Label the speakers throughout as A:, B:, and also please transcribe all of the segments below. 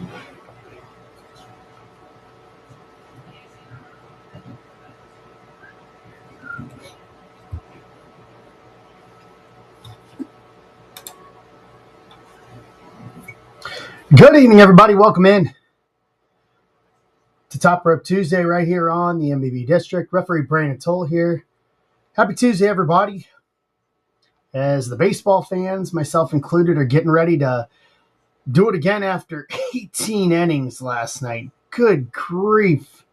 A: Good evening, everybody. Welcome in to Top Rope Tuesday right here on the MBB District. Referee Brandon Toll here. Happy Tuesday, everybody. As the baseball fans, myself included, are getting ready to do it again after 18 innings last night. Good grief.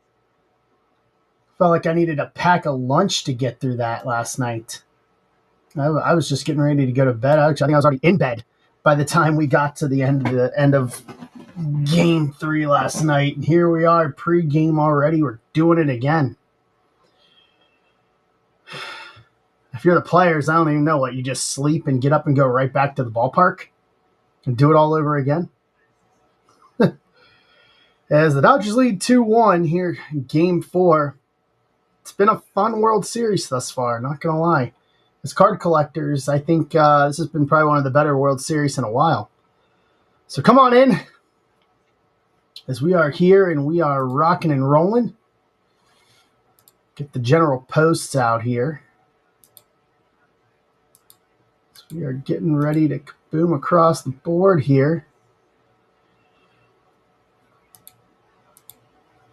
A: Felt like I needed a pack of lunch to get through that last night. I was just getting ready to go to bed. Actually, I think I was already in bed by the time we got to the end of Game 3 last night. And here we are, pre-game already. We're doing it again. If you're the players, I don't even know what. You just sleep and get up and go right back to the ballpark and do it all over again. As the Dodgers lead 2-1 here in Game 4. It's been a fun World Series thus far, not going to lie. As card collectors, I think this has been probably one of the better World Series in a while. So come on in, as we are here and we are rocking and rolling. Get the general posts out here. So we are getting ready to boom across the board here.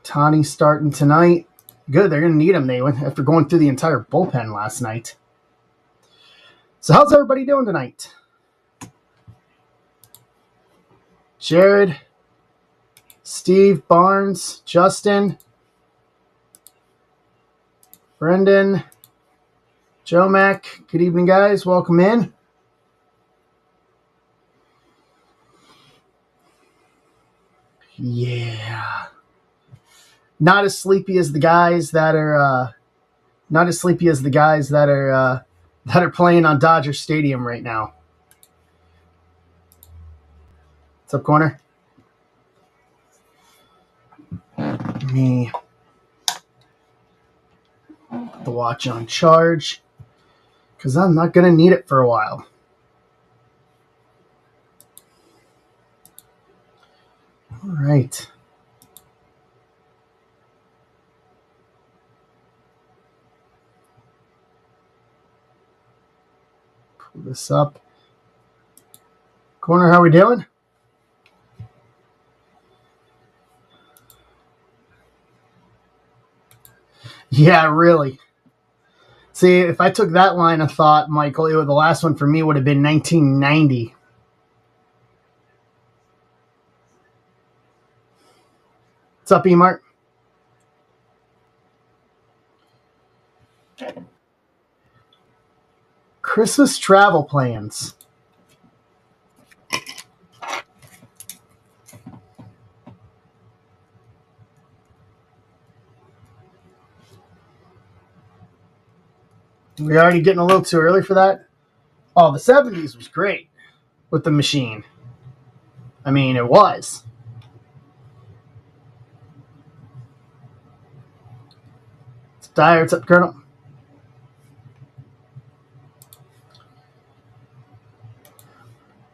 A: Tani starting tonight. Good, they're going to need him. They went after going through the entire bullpen last night. So how's everybody doing tonight? Jared, Steve, Barnes, Justin, Brendan, Joe Mac. Good evening, guys. Welcome in. Yeah. Not as sleepy as the guys that are playing on Dodger Stadium right now. What's up, corner? Me. The watch on charge, because I'm not going to need it for a while. All right. Pull this up. Corner, how we doing? Yeah, really. See, if I took that line of thought, Michael, the last one for me would have been 1990. What's up, E-Mart? Christmas travel plans. We're already getting a little too early for that. Oh, the 70s was great with the machine. I mean, it was. It's Dyer. What's up, Colonel?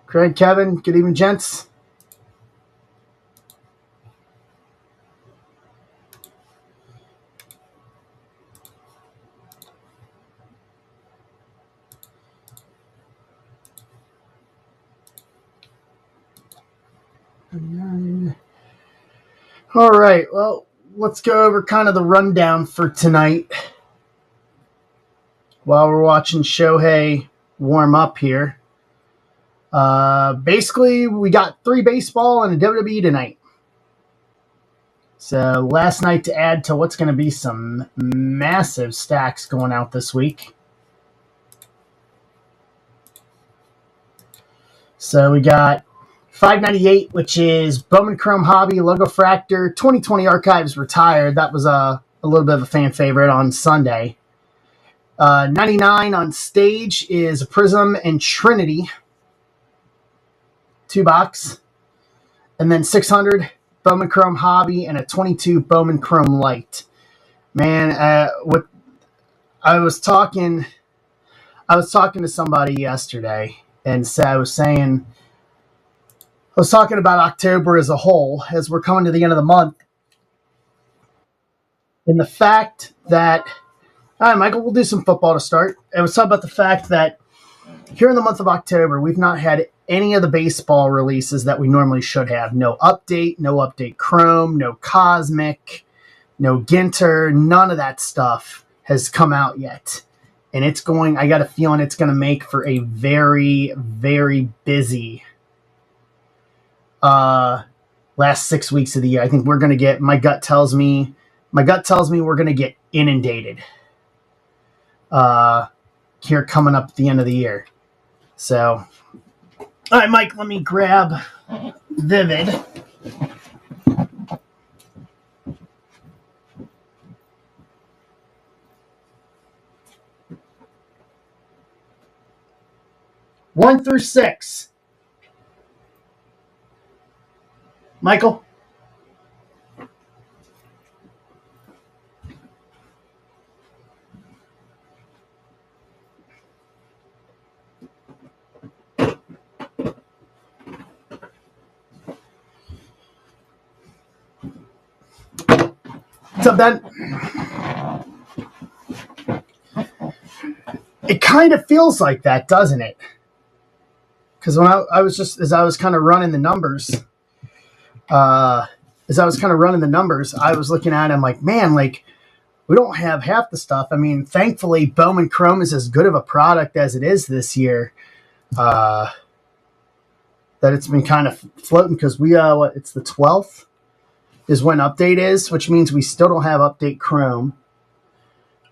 A: Craig, Kevin, good evening, gents. All right, well, let's go over kind of the rundown for tonight while we're watching Shohei warm up here. Basically, we got 3 baseball and a WWE tonight. So last night to add to what's going to be some massive stacks going out this week. So we got 598, which is Bowman Chrome Hobby Logo Fractor 2020 Archives retired. That was a little bit of a fan favorite on Sunday. 99 on stage is a Prism and Trinity 2-box. And then 600 Bowman Chrome Hobby and a 22 Bowman Chrome Light. Man, I was talking to somebody yesterday and I was saying I was talking about October as a whole, as we're coming to the end of the month, and the fact that, all right, Michael, we'll do some football to start. I was talking about the fact that here in the month of October, we've not had any of the baseball releases that we normally should have. No update Chrome, no Cosmic, no Ginter, none of that stuff has come out yet. And I got a feeling it's going to make for a very, very busy last 6 weeks of the year. I think we're going to get, my gut tells me we're going to get inundated here coming up at the end of the year. So, all right, Mike, let me grab Vivid. One through 6. Michael? What's up, Ben? It kind of feels like that, doesn't it? Because when I was kind of running the numbers, I was looking at it, I'm like, man, like, we don't have half the stuff. I mean, thankfully, Bowman Chrome is as good of a product as it is this year. That it's been kind of floating because it's the 12th is when update is, which means we still don't have update Chrome.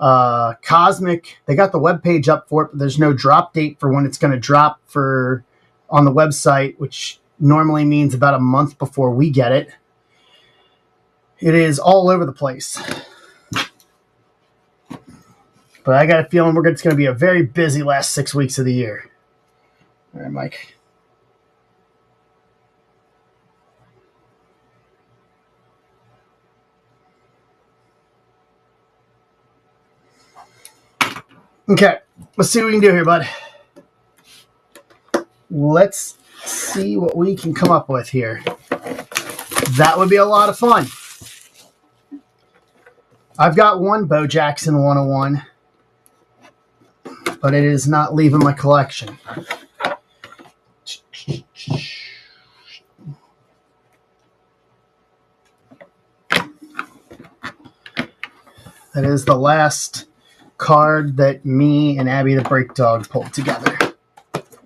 A: Cosmic, they got the webpage up for it, but there's no drop date for when it's going to drop on the website, which normally means about a month before we get it. It is all over the place. But I got a feeling it's going to be a very busy last 6 weeks of the year. All right, Mike. Okay, let's see what we can do here, bud. Let's see what we can come up with here. That would be a lot of fun. I've got one Bo Jackson 101, but it is not leaving my collection. That is the last card that me and Abby the Break Dog pulled together.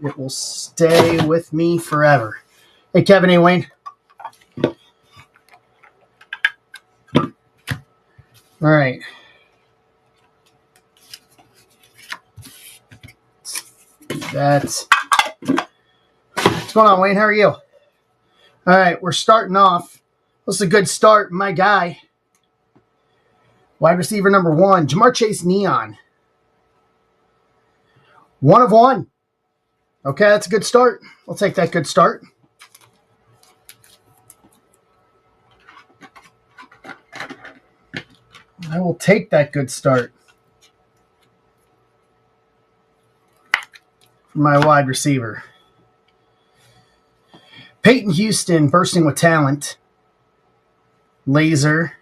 A: It will stay with me forever. Hey, Kevin A. Wayne. All right. What's going on, Wayne? How are you? All right, we're starting off. This is a good start, my guy. Wide receiver number 1, Ja'Marr Chase Neon. 1 of 1. Okay, that's a good start. I'll take that good start. I will take that good start for my wide receiver. Peyton Houston, bursting with talent. Laser.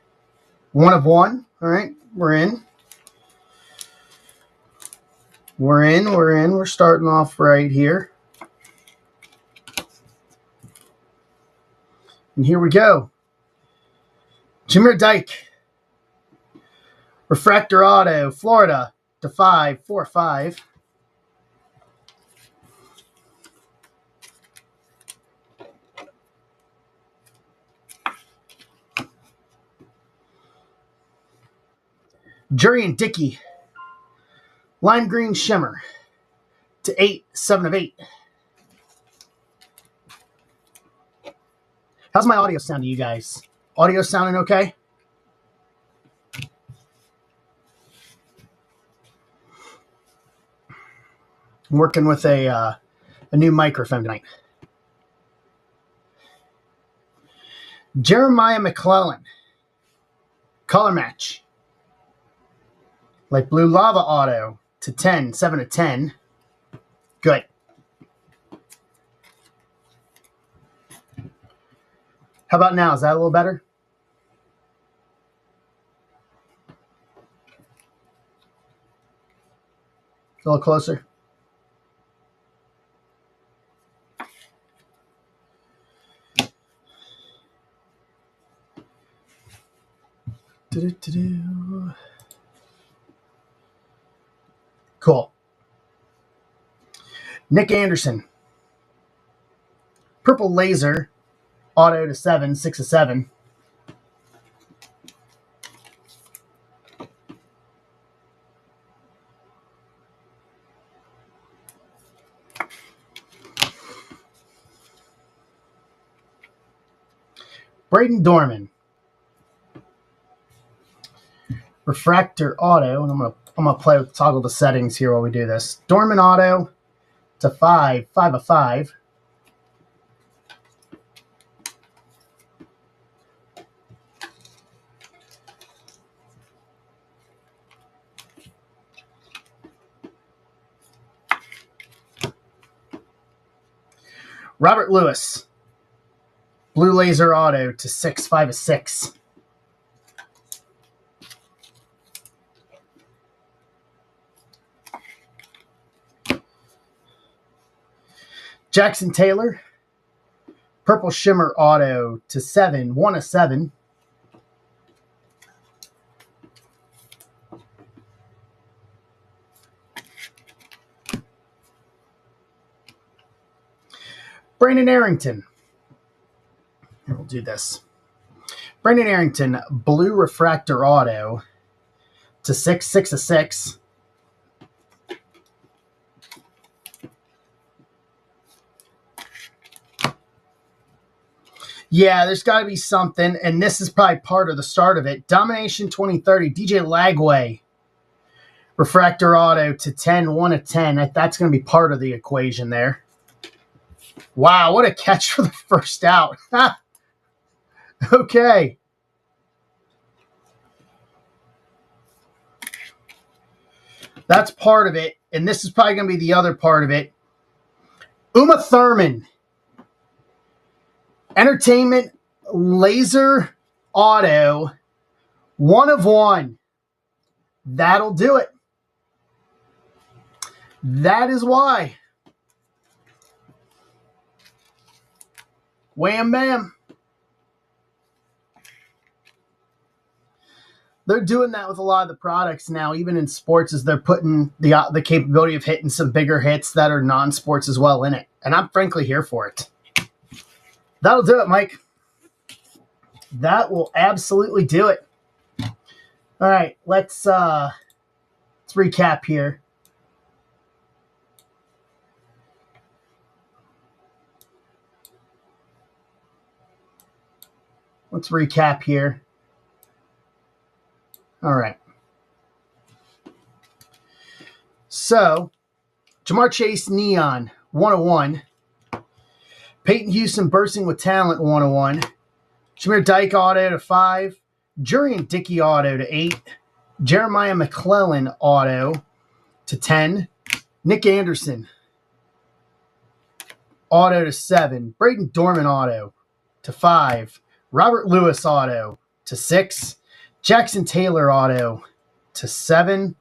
A: 1 of 1. All right, we're in. We're starting off right here. And here we go. Jameer Dyke. Refractor Auto, Florida, to 545. Jurian Dickey, Lime Green Shimmer, to 8, 7 of 8. How's my audio sound to you guys? Audio sounding okay? I'm working with a new microphone tonight. Jeremiah McClellan, color match. Like Blue Lava Auto, to 10, 7 of 10. Good. How about now? Is that a little better? A little closer? Cool. Nick Anderson. Purple Laser. Auto to 7, 6 of 7. Braden Dorman. Refractor Auto, and I'm gonna play with toggle the settings here while we do this. Dorman Auto to 5, 5 of 5. Robert Lewis. Blue Laser Auto to 6, 5 of 6. Jackson Taylor. Purple Shimmer Auto to 7, 1 of 7. Brandon Arrington. Here, we'll do this. Brandon Arrington, Blue Refractor Auto to 6, 6 of 6. Yeah, there's got to be something, and this is probably part of the start of it. Domination 2030, DJ Lagway. Refractor Auto to 10, 1 of 10. That's going to be part of the equation there. Wow, what a catch for the first out. Okay. That's part of it, and this is probably going to be the other part of it. Uma Thurman. Entertainment Laser Auto, 1 of 1. That'll do it. That is why. Wham bam. They're doing that with a lot of the products now, even in sports, as they're putting the capability of hitting some bigger hits that are non-sports as well in it. And I'm frankly here for it. That'll do it, Mike. That will absolutely do it. All right, let's recap here. Let's recap here. All right. So, Jamar Chase Neon, 101. Peyton Houston Bursting with Talent, 101. Shamir Dyke Auto to 5. Jurian Dickey Auto to 8. Jeremiah McClellan Auto to 10. Nick Anderson Auto to 7. Braden Dorman Auto to 5. Robert Lewis Auto to 6. Jackson Taylor Auto to 7.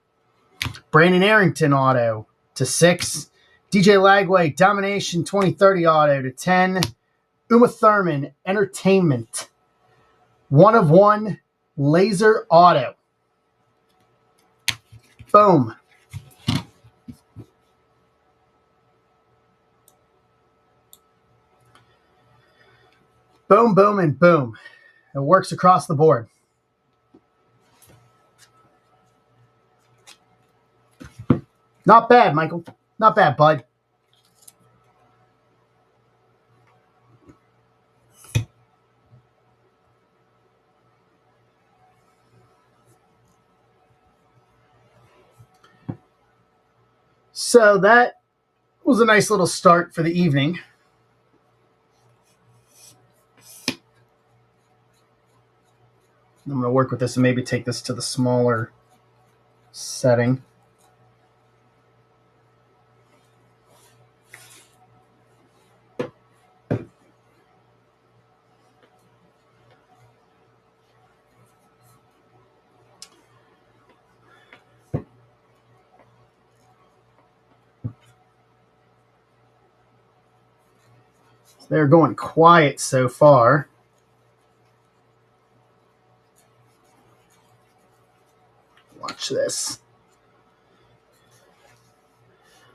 A: Brandon Arrington Auto to 6. DJ Lagway Domination 2030 Auto to 10. Uma Thurman Entertainment 1 of 1 Laser Auto. Boom. Boom, boom, and boom. It works across the board. Not bad, Michael. Not bad, bud. So that was a nice little start for the evening. I'm going to work with this and maybe take this to the smaller setting. They're going quiet so far. Watch this.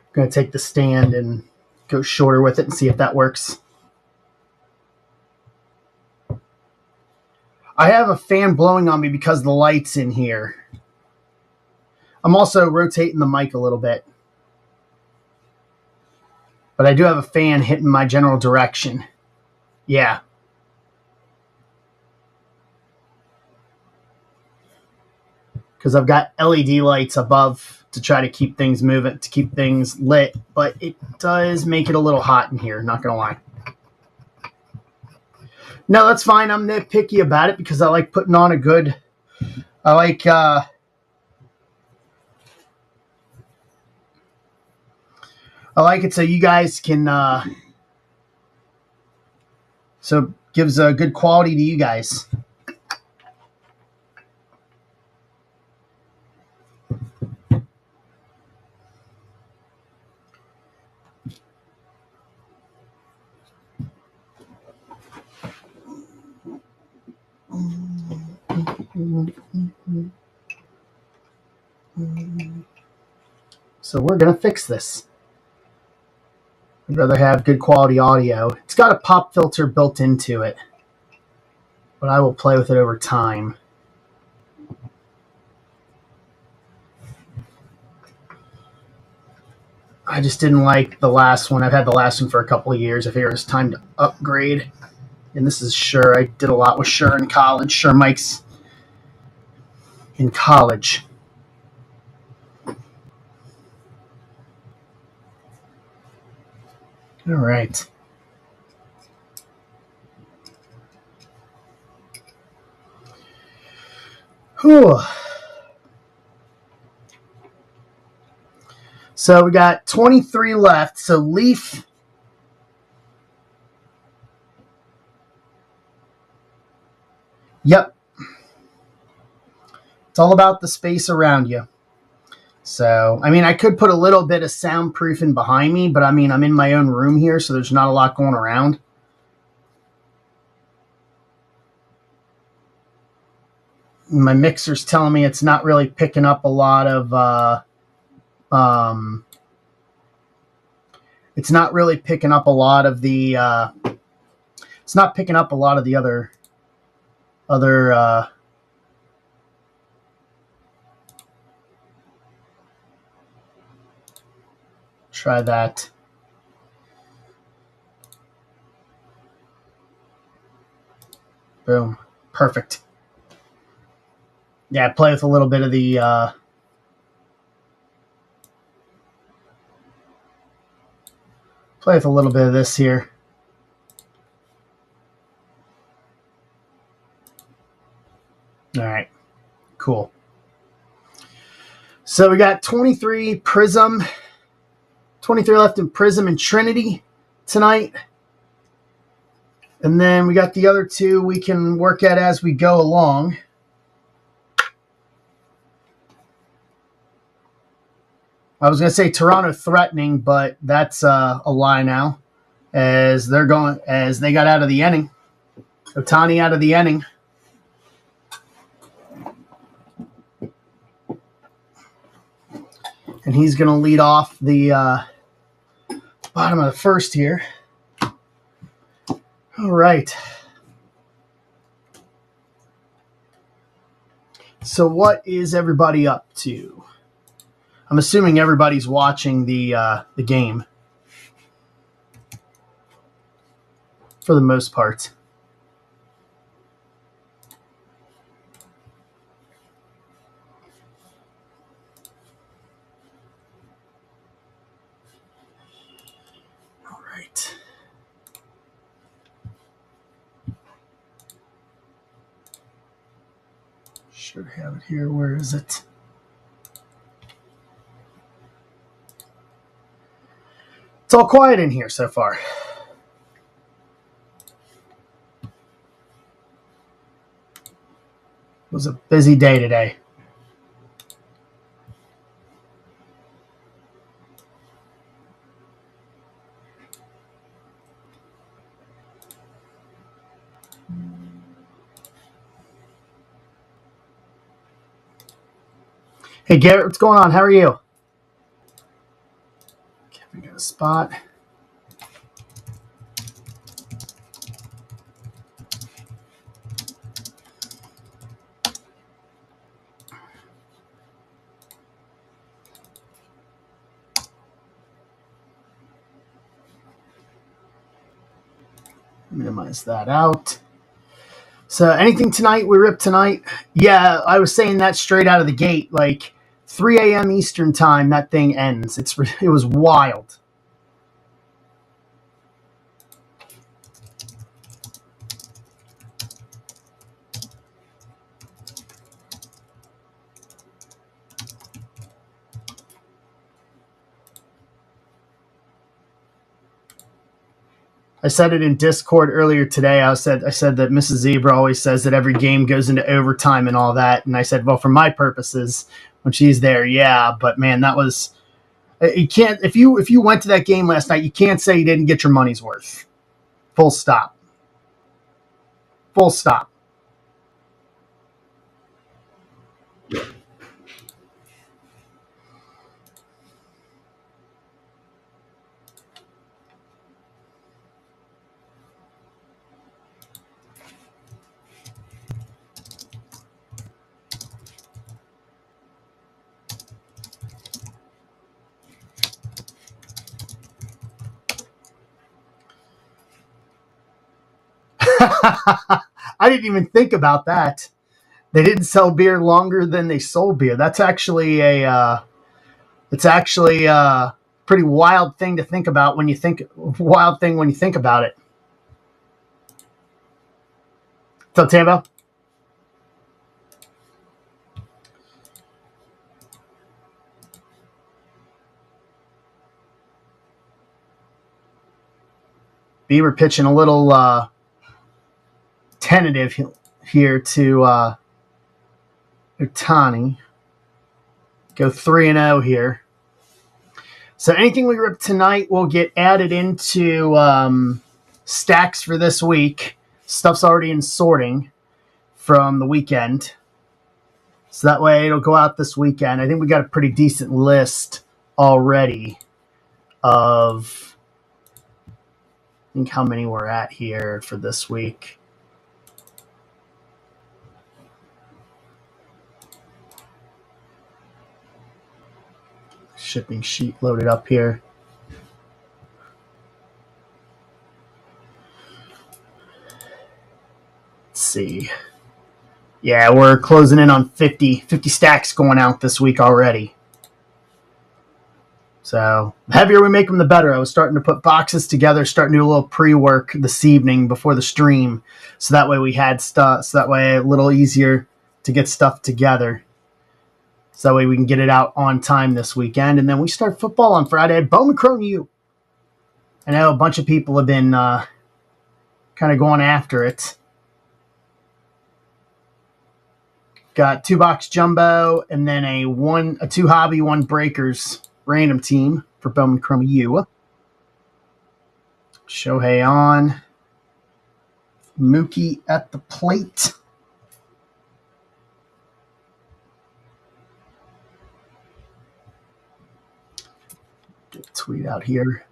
A: I'm going to take the stand and go shorter with it and see if that works. I have a fan blowing on me because the light's in here. I'm also rotating the mic a little bit. But I do have a fan hitting my general direction. Yeah. Because I've got LED lights above to try to keep things moving, to keep things lit. But it does make it a little hot in here, not going to lie. No, that's fine. I'm nitpicky about it because I like putting on a good... I like it so you guys can... so it gives a good quality to you guys. So we're going to fix this. I'd rather have good quality audio. It's got a pop filter built into it, but I will play with it over time. I just didn't like the last one. I've had the last one for a couple of years. I figured it was time to upgrade. And this is Shure. I did a lot with Shure in college. Shure mics in college. All right. Whew. So we got 23 left. So Leaf. Yep. It's all about the space around you. So, I mean, I could put a little bit of soundproofing behind me, but I mean, I'm in my own room here, so there's not a lot going around. My mixer's telling me it's not really picking up a lot of, it's not really picking up a lot of the, it's not picking up a lot of the other, try that. Boom. Perfect. Yeah, play with a little bit of the, play with a little bit of this here. All right. Cool. So we got 23 Prism, 23 left in Prism and Trinity tonight. And then we got the other two we can work at as we go along. I was going to say Toronto threatening, but that's a lie now, as they got out of the inning. Ohtani out of the inning. And he's going to lead off the bottom of the first here. All right. So what is everybody up to? I'm assuming everybody's watching the game for the most part. All right. Should have it here. Where is it? It's all quiet in here so far. It was a busy day today. Hey, Garrett, what's going on? How are you? Okay, we got a spot. Minimize that out. So anything tonight? We rip tonight? Yeah, I was saying that straight out of the gate. Like 3 a.m. Eastern time, that thing ends. It was wild. I said it in Discord earlier today. I said that Mrs. Zebra always says that every game goes into overtime and all that. And I said, well, for my purposes, when she's there, yeah. But man, that was you can't if you went to that game last night, you can't say you didn't get your money's worth. Full stop. Full stop. I didn't even think about that. They didn't sell beer longer than they sold beer. That's actually a pretty wild thing to think about when you think about it. So Tambo, Beaver pitching a little tentative here to Ohtani. Go 3-0 here. So anything we rip tonight will get added into stacks for this week. Stuff's already in sorting from the weekend. So that way it'll go out this weekend. I think we got a pretty decent list already of I think how many we're at here for this week. Shipping sheet loaded up here. Let's see. Yeah, we're closing in on 50 stacks going out this week already. So the heavier we make them, the better. I was starting to put boxes together, starting to do a little pre-work this evening before the stream. So that way we had stuff, so that way a little easier to get stuff together. So that way we can get it out on time this weekend. And then we start football on Friday at Bowman Chrome U. I know a bunch of people have been kind of going after it. Got 2-box jumbo and then a 2 hobby, 1 breakers random team for Bowman Chrome U. Shohei on. Mookie at the plate. Get a tweet out here.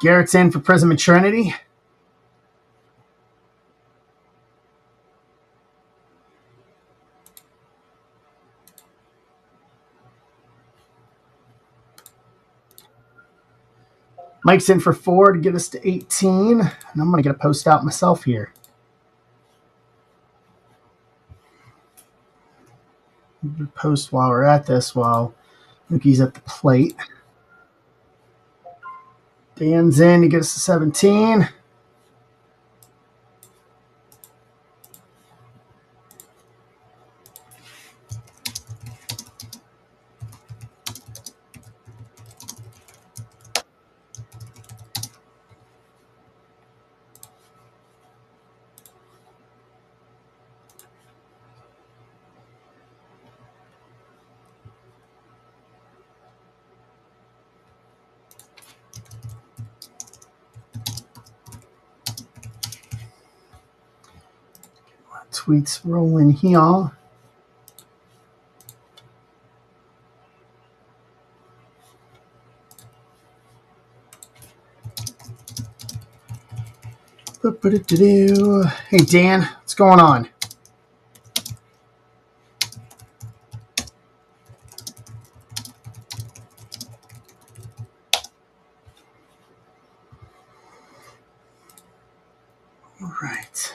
A: Garrett's in for Prism and Trinity. Mike's in for 4 to get us to 18. And I'm going to get a post out myself here. Post while we're at this, while Mookie's at the plate. Dan's in to get us to 17. Tweets rolling here. Hey, Dan, what's going on? All right.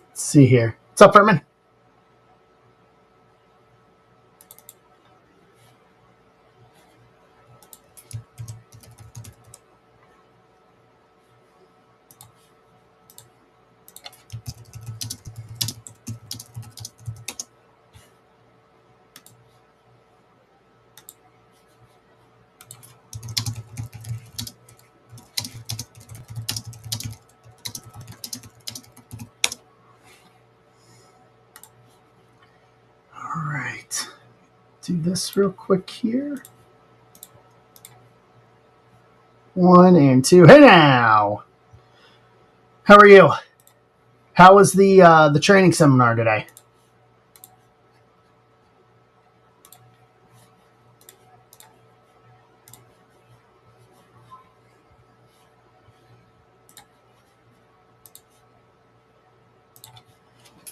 A: Let's see here. What's up, Furman? All right. Do this real quick here. 1 and 2. Hey now. How are you? How was the training seminar today?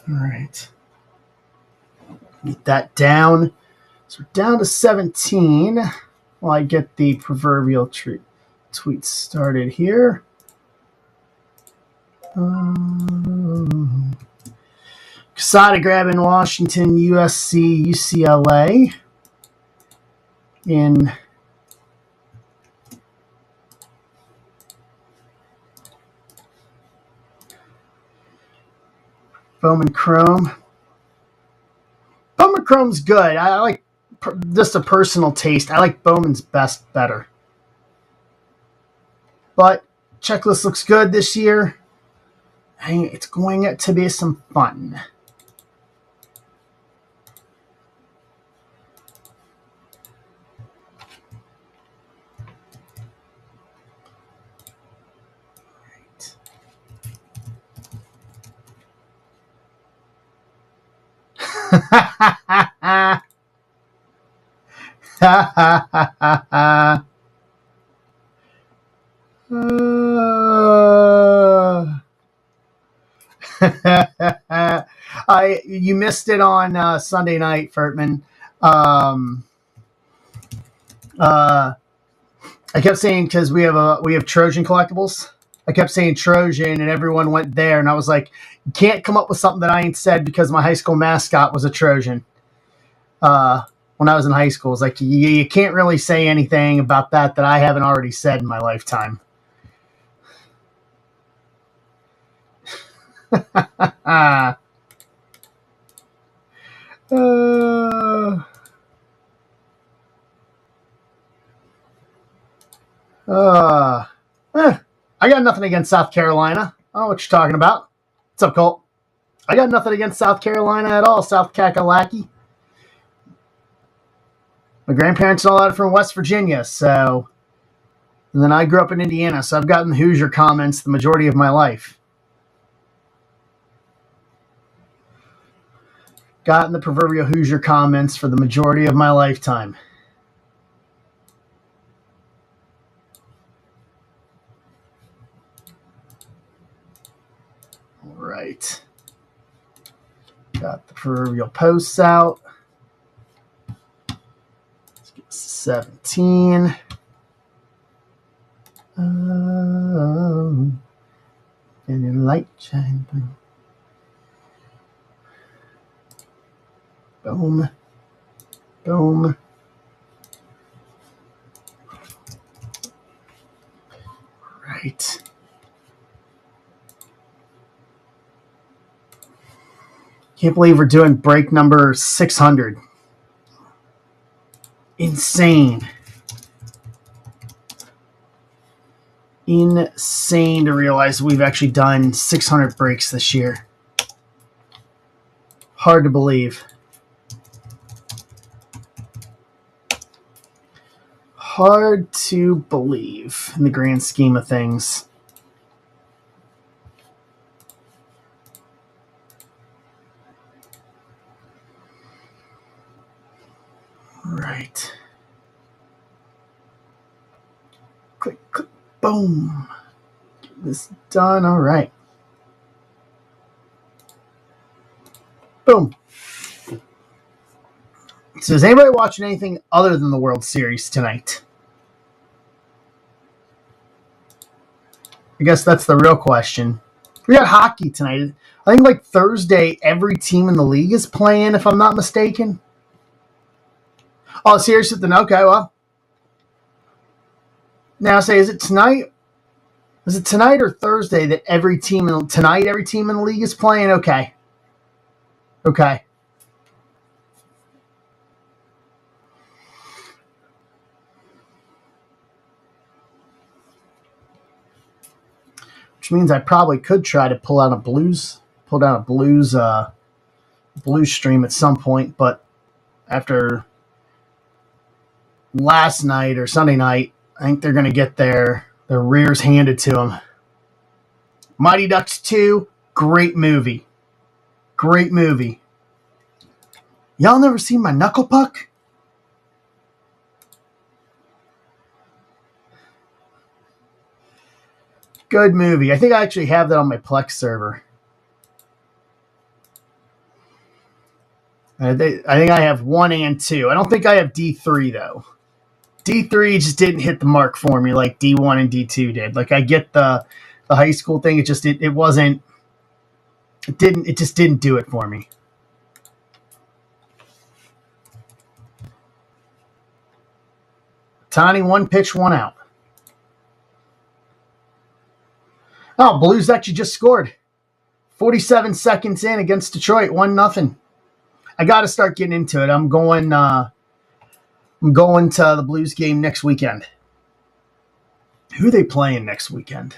A: All right. Beat that down. So we're down to 17. While I get the proverbial tweet started here. Quesada grabbing Washington, USC, UCLA. In Bowman Chrome. Bowman Chrome's good. I like, just a personal taste, I like Bowman's best better. But checklist looks good this year. It's going to be some fun. You missed it on Sunday night, Furtman. I kept saying, because we have Trojan collectibles. I kept saying Trojan, and everyone went there, and I was like, you can't come up with something that I ain't said, because my high school mascot was a Trojan. When I was in high school, it's like you can't really say anything about that I haven't already said in my lifetime. I got nothing against South Carolina. I don't know what you're talking about. What's up, Colt? I got nothing against South Carolina at all, South Kakalaki. My grandparents and all that are from West Virginia, so... And then I grew up in Indiana, so I've gotten the Hoosier comments the majority of my life. Gotten the proverbial Hoosier comments for the majority of my lifetime. All right. Got the proverbial posts out. Let's get 17. And then light shine through. Boom. Boom. Right. Can't believe we're doing break number 600. Insane. Insane to realize we've actually done 600 breaks this year. Hard to believe. Hard to believe in the grand scheme of things. All right. Click, click, boom. Get this done. All right. Boom. So is anybody watching anything other than the World Series tonight? I guess that's the real question. We got hockey tonight. I think like Thursday, every team in the league is playing, if I'm not mistaken. Oh, seriously? Then okay, well. Now say, is it tonight? Is it tonight or Thursday that every team in the league is playing? Okay. Okay. Which means I probably could try to pull down a blues stream at some point, but after last night or Sunday night, I think they're going to get their rears handed to them. Mighty Ducks 2, great movie. Great movie. Y'all never seen my Knuckle Puck? Good movie. I think I actually have that on my Plex server. I think I have 1 and 2. I don't think I have D3 though. D3 just didn't hit the mark for me like D1 and D2 did. Like I get the high school thing, it just didn't do it for me. Tiny 1 pitch, 1 out. Oh, Blues actually just scored. 47 seconds in against Detroit, 1-0. I got to start getting into it. I'm going to the Blues game next weekend. Who are they playing next weekend?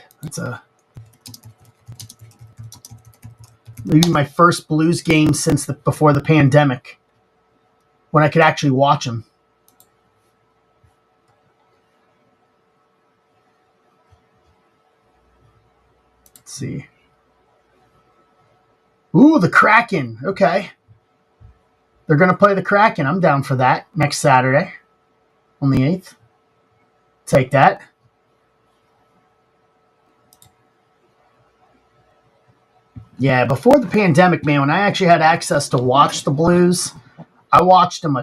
A: Maybe my first Blues game since before the pandemic, when I could actually watch them. Let's see. Ooh, the Kraken. Okay. They're going to play the Kraken. I'm down for that next Saturday on the 8th. Take that. Yeah, before the pandemic, man, when I actually had access to watch the Blues, I watched them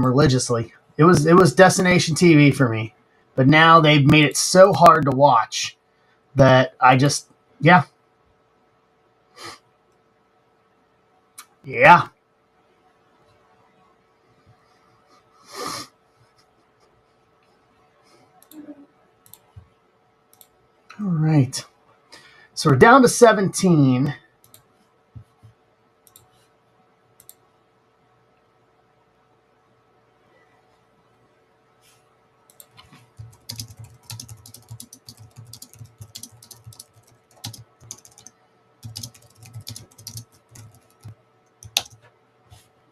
A: religiously. It was destination TV for me. But now they've made it so hard to watch that I just yeah. All right. So we're down to 17.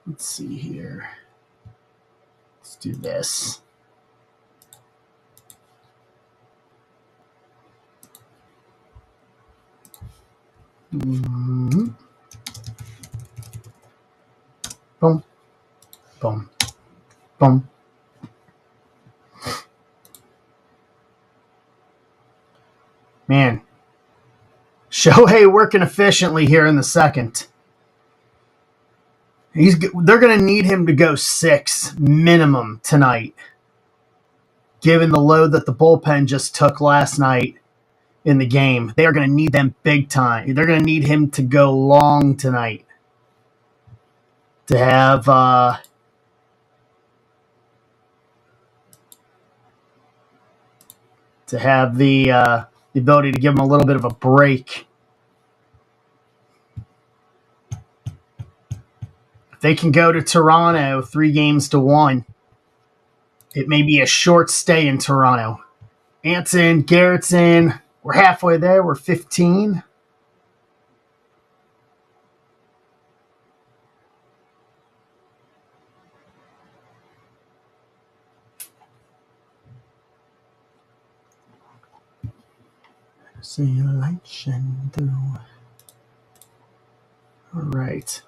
A: Let's see here. Let's do this. Mm-hmm. Boom. Boom. Boom. Man. Shohei working efficiently here in the second. They're going to need him to go 6 minimum tonight, given the load that the bullpen just took last night in the game. They are going to need them big time. They're going to need him to go long tonight to have the ability to give him a little bit of a break. If they can go to Toronto 3-1, it may be a short stay in Toronto. Anson, Garrettson, we're halfway there. We're 15. See a light shine through. All right.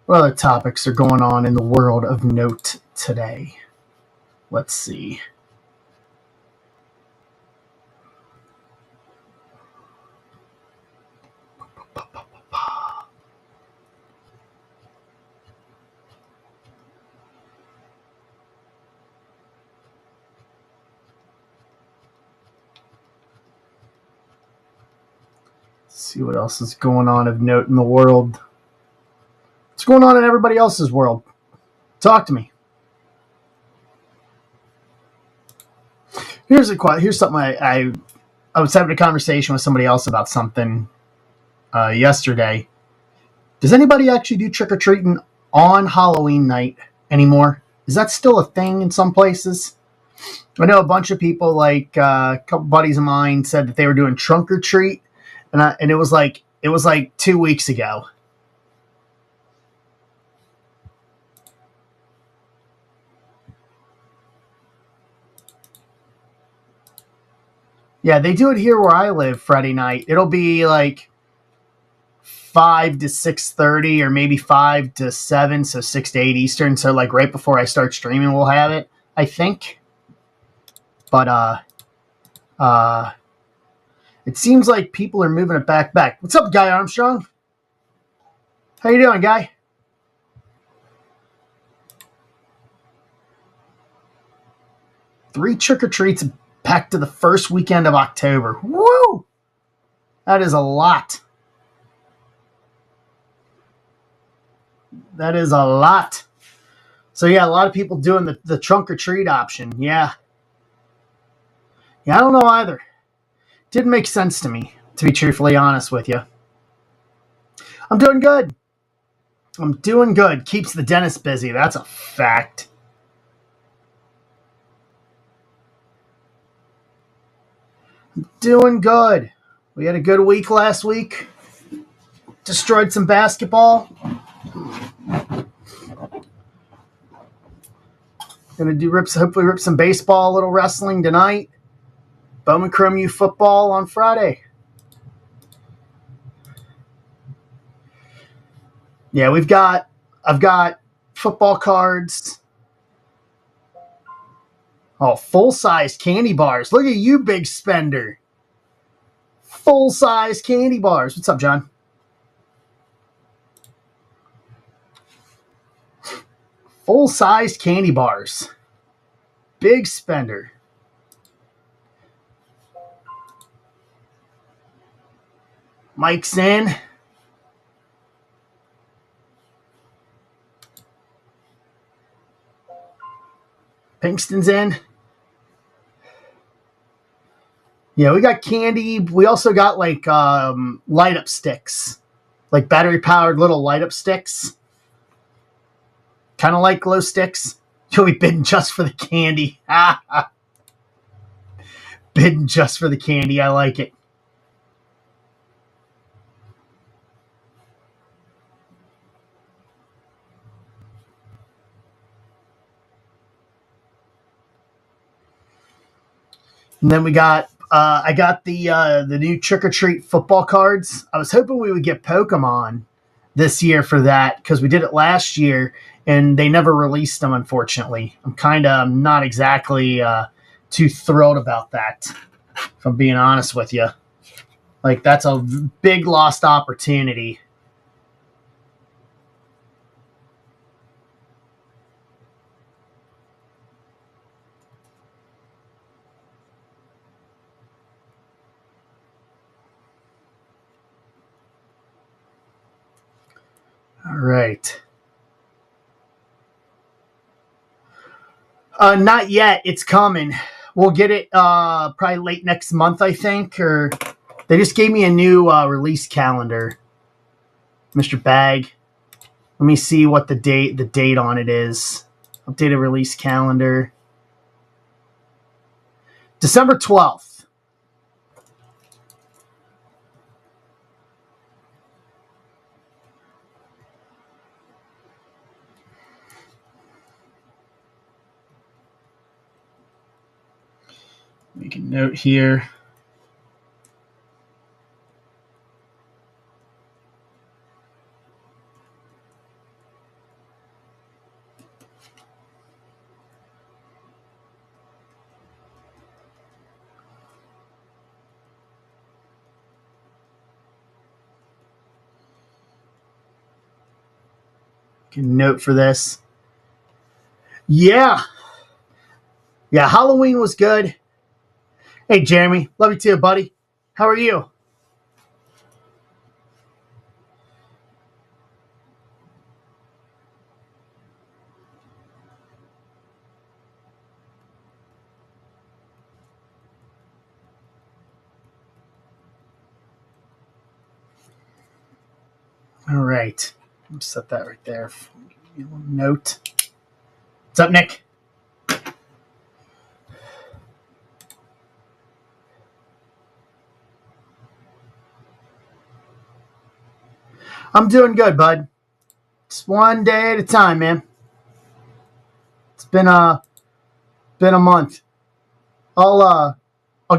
A: What other topics are going on in the world of note today? Let's see. See what else is going on of note in the world. What's going on in everybody else's world? Talk to me. Here's something I was having a conversation with somebody else about something yesterday. Does anybody actually do trick or treating on Halloween night anymore? Is that still a thing in some places? I know a bunch of people, like a couple buddies of mine, said that they were doing trunk or treat, and it was like 2 weeks ago. Yeah, they do it here where I live Friday night. It'll be like 5 to 6:30, or maybe 5 to 7, so 6 to 8 Eastern. So like right before I start streaming, we'll have it, I think. But it seems like people are moving it back. What's up, Guy Armstrong? How you doing, Guy? Three trick or treats back to the first weekend of October. Woo! That is a lot. That is a lot. So yeah, a lot of people doing the trunk or treat option. Yeah. I don't know either. Didn't make sense to me, to be truthfully honest with you. I'm doing good. Keeps the dentist busy. That's a fact. I'm doing good. We had a good week last week. Destroyed some basketball. Gonna hopefully rip some baseball, a little wrestling tonight. Bowman Chrome U football on Friday. Yeah, I've got football cards. Oh, full-size candy bars. Look at you, big spender. Full-size candy bars. What's up, John? Full-size candy bars. Big spender. Mike's in. Pinkston's in. Yeah, we got candy. We also got like light up sticks, like battery powered little light up sticks, kind of like glow sticks. You'll be bidding just for the candy. Bidding just for the candy. I like it. And then we got I got the new trick or treat football cards. I was hoping we would get Pokemon this year for that, because we did it last year and they never released them, unfortunately. I'm kind of not exactly too thrilled about that, if I'm being honest with you. Like, that's a big lost opportunity. All right. Not yet. It's coming. We'll get it probably late next month, I think. Or they just gave me a new release calendar, Mr. Bag. Let me see what the date on it is. Updated release calendar. December 12th. Make a note here. Can note for this. Yeah. Yeah, Halloween was good. Hey, Jeremy. Love you too, buddy. How are you? All right. I'll set that right there. Note. What's up, Nick? I'm doing good, bud. It's one day at a time, man. It's been a month. I'll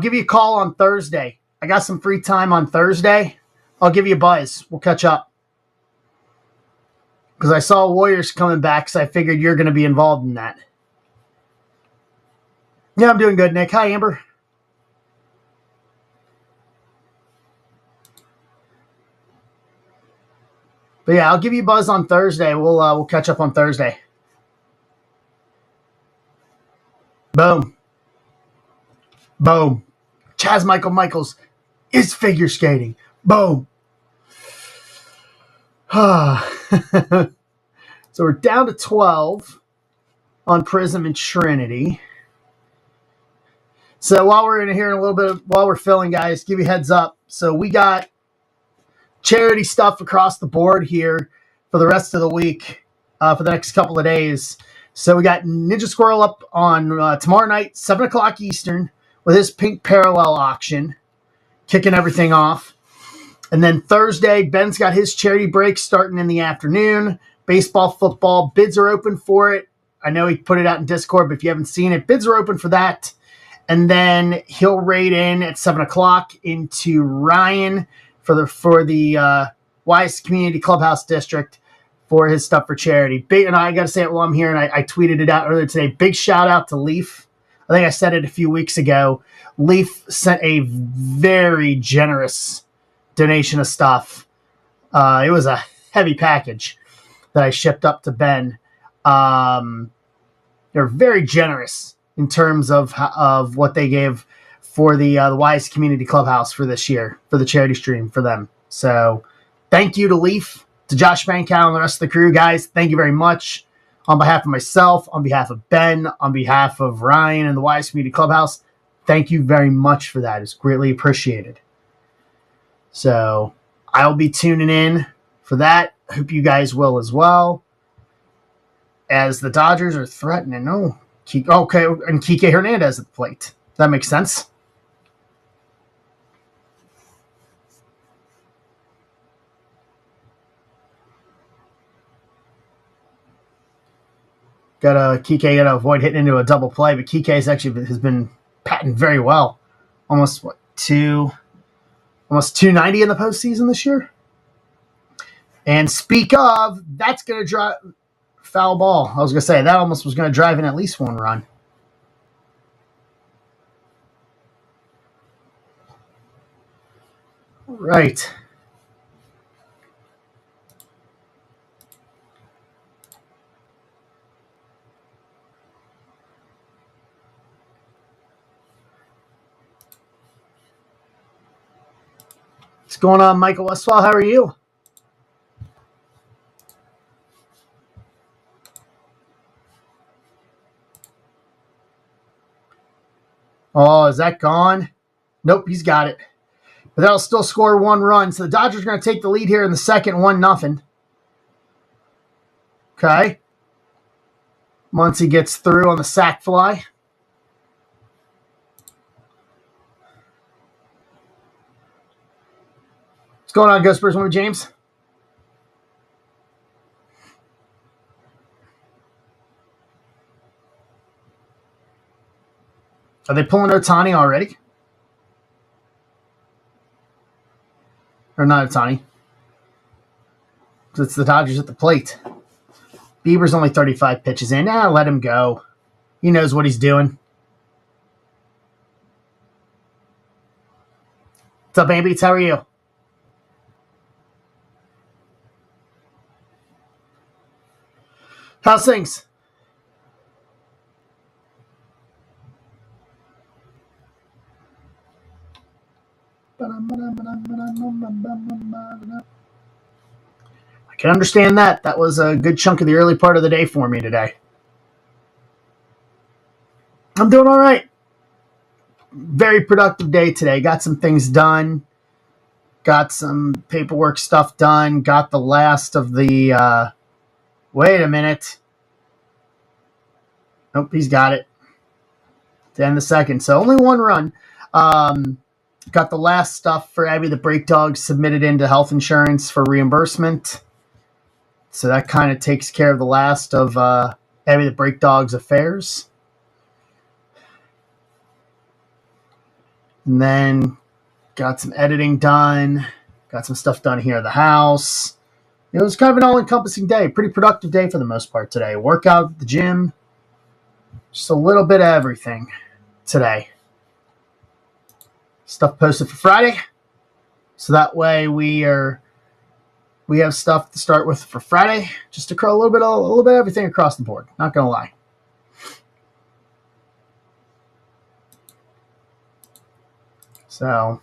A: give you a call on Thursday. I got some free time on Thursday. I'll give you a buzz. We'll catch up. Because I saw Warriors coming back, so I figured you're going to be involved in that. Yeah, I'm doing good, Nick. Hi, Amber. But yeah, I'll give you a buzz on Thursday. We'll catch up on Thursday. Boom. Boom. Chaz Michael Michaels is figure skating. Boom. So we're down to 12 on Prism and Trinity. So while we're in here a little bit, while we're filling, guys, give you a heads up. So we got charity stuff across the board here for the rest of the week, for the next couple of days. So we got Ninja Squirrel up on tomorrow night, 7 o'clock Eastern, with his Pink Parallel auction, kicking everything off. And then Thursday, Ben's got his charity break starting in the afternoon. Baseball, football, bids are open for it. I know he put it out in Discord, but if you haven't seen it, bids are open for that. And then he'll raid in at 7 o'clock into Ryan for the Wise Community Clubhouse District for his stuff for charity. Big, and I got to say it while I'm here, and I tweeted it out earlier today. Big shout out to Leaf. I think I said it a few weeks ago. Leaf sent a very generous donation of stuff. It was a heavy package that I shipped up to Ben. They're very generous in terms of what they gave for the Wise Community Clubhouse for this year, for the charity stream for them. So thank you to Leaf, to Josh Bankow and the rest of the crew, guys. Thank you very much. On behalf of myself, on behalf of Ben, on behalf of Ryan and the Wise Community Clubhouse, thank you very much for that. It's greatly appreciated. So I'll be tuning in for that. I hope you guys will as well. As the Dodgers are threatening. Oh, okay, and Kike Hernandez at the plate. That makes sense. Kike got to avoid hitting into a double play, but Kike has been patting very well. Almost 290 in the postseason this year. And speak of, that's going to drive foul ball. I was going to say that almost was going to drive in at least one run. Right. What's going on, Michael Westphal? How are you? Oh, is that gone? Nope, he's got it. But that'll still score one run. So the Dodgers are going to take the lead here in the second, 1-0. Okay. Muncy gets through on the sac fly. What's going on, Ghost Birds? With James? Are they pulling Ohtani already? Or not Ohtani? Because it's the Dodgers at the plate. Bieber's only 35 pitches in. Let him go. He knows what he's doing. What's up, Ambeats? How are you? How's things? I can understand that. That was a good chunk of the early part of the day for me today. I'm doing all right. Very productive day today. Got some things done. Got some paperwork stuff done. Got the last of the. Wait a minute. Nope, he's got it. To end the second. So only one run. Got the last stuff for Abby the Break Dog submitted into health insurance for reimbursement. So that kind of takes care of the last of Abby the Break Dog's affairs. And then got some editing done. Got some stuff done here at the house. It was kind of an all-encompassing day. Pretty productive day for the most part today. Workout at the gym. Just a little bit of everything today. Stuff posted for Friday. So that way we have stuff to start with for Friday. Just to curl a little bit of everything across the board. Not gonna lie. So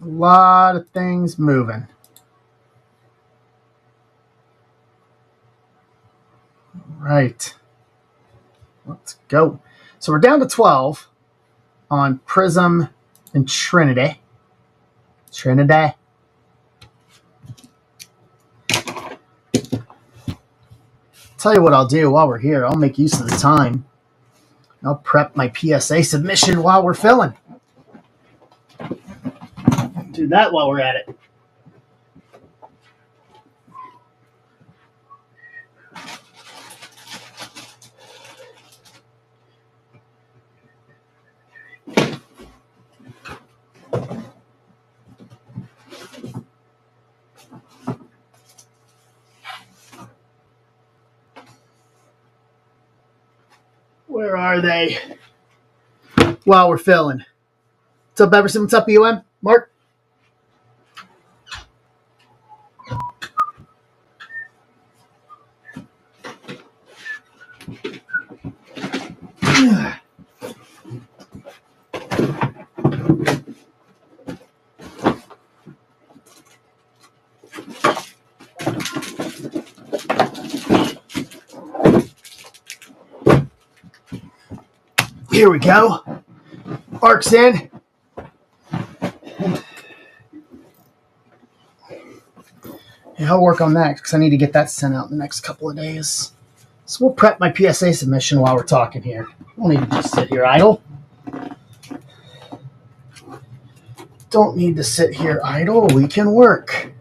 A: a lot of things moving. Right. Let's go. So we're down to 12 on Prism and Trinity. Tell you what I'll do while we're here. I'll make use of the time. I'll prep my PSA submission while we're filling. Do that while we're at it. Where are they? While we're filling. What's up, Everson? What's up, UM? Mark? Here we go. Arc's in. Yeah, I'll work on that because I need to get that sent out in the next couple of days. So we'll prep my PSA submission while we're talking here. Don't need to just sit here idle. Don't need to sit here idle. We can work.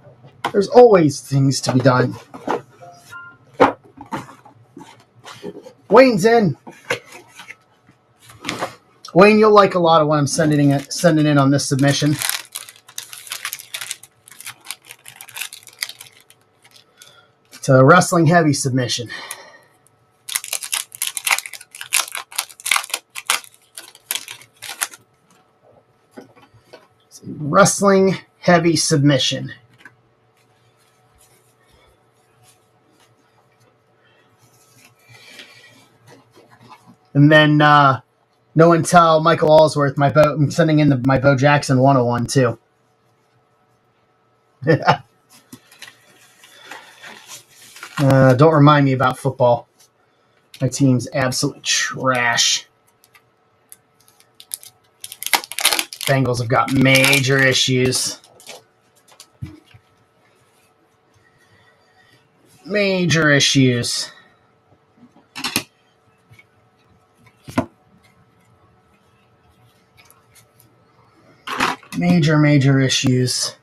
A: There's always things to be done. Wayne's in. Wayne, you'll like a lot of what I'm sending in on this submission. It's a wrestling heavy submission. It's a wrestling heavy submission. And then no one tell Michael Allsworth I'm sending in my Bo Jackson 101 too. Don't remind me about football. My team's absolute trash. Bengals have got major issues. Major issues. Major issues.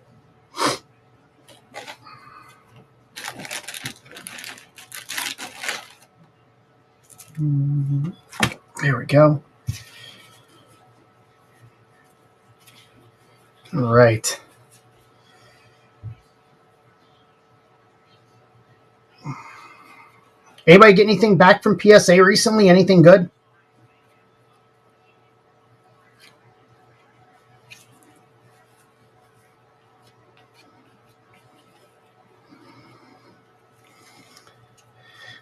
A: There we go. All right. Anybody get anything back from PSA recently? Anything good?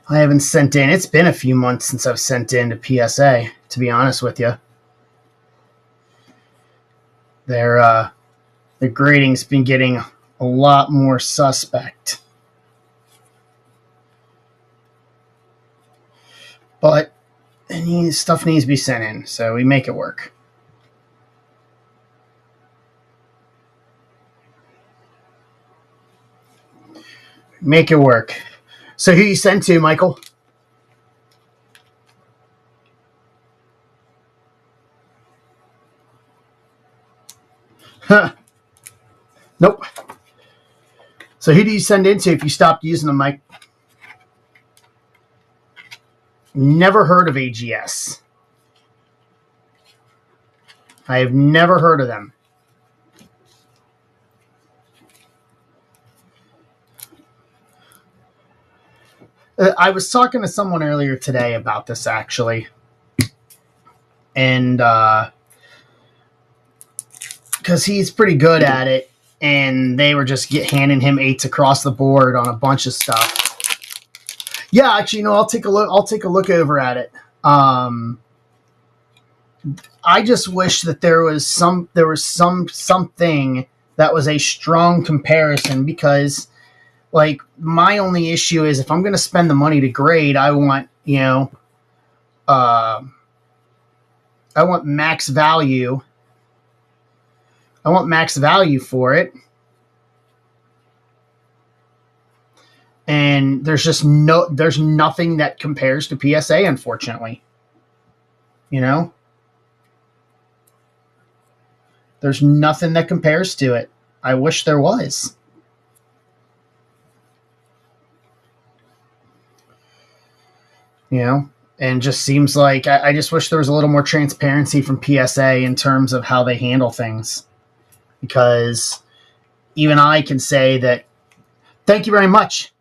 A: I haven't sent in. It's been a few months since I've sent in to PSA, to be honest with you. Their grading's been getting a lot more suspect. But stuff needs to be sent in, so we make it work. Make it work. So who you sent to, Michael? Huh. Nope. So who do you send into if you stopped using them, Mike? Never heard of AGS. I have never heard of them. I was talking to someone earlier today about this, actually. And because he's pretty good at it, and they were just handing him 8s across the board on a bunch of stuff. Yeah, actually, I'll take a look. I'll take a look over at it. I just wish that there was something that was a strong comparison, because, like, my only issue is if I'm going to spend the money to grade, I want max value. I want max value for it. And there's nothing that compares to PSA, unfortunately. There's nothing that compares to it. I wish there was. And just seems like I just wish there was a little more transparency from PSA in terms of how they handle things. Because even I can say that, thank you very much.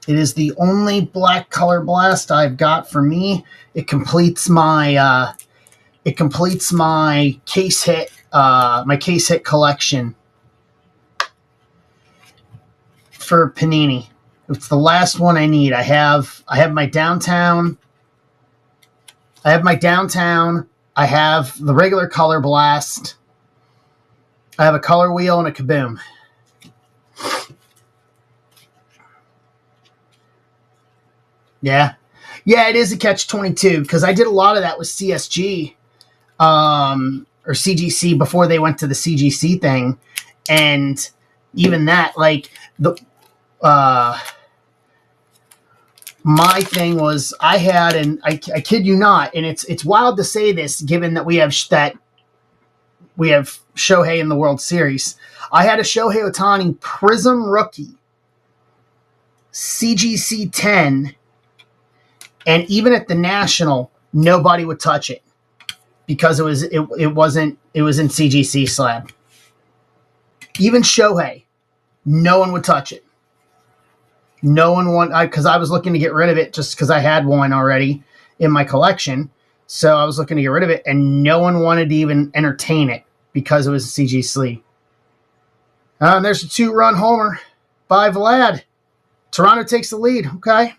A: It is the only black color blast I've got for me. It completes my case hit collection for Panini. It's the last one I need. I have my downtown. I have the regular color blast. I have a color wheel and a kaboom. Yeah, it is a catch-22 because I did a lot of that with CSG or CGC before they went to the CGC thing, and even that, like, my thing was I had, and I kid you not, and it's wild to say this given that we have Shohei in the World Series. I had a Shohei Ohtani Prism rookie, CGC 10. And even at the National, nobody would touch it because it was in CGC slab. Even Shohei, no one would touch it. No one because I was looking to get rid of it just because I had one already in my collection. So I was looking to get rid of it, and no one wanted to even entertain it because it was a CG sleeve. And there's a 2-run homer by Vlad. Toronto takes the lead. Okay.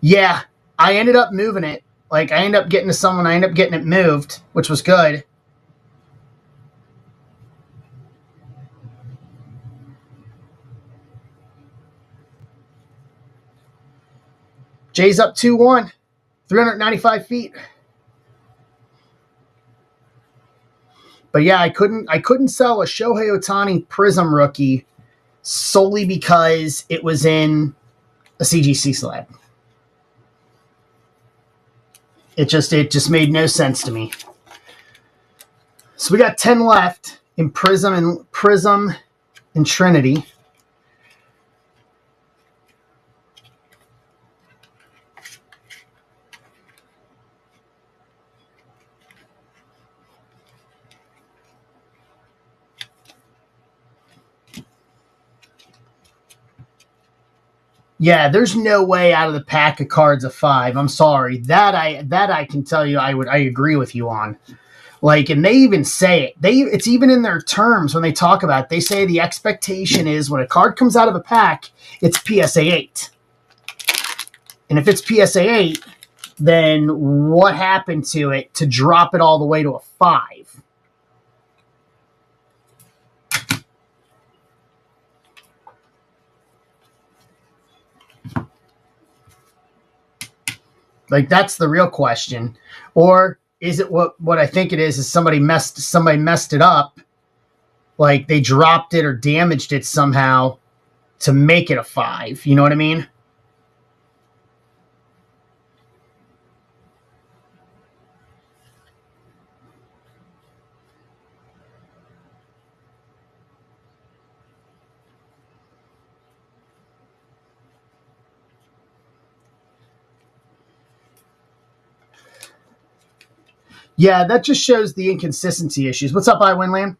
A: Yeah, I ended up moving it. Like, I ended up getting to someone. I ended up getting it moved, which was good. Jay's up 2-1, 395 feet. But yeah, I couldn't sell a Shohei Ohtani Prism rookie solely because it was in a CGC slab. It just made no sense to me. So we got 10 left in Prism and Trinity. Yeah, there's no way out of the pack of cards of 5. I'm sorry. That I can tell you I agree with you on. Like, and they even say it. It's even in their terms when they talk about it. They say the expectation is when a card comes out of a pack, it's PSA 8. And if it's PSA 8, then what happened to it to drop it all the way to a 5? Like, that's the real question. Or is it what I think it is somebody messed it up, like they dropped it or damaged it somehow to make it a 5. You know what I mean? Yeah, that just shows the inconsistency issues. What's up, iWinland?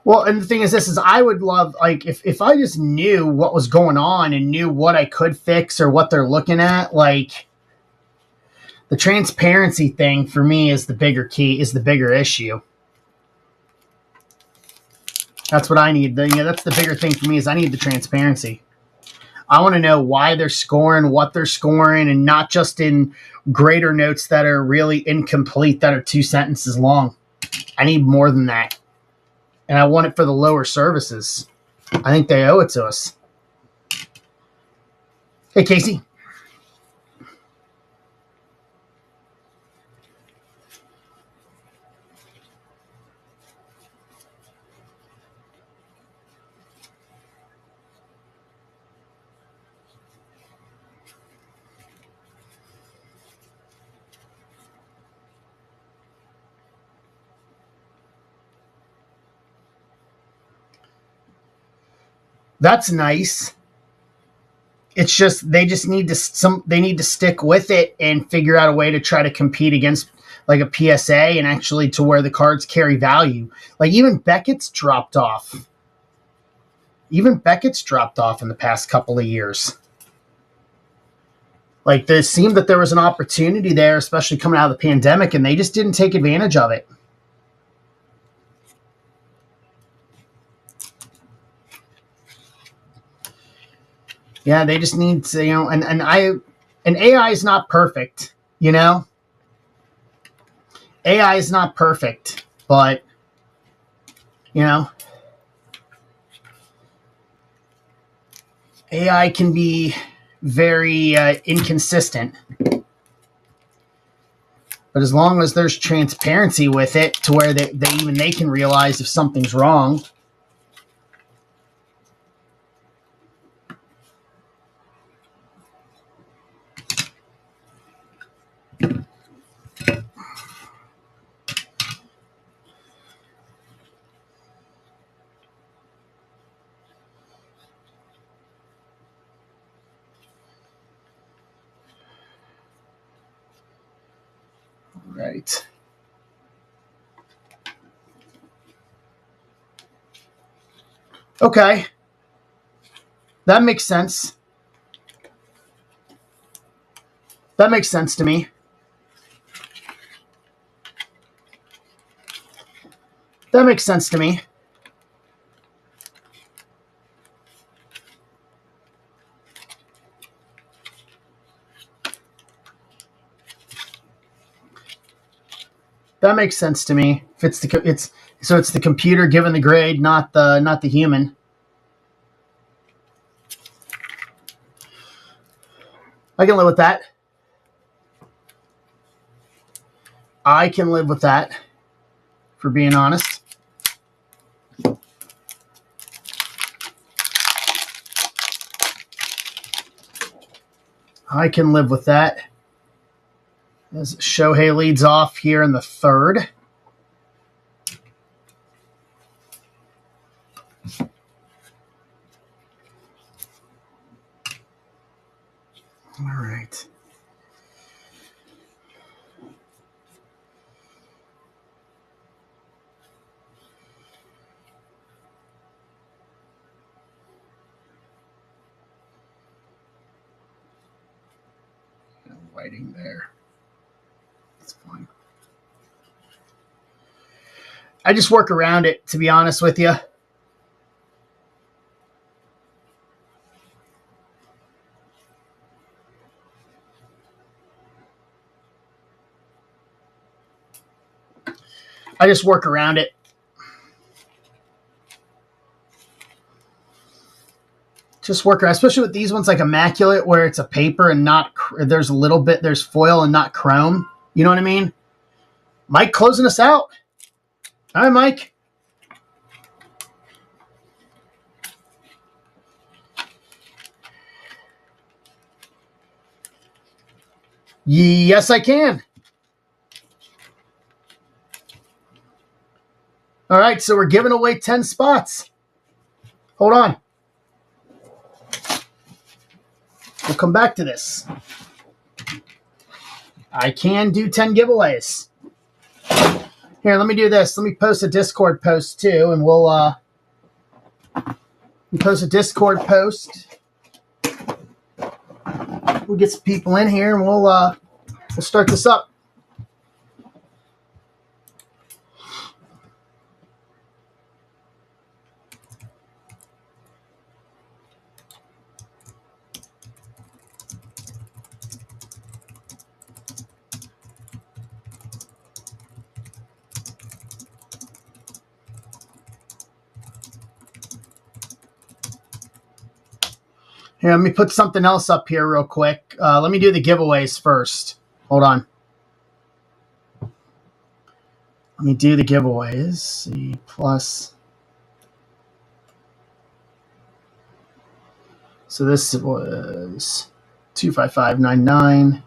A: Well, and the thing is this is I would love, like, if I just knew what was going on and knew what I could fix or what they're looking at, like the transparency thing for me is the bigger key, is the bigger issue. That's what I need. That's the bigger thing for me is I need the transparency. I want to know why they're scoring, what they're scoring, and not just in grader notes that are really incomplete, that are 2 sentences long. I need more than that. And I want it for the lower services. I think they owe it to us. Hey, Casey. That's nice. It's just they need to stick with it and figure out a way to try to compete against like a PSA and actually to where the cards carry value. Like even Beckett's dropped off. Even Beckett's dropped off in the past couple of years. Like there seemed that there was an opportunity there, especially coming out of the pandemic, and they just didn't take advantage of it. Yeah, they just need to, and AI is not perfect, AI is not perfect, but AI can be very inconsistent. But as long as there's transparency with it to where they can realize if something's wrong. Right. Okay. That makes sense. That makes sense to me. That makes sense to me. That makes sense to me. If it's the computer giving the grade, not the human. I can live with that. I can live with that, for being honest. I can live with that. As Shohei leads off here in the third. All right. writing there. It's fine. I just work around it, to be honest with you. I just work around it. Just work around, especially with these ones like Immaculate, where it's a paper and not, there's a little bit, there's foil and not chrome. You know what I mean? Mike closing us out. All right, Mike. Yes, I can. All right, so we're giving away 10 spots. Hold on. We'll come back to this. I can do 10 giveaways. Here, let me do this. Let me post a Discord post too, and we'll post a Discord post. We'll get some people in here, and we'll start this up. Here, let me put something else up here real quick. Let me do the giveaways first. Hold on. Let me do the giveaways. C plus. So this was 25599.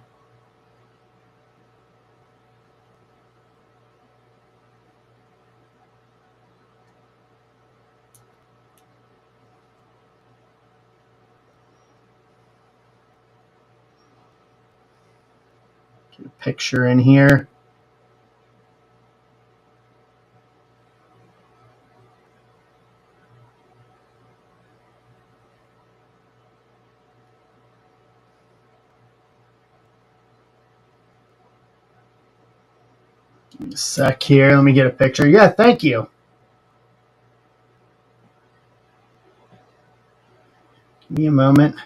A: Get a picture in here. Give me a sec here. Let me get a picture. Yeah, thank you. Give me a moment.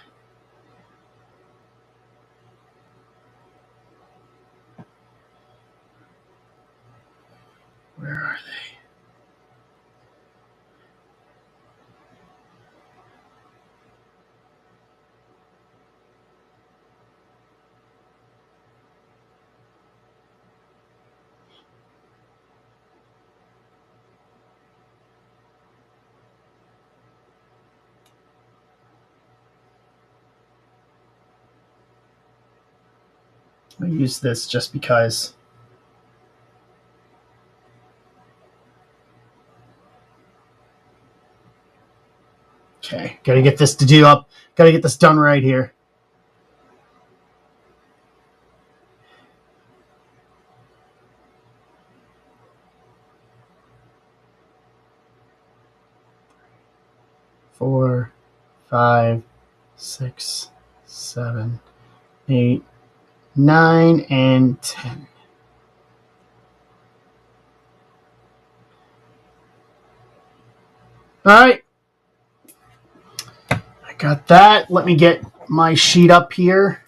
A: Where are they? I'll use this just because. Okay, gotta get this to do up. Gotta get this done right here. Four, 5, 6, 7, 8, 9, and 10. All right. I got that. Let me get my sheet up here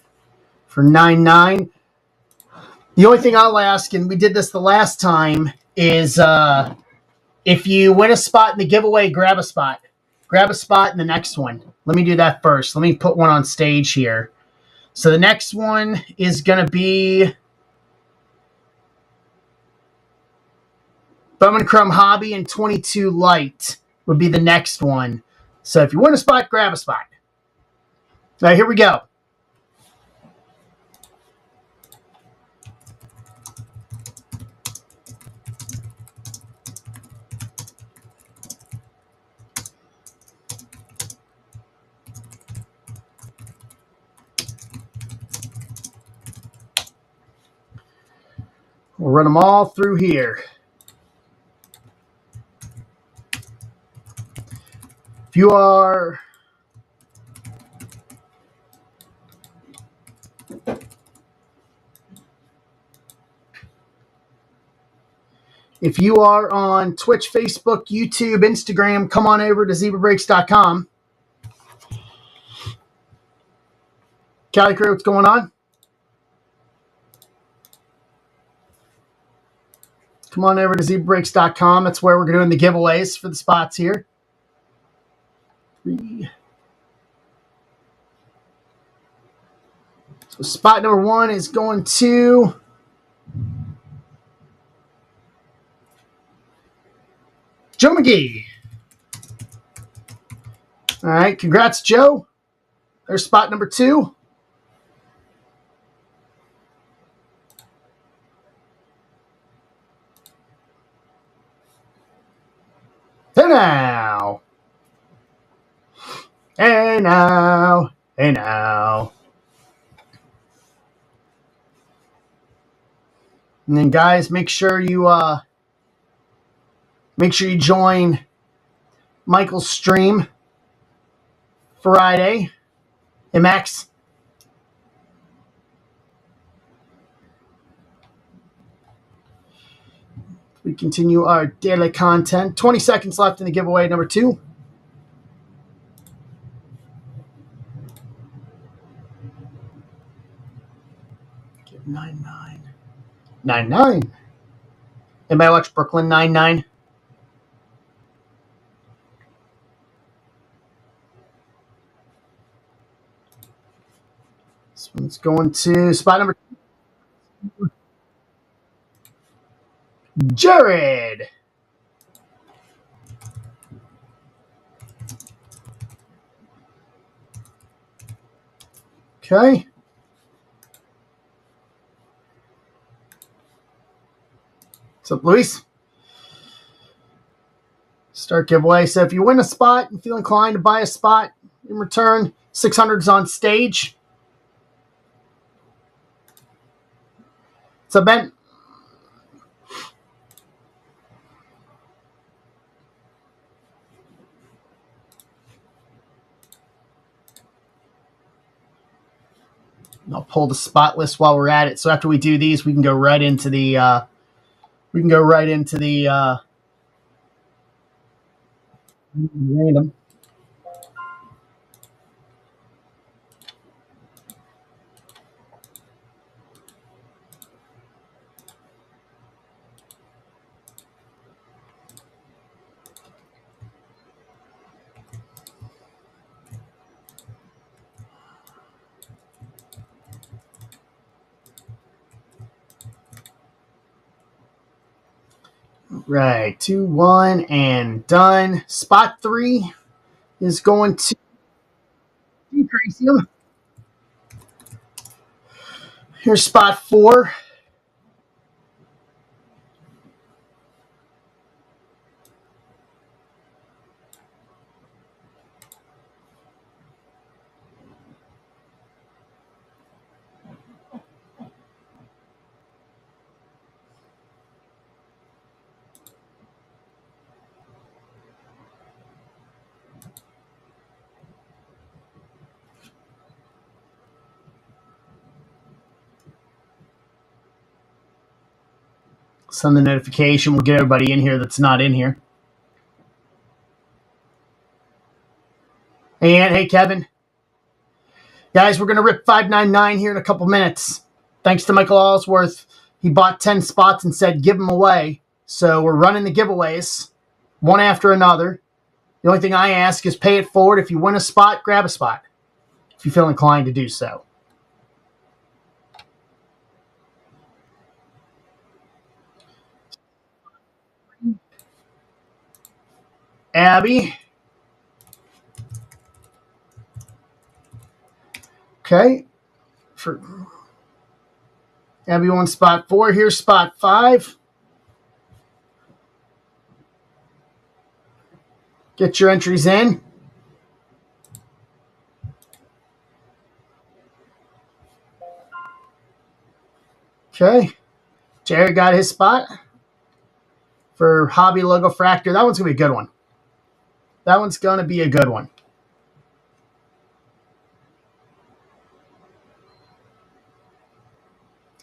A: for 9-9. The only thing I'll ask, and we did this the last time, is if you win a spot in the giveaway, grab a spot. Grab a spot in the next one. Let me do that first. Let me put one on stage here. So the next one is going to be Bowman Chrome Hobby and 22 Light would be the next one. So if you win a spot, grab a spot. All right, here we go. We'll run them all through here. If you are If you are on Twitch, Facebook, YouTube, Instagram, come on over to zebrabreaks.com. Cali Crew, what's going on? Come on over to zebrabreaks.com. That's where we're doing the giveaways for the spots here. 3. So spot number 1 is going to Joe McGee. All right, congrats, Joe. There's spot number 2. Hey now. Hey now. Hey now. And then guys, make sure you join Michael's stream Friday. Hey Max. We continue our daily content. 20 seconds left in the giveaway number 2. Get 9-9. 9-9. Anybody watch Brooklyn 9-9? This one's going to spot number 2. Jared. Okay. What's up, Luis? Start giveaway. So if you win a spot and feel inclined to buy a spot in return, 600 is on stage. So Ben. I'll pull the spot list while we're at it. So after we do these, we can go right into the random. Right, 2-1 and done. Spot 3 is going to Tracium. Here's spot 4. Send the notification. We'll get everybody in here that's not in here. And hey, Kevin. Guys, we're going to rip 599 here in a couple minutes. Thanks to Michael Allsworth. He bought 10 spots and said give them away. So we're running the giveaways one after another. The only thing I ask is pay it forward. If you win a spot, grab a spot if you feel inclined to do so. Abby. Okay. For Abby won spot 4. Here's spot 5. Get your entries in. Okay. Jerry got his spot for Hobby Logo Fractor. That one's going to be a good one. That one's going to be a good one.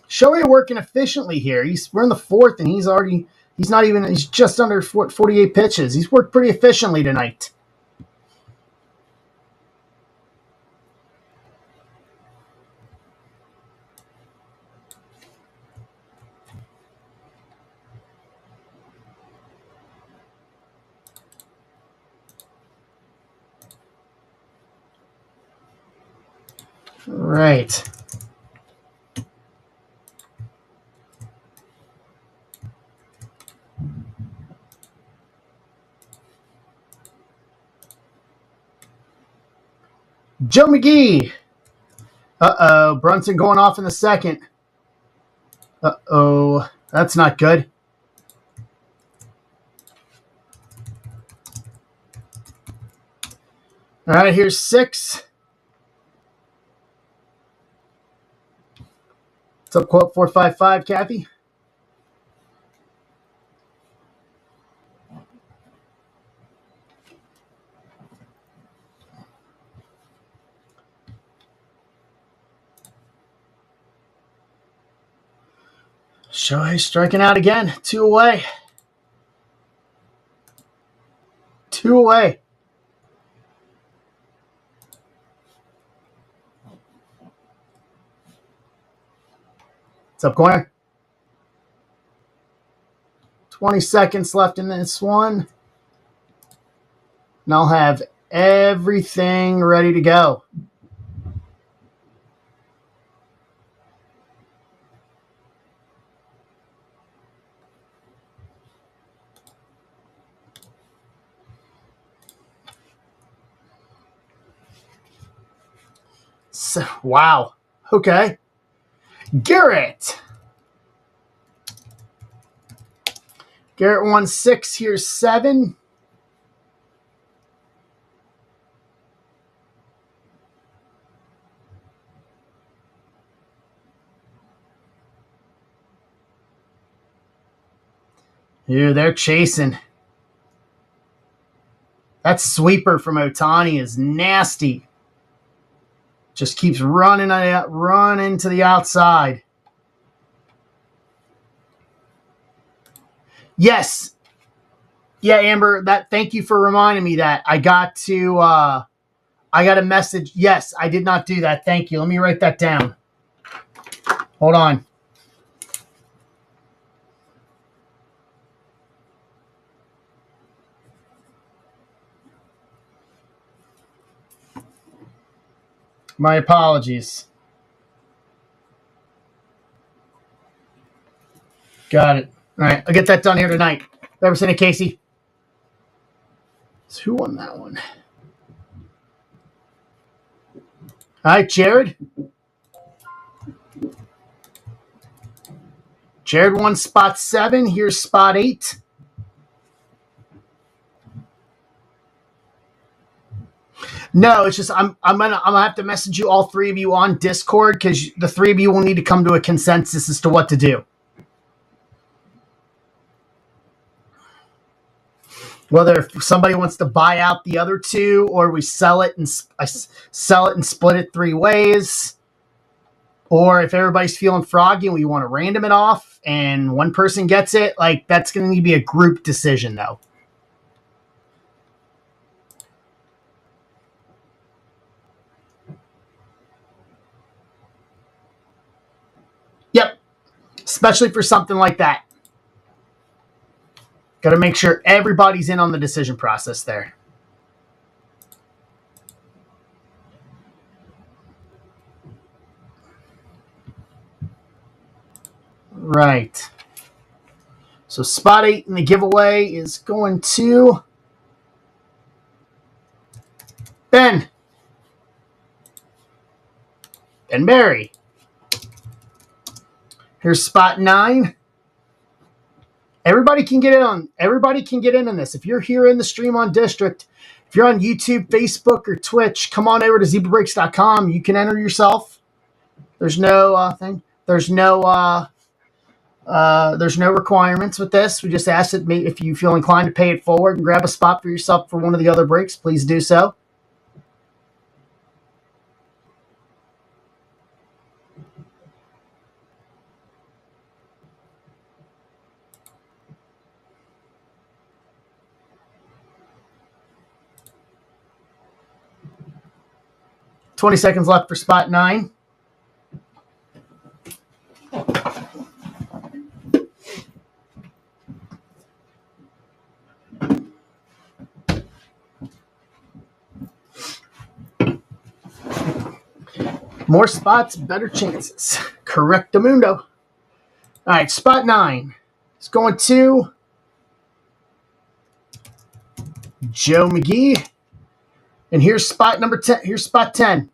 A: Shohei working efficiently here. We're in the 4th, and he's already He's just under 48 pitches. He's worked pretty efficiently tonight. Right. Joe McGee. Uh-oh. Brunson going off in the second. Uh-oh. That's not good. All right, here's 6. What's up, quote 455, Kathy? Shohei striking out again. 2 away. 2 away. What's up, corner? 20 seconds left in this one. And I'll have everything ready to go. So, wow. Okay. Garrett. Garrett won 6. Here's 7. Here, they're chasing. That sweeper from Ohtani is nasty. Just keeps running to the outside. Yes. Yeah, Amber, thank you for reminding me that. I got a message. Yes, I did not do that. Thank you. Let me write that down. Hold on. My apologies. Got it. All right, I'll get that done here tonight. Ever seen it, Casey? So who won that one? All right, Jared. Jared won spot 7. Here's spot 8. No, it's just I'm gonna have to message you, all 3 of you, on Discord, because the 3 of you will need to come to a consensus as to what to do. Whether if somebody wants to buy out the other 2, or we sell it and split it 3 ways, or if everybody's feeling froggy and we want to random it off and one person gets it, like, that's going to need to be a group decision, though. Yep, especially for something like that. Got to make sure everybody's in on the decision process there. Right. So spot 8 in the giveaway is going to Ben. Ben Barry. Here's spot 9. Everybody can get in on this. If you're here in the stream on District, if you're on YouTube, Facebook, or Twitch, come on over to zebrabreaks.com. You can enter yourself. There's no thing. There's no requirements with this. We just ask that if you feel inclined to pay it forward and grab a spot for yourself for one of the other breaks, please do so. 20 seconds left for spot 9. More spots, better chances. Correctamundo. All right, spot 9. It's going to Joe McGee. And here's spot number 10. Here's spot 10.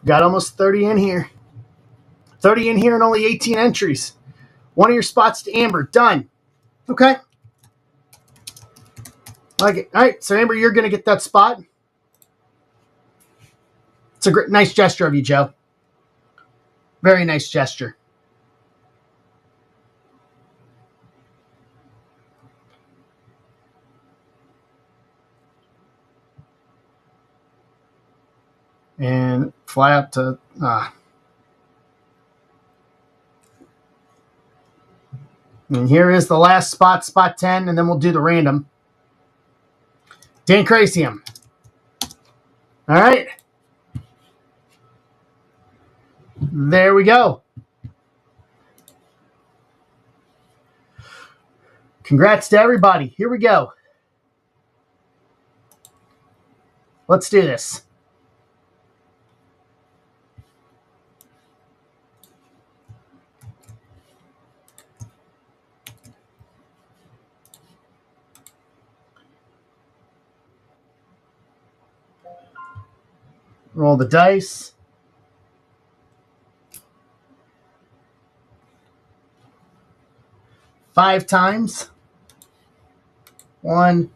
A: Got almost 30 in here. 30 in here and only 18 entries. One of your spots to Amber. Done. Okay. Like it. All right. So, Amber, you're going to get that spot. It's a great, nice gesture of you, Joe. Very nice gesture. And fly out to... And here is the last spot, spot 10, and then we'll do the random. Dan Crasium. All right. There we go. Congrats to everybody. Here we go. Let's do this. Roll the dice. Five times. 1,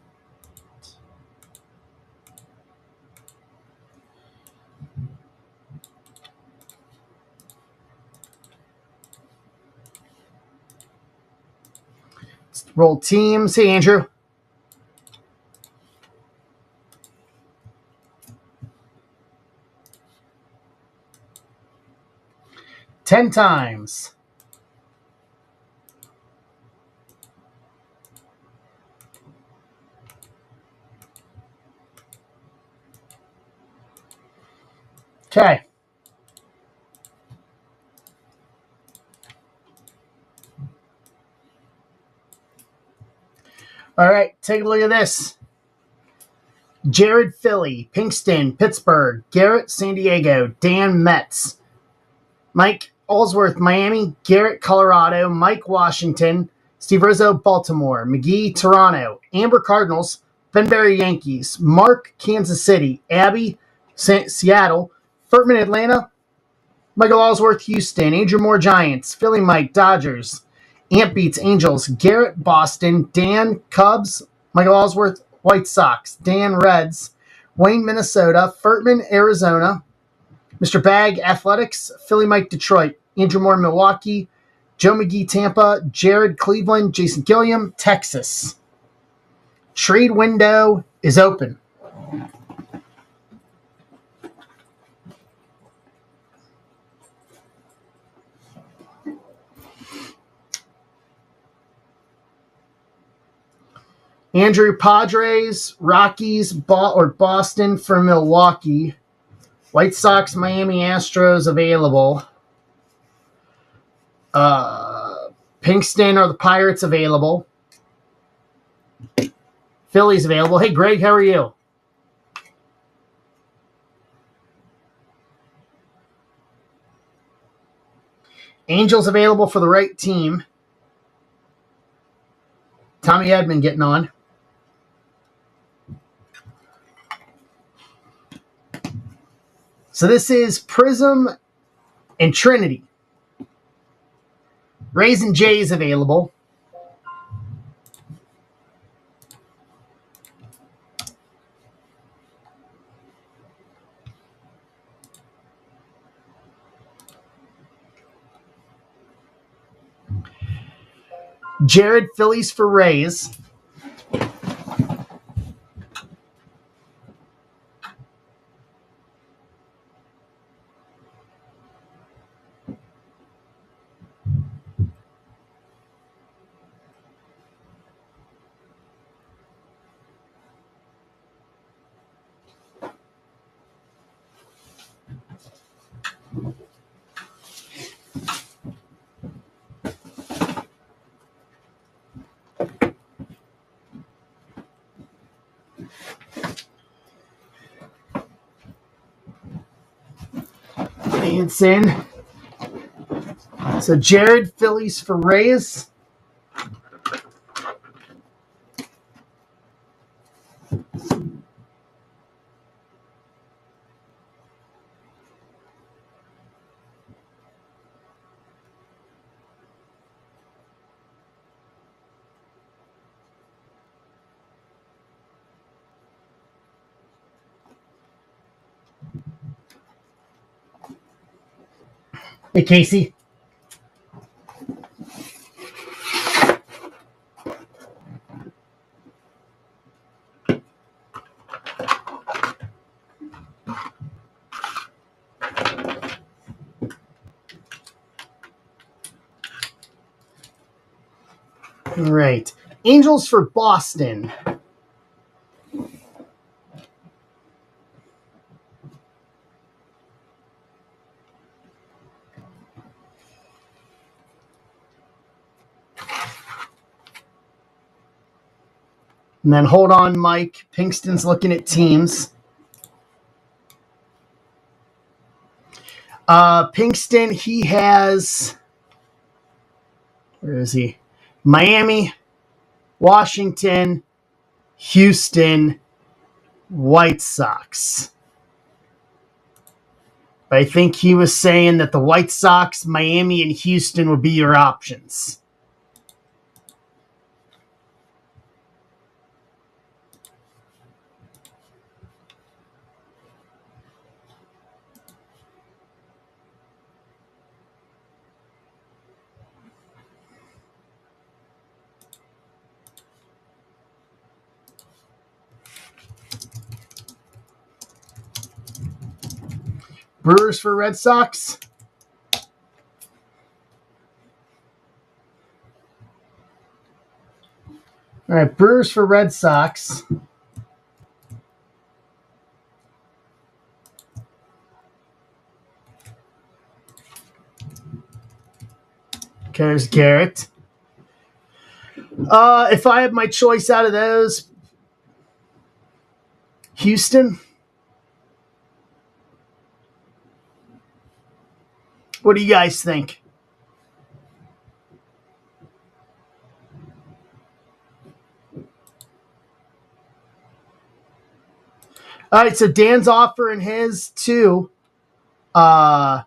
A: 2. Roll teams. Hey, Andrew. 10 times. Okay. All right, take a look at this. Jared, Philly. Pinkston, Pittsburgh. Garrett, San Diego. Dan, Mets. Mike Allsworth, Miami. Garrett, Colorado. Mike, Washington. Steve Rizzo, Baltimore. McGee, Toronto. Amber, Cardinals. Benberry, Yankees. Mark, Kansas City. Abby, Seattle. Furtman, Atlanta. Michael Allsworth, Houston. Andrew Moore, Giants. Philly Mike, Dodgers. Ant Beats, Angels. Garrett, Boston. Dan, Cubs. Michael Allsworth, White Sox. Dan, Reds. Wayne, Minnesota. Furtman, Arizona. Mr. Bag, Athletics. Philly Mike, Detroit. Andrew Moore, Milwaukee. Joe McGee, Tampa. Jared, Cleveland. Jason Gilliam, Texas. Trade window is open. Andrew, Padres, Rockies, Boston for Milwaukee. White Sox, Miami Astros available. Pinkston or the Pirates available. Phillies available. Hey, Greg, how are you? Angels available for the right team. Tommy Edman getting on. So this is Prism and Trinity. Rays and Jays available. Jared, Phillies for Rays. It's in. So Jared, Phillies for Rays. Hey, Casey. All right. Angels for Boston. And then hold on, Mike. Pinkston's looking at teams. Pinkston, he has... Where is he? Miami, Washington, Houston, White Sox. But I think he was saying that the White Sox, Miami, and Houston would be your options. Brewers for Red Sox. All right, Brewers for Red Sox. Okay, there's Garrett. If I had my choice out of those, Houston. What do you guys think? All right, so Dan's offering his too to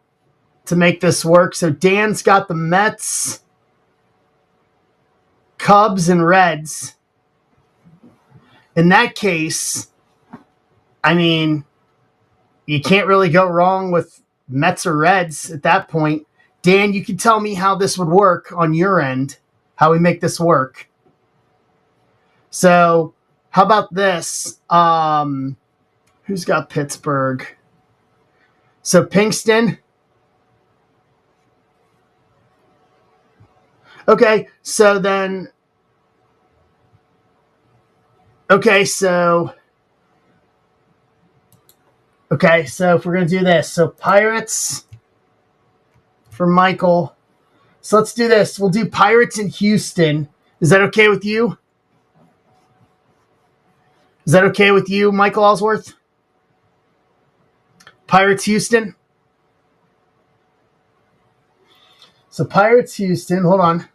A: make this work. So Dan's got the Mets, Cubs, and Reds. In that case, I mean, you can't really go wrong with Mets or Reds at that point. Dan, you can tell me how this would work on your end, how we make this work. So, how about this? Who's got Pittsburgh? So, Pinkston. Okay, so then... Okay, so if we're going to do this. So, Pirates for Michael. So, let's do this. We'll do Pirates in Houston. Is that okay with you? Is that okay with you, Michael Ellsworth? Pirates Houston. So Pirates Houston. Hold on.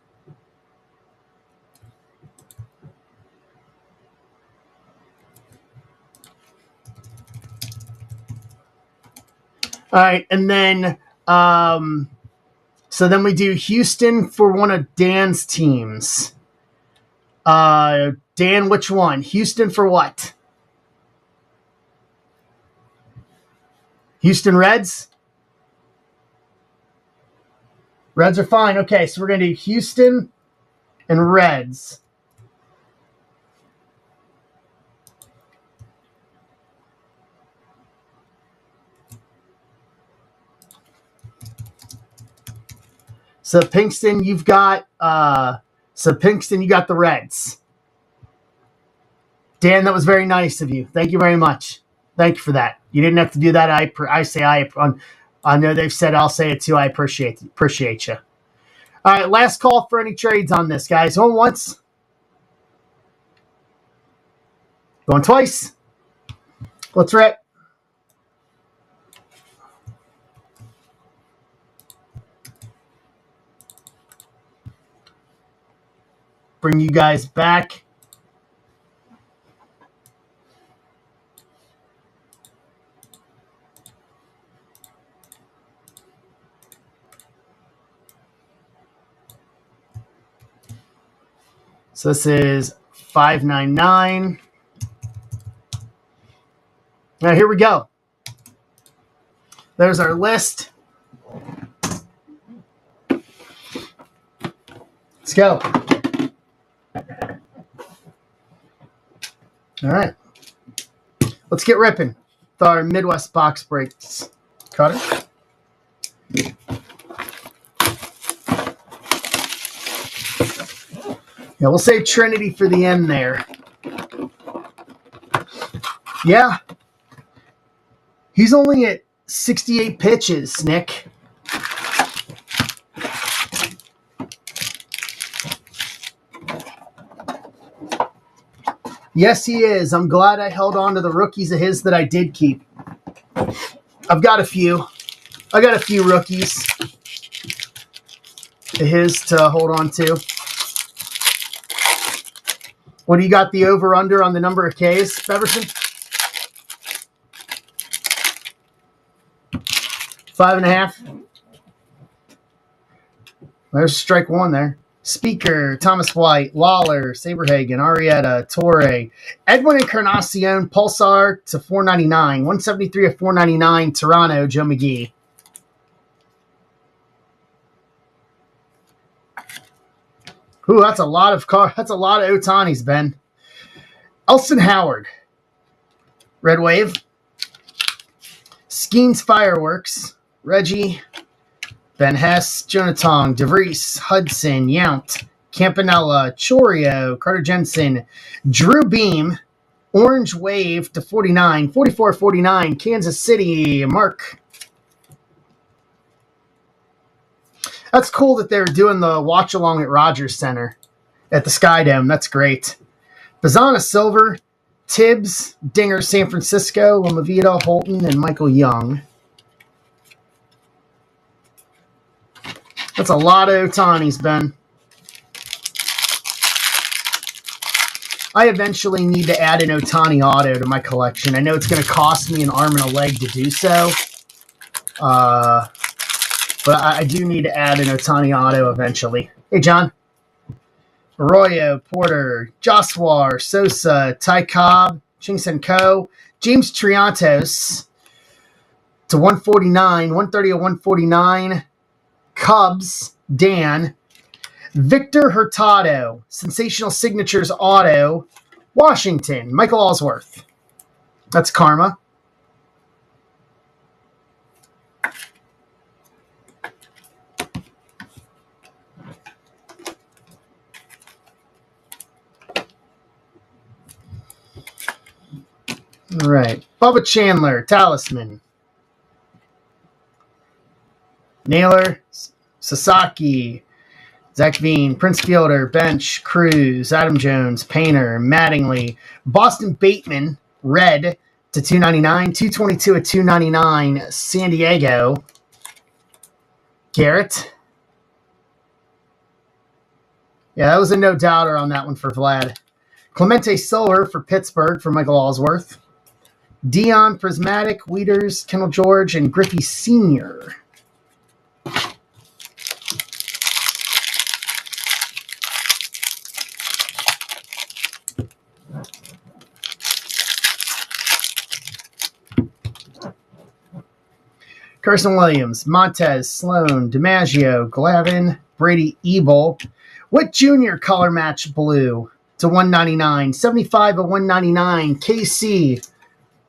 A: All right, and then so then we do Houston for one of Dan's teams. Dan, which one? Houston for what? Houston Reds? Reds are fine. Okay, so we're going to do Houston and Reds. So Pinkston, you got the Reds. Dan, that was very nice of you. Thank you very much. Thank you for that. You didn't have to do that. I know they've said I'll say it too. I appreciate you. All right, last call for any trades on this, guys. Going once. Going twice. Let's rip. Bring you guys back. So this is 599. Now here we go. There's our list. Let's go. All right. Let's get ripping with our Midwest box breaks. Cut it. Yeah, we'll save Trinity for the end there. Yeah. He's only at 68 pitches, Nick. Yes, he is. I'm glad I held on to the rookies of his that I did keep. I've got a few. I got a few rookies of his to hold on to. What do you got the over-under on the number of Ks, Beverson? 5.5. There's strike one there. Speaker, Thomas White, Lawler, Saberhagen, Arrieta, Torre, Edwin Encarnacion, Pulsar to 499. 173 of 499, Toronto, Joe McGee. Ooh, that's a lot of Otanis, Ben. Elson Howard. Red Wave. Skeens Fireworks. Reggie. Ben Hess. Jonathan. DeVries. Hudson. Yount. Campanella. Chorio. Carter Jensen. Drew Beam. Orange Wave to 49. 44-49. Kansas City. Mark. That's cool that they're doing the watch along at Rogers Center at the Sky Dome. That's great. Bazana Silver, Tibbs, Dinger San Francisco, Lamavita, Holton, and Michael Young. That's a lot of Otanis, Ben. I eventually need to add an Otani auto to my collection. I know it's going to cost me an arm and a leg to do so. But I do need to add an Otani auto eventually. Hey, John. Arroyo, Porter, Joswar, Sosa, Ty Cobb, Ching-Sen Ko, James Triantos to 149, 130 of 149, Cubs, Dan, Victor Hurtado, Sensational Signatures auto, Washington, Michael Allsworth. That's Karma. All right. Bubba Chandler, Talisman. Naylor, Sasaki, Zach Veen, Prince Fielder, Bench, Cruz, Adam Jones, Painter, Mattingly, Boston Bateman, red to 299, 222 at 299, San Diego. Garrett. Yeah, that was a no-doubter on that one for Vlad. Clemente Silver for Pittsburgh for Michael Allsworth. Dion, Prismatic, Wieters, Kendall George, and Griffey Sr. Carson Williams, Montez, Sloan, DiMaggio, Glavin, Brady Ebel. Witt Jr. color match blue to 199. 75 of 199. KC.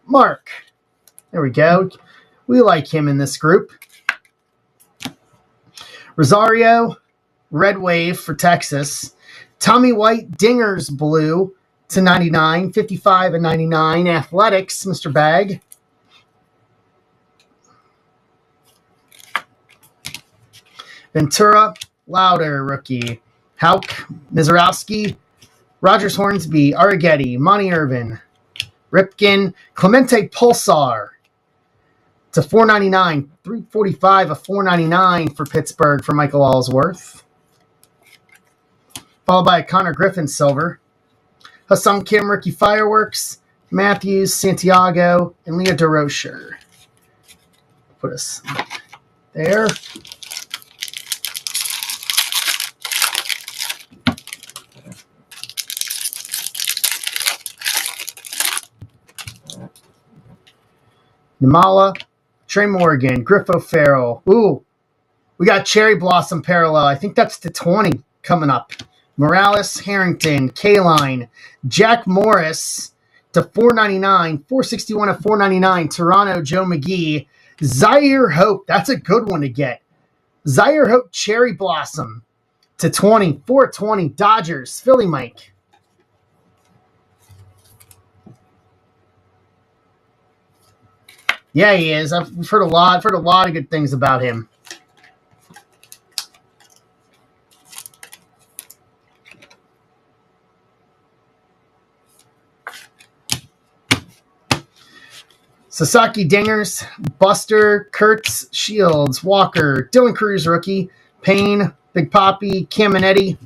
A: Mark. There we go. We like him in this group. Rosario. Red Wave for Texas. Tommy White Dingers blue to 99. 55 of 99. Athletics. Mr. Bag. Ventura, Lauder, rookie. Hauk, Mizarowski, Rogers Hornsby, Arrighetti, Monty Irvin, Ripken, Clemente Pulsar to 499, 345 of 499 for Pittsburgh for Michael Allsworth. Followed by a Connor Griffin silver. Hassan Kim, rookie fireworks, Matthews, Santiago, and Leah DeRocher. Put us there. Namala, Trey Morgan, Griffo Farrell. Ooh, we got Cherry Blossom parallel. I think that's to 20 coming up. Morales, Harrington, K-Line, Jack Morris to 499, 461 of 499. Toronto, Joe McGee. Zaire Hope, that's a good one to get. Zaire Hope, Cherry Blossom to 20, 420. Dodgers, Philly Mike. Yeah, he is. I've heard a lot of good things about him. Sasaki Dingers, Buster, Kurtz, Shields, Walker, Dylan Cruz rookie, Payne, Big Poppy, Caminetti,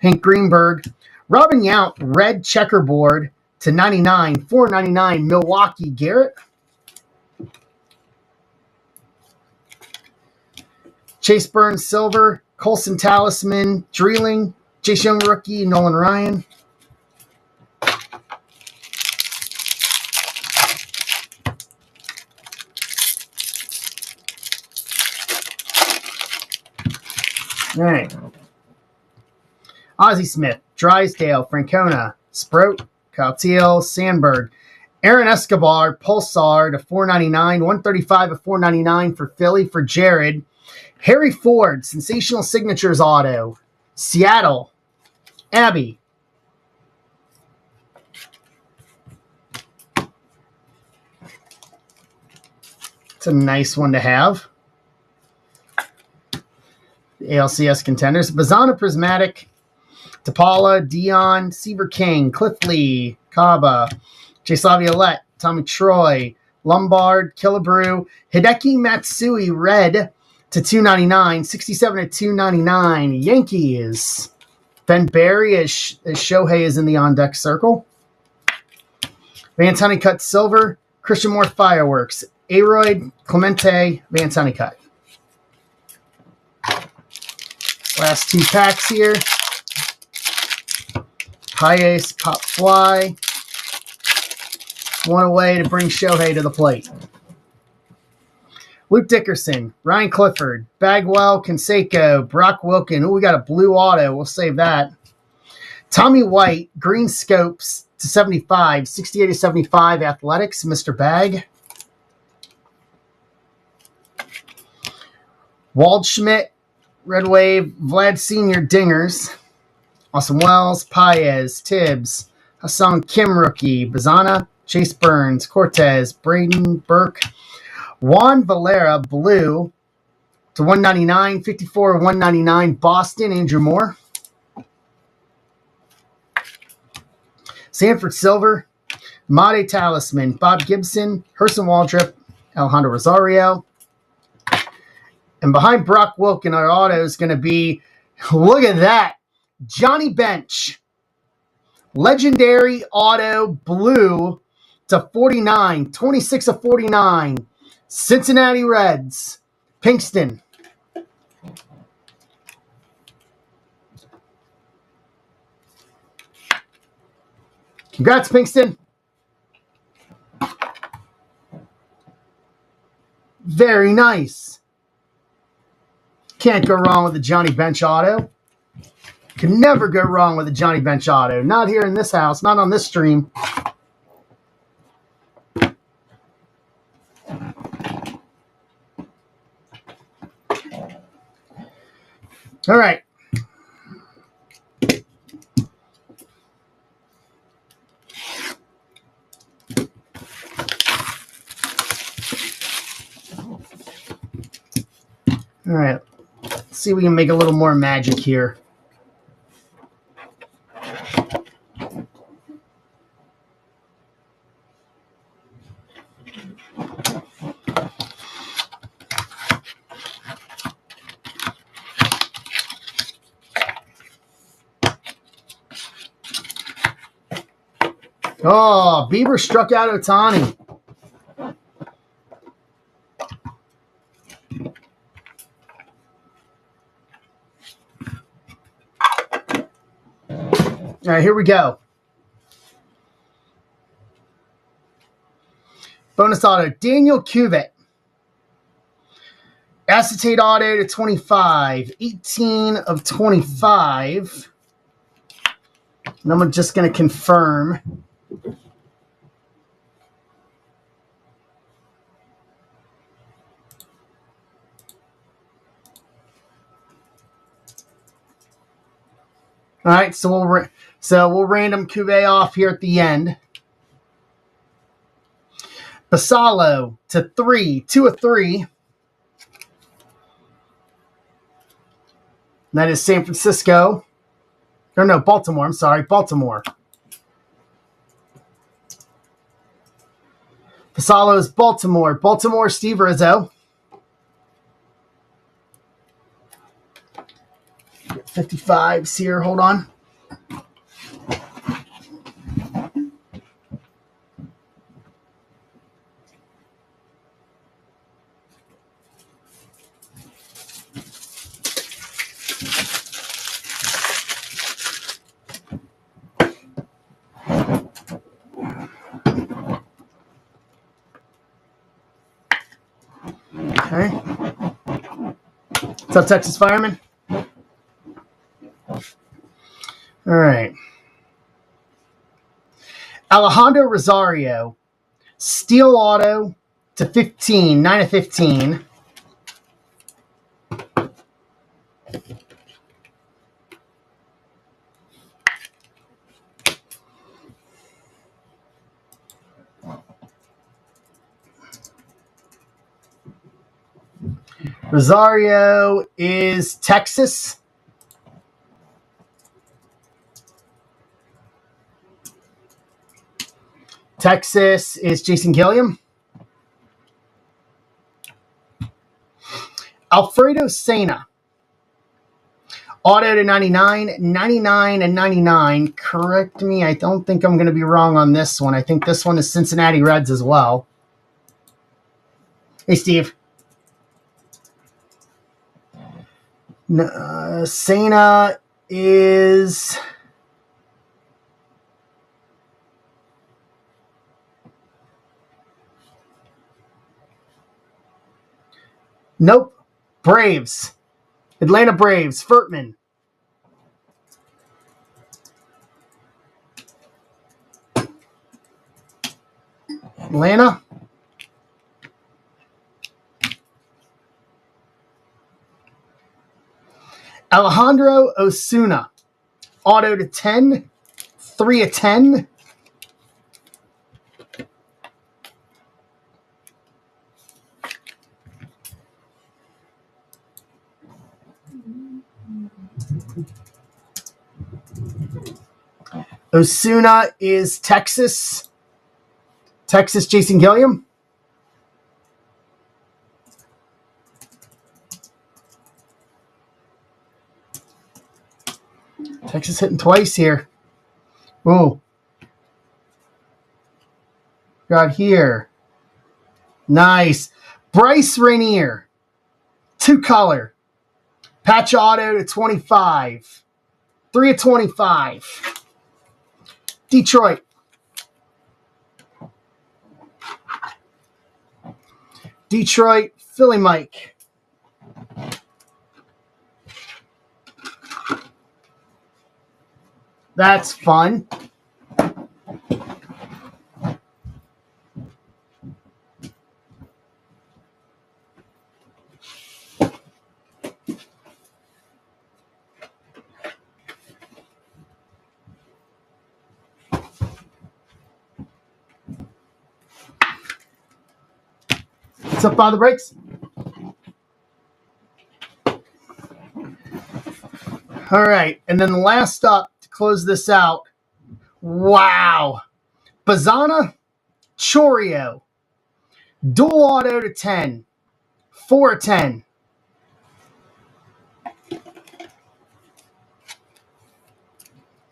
A: Hank Greenberg, Robin Yount, red checkerboard to 99, 499, Milwaukee Garrett. Chase Burns, silver. Colson Talisman, Dreeling. Chase Young, rookie. Nolan Ryan. All right. Ozzie Smith, Drysdale, Francona, Sproat, Kyle Teal, Sandberg. Aaron Escobar, Pulsar to 499, 135 of 499 for Philly for Jared. Harry Ford, Sensational Signatures auto. Seattle. Abby. It's a nice one to have. The ALCS contenders. Bazana Prismatic. Tapala, Dion, Seaver King, Cliff Lee, Kaba, Chase Laviolette, Tommy Troy, Lombard, Killebrew, Hideki Matsui, red to 299, 67 to 299. Yankees. Ben Barry as Shohei is in the on-deck circle. Vance Honeycutt, silver. Christian Moore, fireworks. Aroyd, Clemente, Vance Honeycutt. Last two packs here. High Ace, Pop Fly. One away to bring Shohei to the plate. Luke Dickerson, Ryan Clifford, Bagwell, Canseco, Brock Wilkin. Ooh, we got a blue auto. We'll save that. Tommy White, green scopes to 75, 68 to 75. Athletics, Mr. Bag. Waldschmidt, Red Wave, Vlad Sr. Dingers. Austin Wells, Paez, Tibbs, Hassan Kim rookie, Bazana, Chase Burns, Cortez, Braden Burke, Juan Valera, blue to 199, 54 199, Boston, Andrew Moore. Sanford Silver, Made Talisman, Bob Gibson, Herson Waldrop, Alejandro Rosario. And behind Brock Wilkin, our auto is going to be, look at that, Johnny Bench. Legendary auto, blue to 49, 26 of 49. Cincinnati Reds, Pinkston. Congrats, Pinkston. Very nice. Can't go wrong with a Johnny Bench auto. Can never go wrong with a Johnny Bench auto. Not here in this house, not on this stream. All right. All right. Let's see if we can make a little more magic here. Oh, Bieber struck out Ohtani. All right, here we go. Bonus auto, Daniel Cuvette. Acetate auto to 25. 18 of 25. And I'm just going to confirm. All right, so we'll random Cuvée off here at the end. Basallo to 3, 2 of 3. That is San Francisco. Or no, Baltimore. I'm sorry, Baltimore. Basallo is Baltimore. Baltimore, Steve Rizzo. 55s here. Hold on. Okay. What's up, Texas Fireman? All right. Alejandro Rosario. Steel auto to 15. 9 of 15. Rosario is Texas. Texas is Jason Gilliam. Alfredo Sena. Auto to 99, 99, and 99. Correct me, I don't think I'm going to be wrong on this one. I think this one is Cincinnati Reds as well. Hey, Steve. Sena is... Nope. Braves. Atlanta Braves. Furtman. Atlanta. Alejandro Osuna. Auto to 10. 3 of 10. Osuna is Texas. Texas, Jason Gilliam. Texas hitting twice here. Ooh. Got here. Nice. Bryce Rainier. 2-color. Patch auto to 25. 3 of 25. Detroit. Detroit, Philly Mike. That's fun. What's up, Father Breaks? All right, and then the last up to close this out. Wow. Bazana Choreo. Dual auto to 10. 410.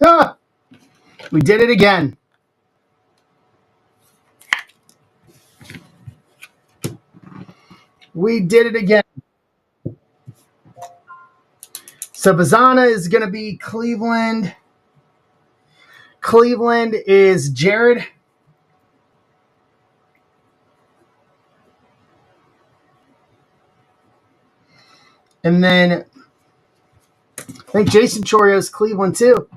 A: Ah, we did it again. We did it again. So Bazana is going to be Cleveland. Cleveland is Jared. And then I think Jason Choreo is Cleveland too.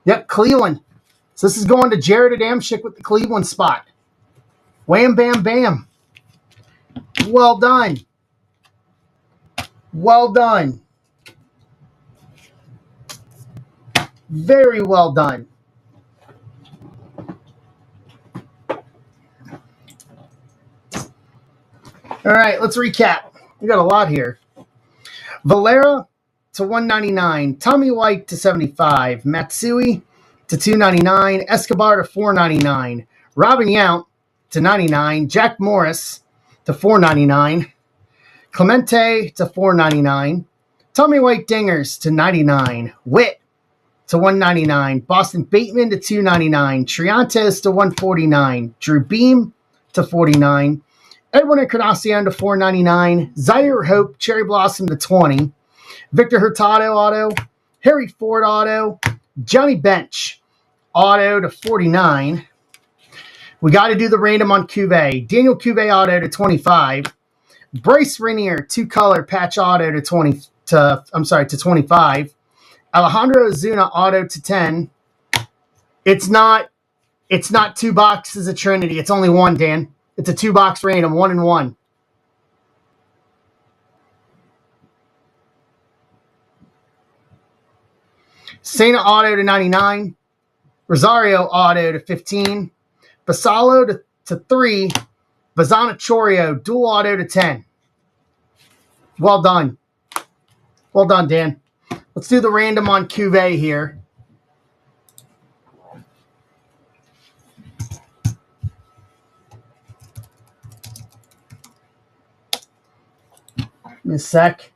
A: Yep, Cleveland. So this is going to Jared Adamczyk with the Cleveland spot. Wham, bam, bam. Well done. Well done. Very well done. All right, let's recap. We got a lot here. Valera to 199. Tommy White to 75. Matsui to 299. Escobar to 499. Robin Yount to 99. Jack Morris to 499. Clemente to 499. Tommy White Dingers to 99. Witt to 199. Boston Bateman to 299. Triantes to 149. Drew Beam to 49. Edwin Encarnacion to 499. Zaire Hope Cherry Blossom to 20. Victor Hurtado auto. Harry Ford auto. Johnny Bench auto to 49. We got to do the random on Cuvée. Daniel Cuvée auto to 25. Bryce Rainier 2-color patch auto to 25. Alejandro Ozuna auto to 10. It's not 2 boxes of Trinity. It's only one, Dan. It's a 2-box random, 1 and 1. Sena auto to 99. Rosario auto to 15. Basalo to 3. Bazana Choreo dual auto to 10. Well done. Well done, Dan. Let's do the random on Cuvée here. Give me a sec.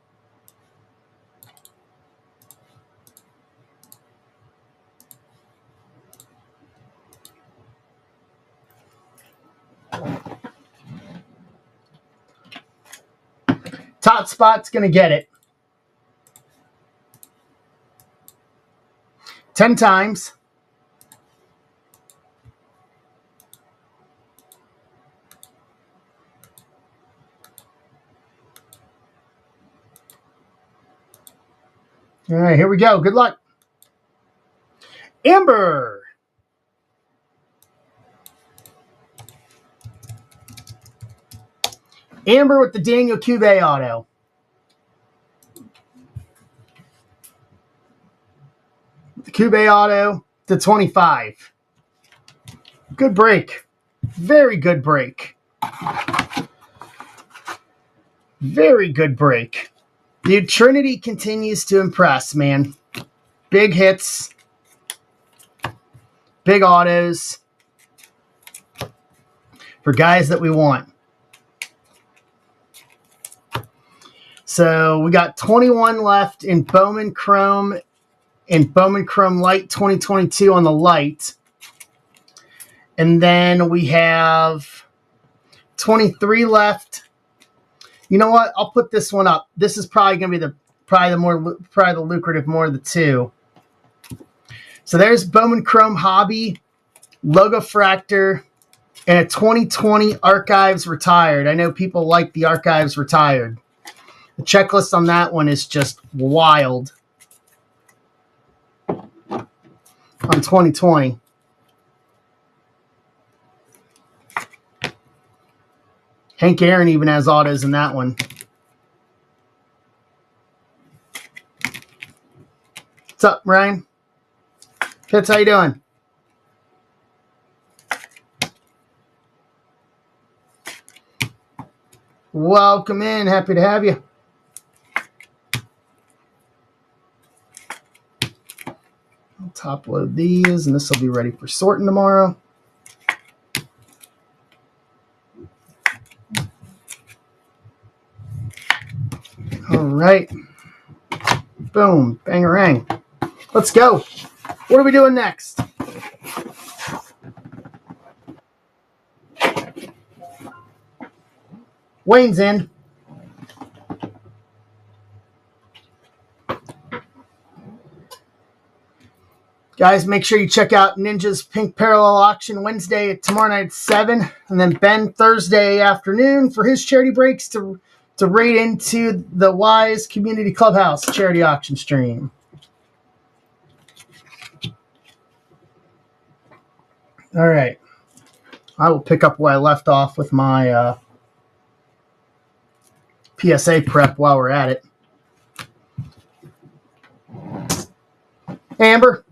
A: Top spot's going to get it. 10 times. All right, here we go. Good luck. Amber. Amber with the Daniel Cuvée auto. The Cuvée auto to 25. Good break. Very good break. Very good break. Dude, Trinity continues to impress, man. Big hits. Big autos. For guys that we want. So we got 21 left in Bowman Chrome and Bowman Chrome Light 2022 on the light. And then we have 23 left. You know what? I'll put this one up. This is probably going to be the lucrative more of the two. So there's Bowman Chrome Hobby, Logo Fractor, and a 2020 Archives Retired. I know people like the Archives Retired. The checklist on that one is just wild. On 2020. Hank Aaron even has autos in that one. What's up, Ryan? Pitts, how you doing? Welcome in. Happy to have you. I'll top load these, and this will be ready for sorting tomorrow. All right. Boom. Bangarang. Let's go. What are we doing next? Wayne's in. Guys, make sure you check out Ninja's Pink Parallel Auction Wednesday, tomorrow night at 7. And then Ben Thursday afternoon for his charity breaks to raid into the Wise Community Clubhouse charity auction stream. All right. I will pick up where I left off with my PSA prep while we're at it. Amber.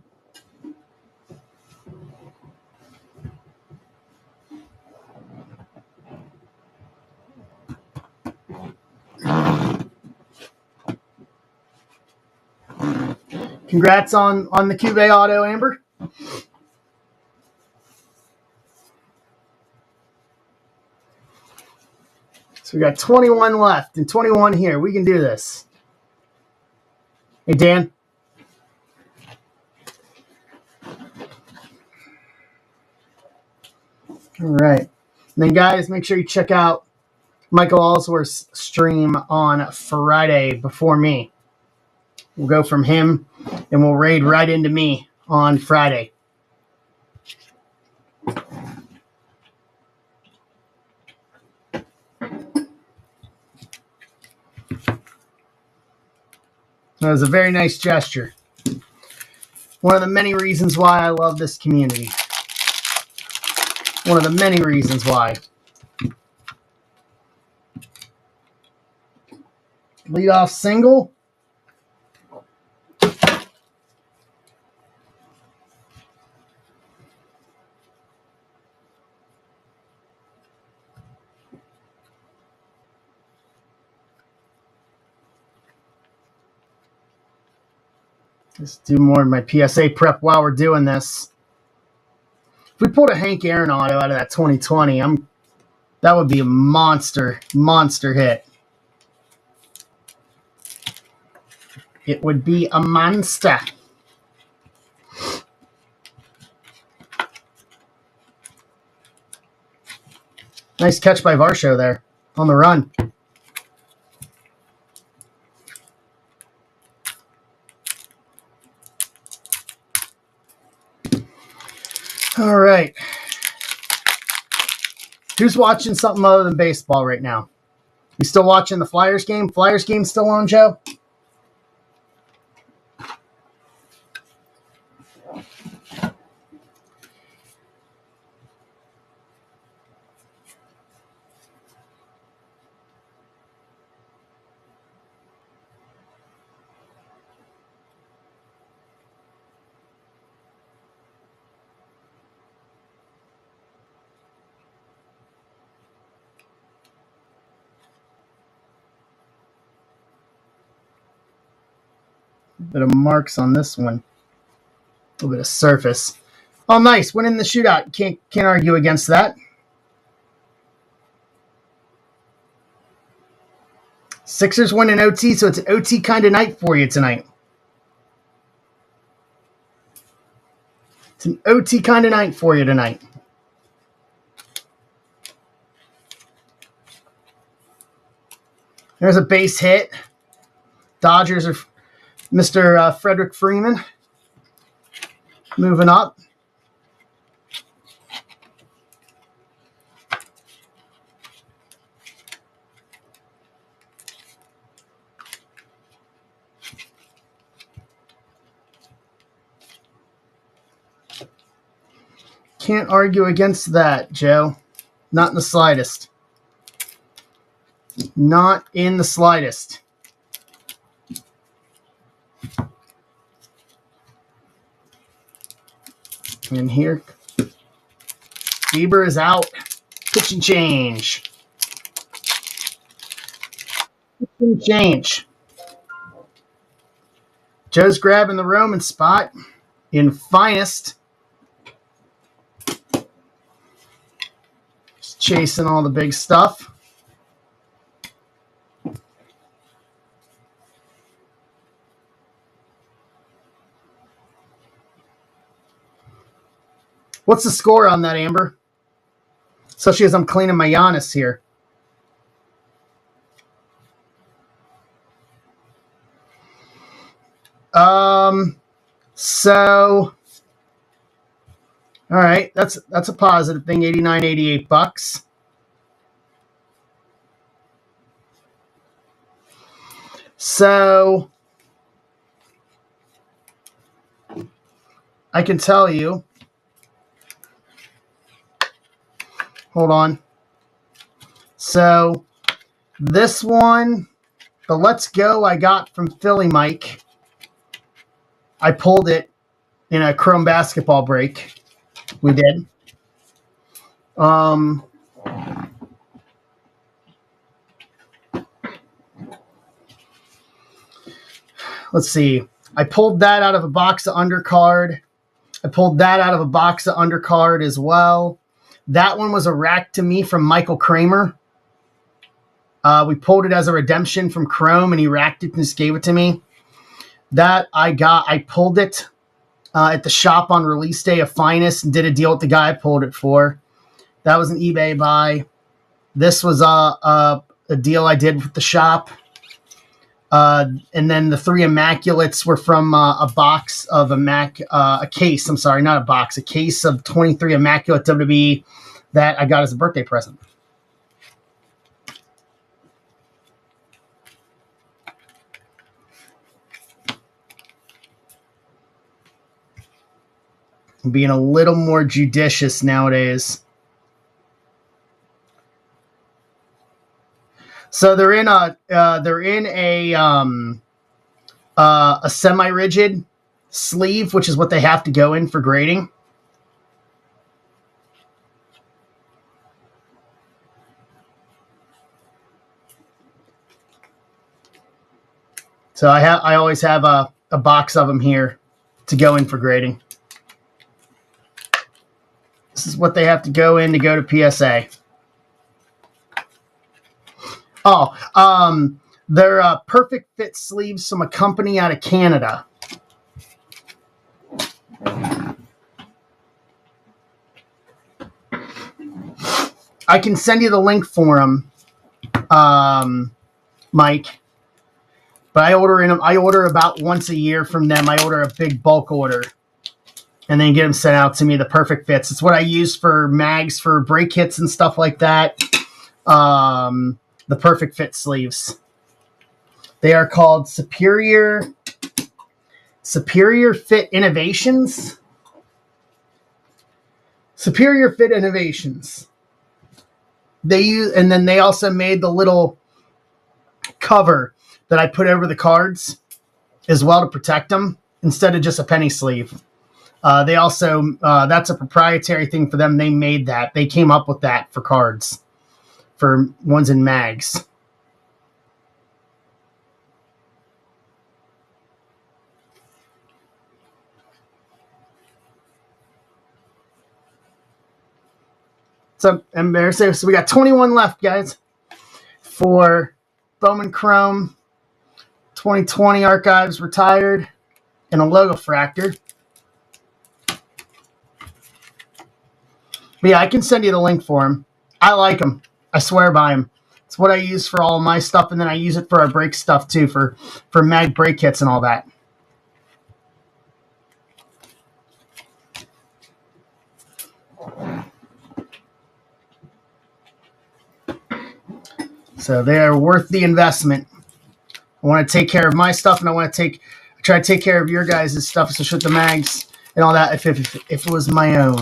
A: Congrats on the Cube auto, Amber. So we got 21 left and 21 here. We can do this. Hey, Dan. All right. And then, guys, make sure you check out Michael Allsworth's stream on Friday before me. We'll go from him, and we'll raid right into me on Friday. That was a very nice gesture. One of the many reasons why I love this community. One of the many reasons why. Leadoff single. Let's do more of my PSA prep while we're doing this. If we pulled a Hank Aaron auto out of that 2020, that would be a monster hit. It would be a monster. Nice catch by Varsho there on the run. All right. Who's watching something other than baseball right now? You still watching the Flyers game? Flyers game still on, Joe? Bit of marks on this one. A little bit of surface. Oh, nice. Winning the shootout. Can't argue against that. Sixers win in OT, so it's an OT kind of night for you tonight. It's an OT kind of night for you tonight. There's a base hit. Dodgers are Mr. Frederick Freeman moving up. Can't argue against that, Joe. Not in the slightest. Not in the slightest. And here, Bieber is out. Kitchen change. Kitchen change. Joe's grabbing the Roman spot in finest. Just chasing all the big stuff. What's the score on that, Amber? Especially as I'm cleaning my Giannis here. So, all right, that's a positive thing. 89, 88 bucks. So, I can tell you. Hold on. So, this one, the Let's Go I got from Philly Mike. I pulled it in a Chrome basketball break. We did. Let's see. I pulled that out of a box of undercard. I pulled that out of a box of undercard as well. That one was a rack to me from Michael Kramer. We pulled it as a redemption from Chrome, and he racked it and just gave it to me. That I pulled it at the shop on release day of Finest and did a deal with the guy I pulled it for. That was an eBay buy. This was a deal I did with the shop. And then the 3 Immaculates were from a box of a case. I'm sorry, not a box, a case of 23 Immaculate WWE that I got as a birthday present. I'm being a little more judicious nowadays. So they're in a semi-rigid sleeve, which is what they have to go in for grading. So I always have a box of them here to go in for grading. This is what they have to go in to go to PSA. Oh, they're perfect fit sleeves from a company out of Canada. I can send you the link for them, Mike. But I order about once a year from them. I order a big bulk order and then get them sent out to me, the perfect fits. It's what I use for mags, for break hits and stuff like that. The perfect fit sleeves. They are called Superior Fit Innovations. Superior Fit Innovations. And then they also made the little cover that I put over the cards as well to protect them instead of just a penny sleeve. They also, that's a proprietary thing for them. They made that. They came up with that for cards, for ones in mags. So embarrassing. So we got 21 left, guys, for Bowman Chrome 2020 Archives Retired and a Logo Fractor. But yeah, I can send you the link for them. I like them. I swear by them. It's what I use for all of my stuff, and then I use it for our break stuff too, for mag break kits and all that. So they are worth the investment. I want to take care of my stuff, and I try to take care of your guys' stuff, especially with the mags and all that, if it was my own.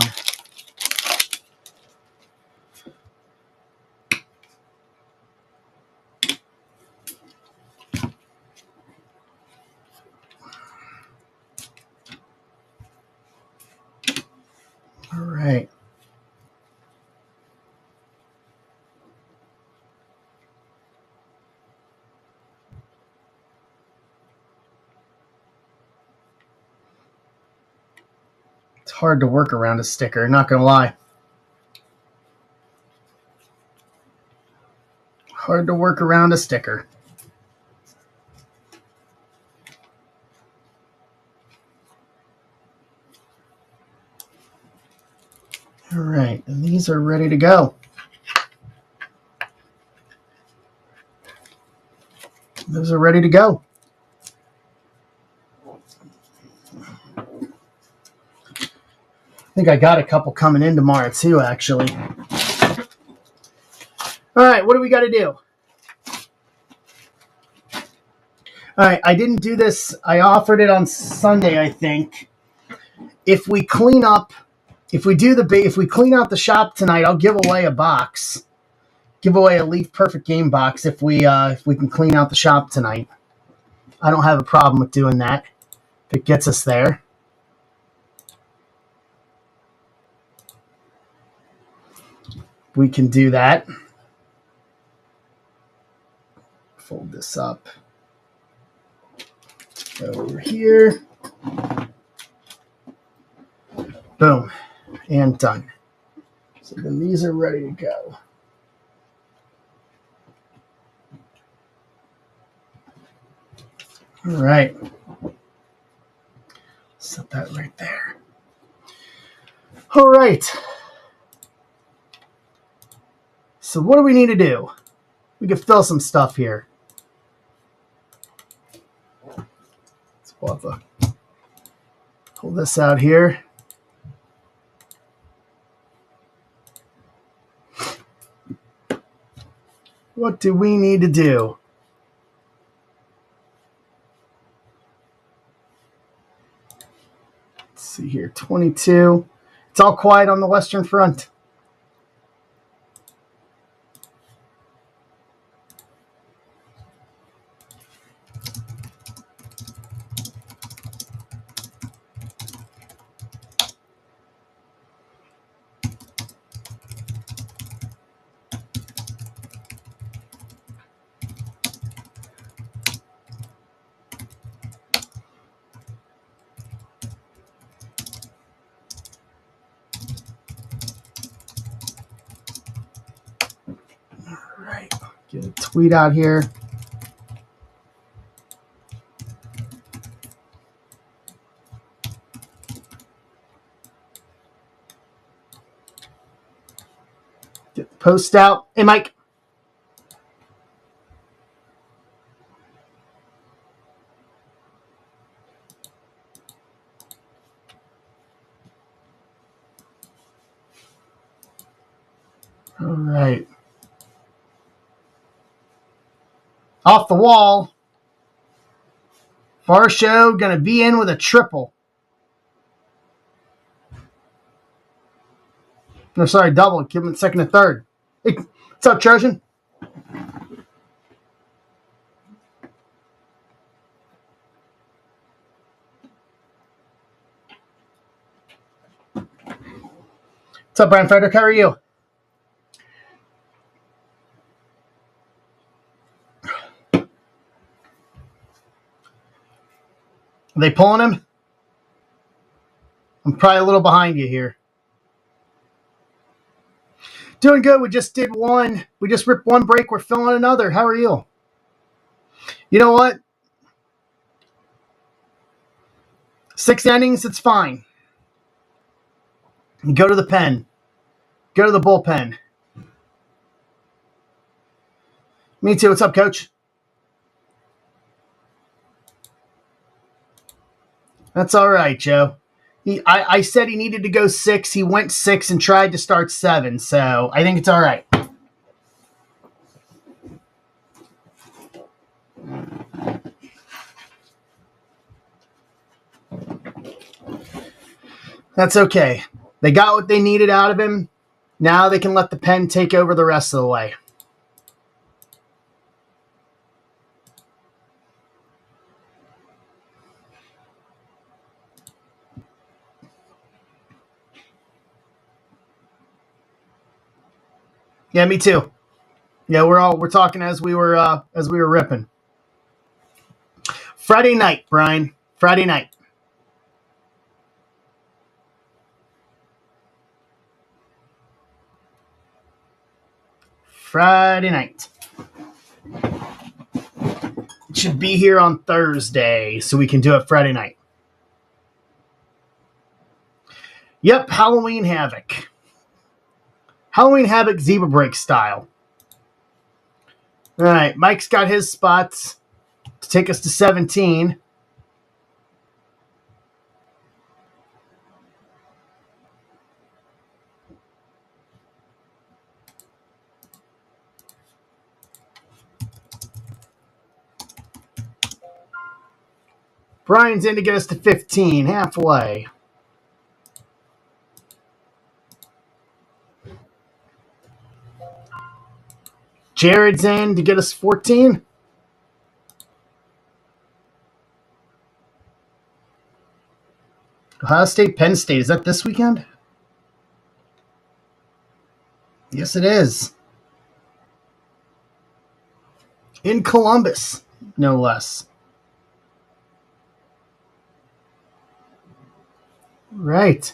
A: hard to work around a sticker, not going to lie. Hard to work around a sticker. All right, and these are ready to go. Those are ready to go. I think I got a couple coming in tomorrow too, actually. All right, what do we got to do? All right, I didn't do this. I offered it on Sunday, I think. If we clean up, if we clean out the shop tonight, I'll give away a box. Give away a Leaf Perfect Game box if we can clean out the shop tonight. I don't have a problem with doing that if it gets us there. We can do that. Fold this up. Over here. Boom. And done. So then these are ready to go. All right. Set that right there. All right. So what do we need to do? We can fill some stuff here. We'll have to pull this out here. What do we need to do? Let's see here, 22. It's all quiet on the Western Front. Right, get a tweet out here. Get the post out. Hey, Mike. All right. Off the wall. Varsho going to be in with a triple. No, sorry, double. Give him second and third. Hey, what's up, Trojan? What's up, Brian Frederick? How are you? Are they pulling him? I'm probably a little behind you here. Doing good. We just did one. We just ripped one break. We're filling another. How are you? You know what? 6 innings, it's fine. Go to the pen. Go to the bullpen. Me too. What's up, Coach? That's all right, Joe. I said he needed to go 6. He went 6 and tried to start 7, so I think it's all right. That's okay. They got what they needed out of him. Now they can let the pen take over the rest of the way. Yeah, me too. Yeah, we're talking as we were ripping. Friday night, Brian. Friday night. Friday night. It should be here on Thursday, so we can do it Friday night. Yep, Halloween Havoc. Halloween Havoc Zebra Break style. All right, Mike's got his spots to take us to 17. Brian's in to get us to 15, halfway. Jared's in to get us 14. Ohio State, Penn State. Is that this weekend? Yes, it is. In Columbus, no less. Right.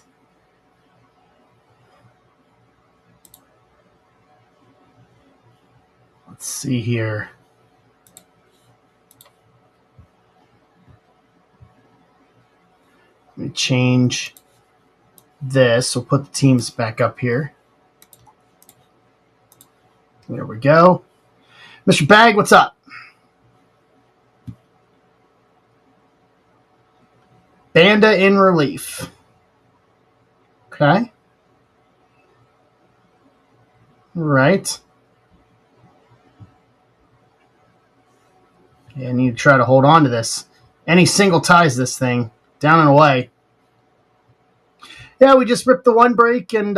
A: Let's see here. Let me change this. We'll put the teams back up here. There we go. Mr. Bag, what's up? Banda in relief. Okay. Right. Yeah, I need to try to hold on to this. Any single ties this thing. Down and away. Yeah, we just ripped the one break and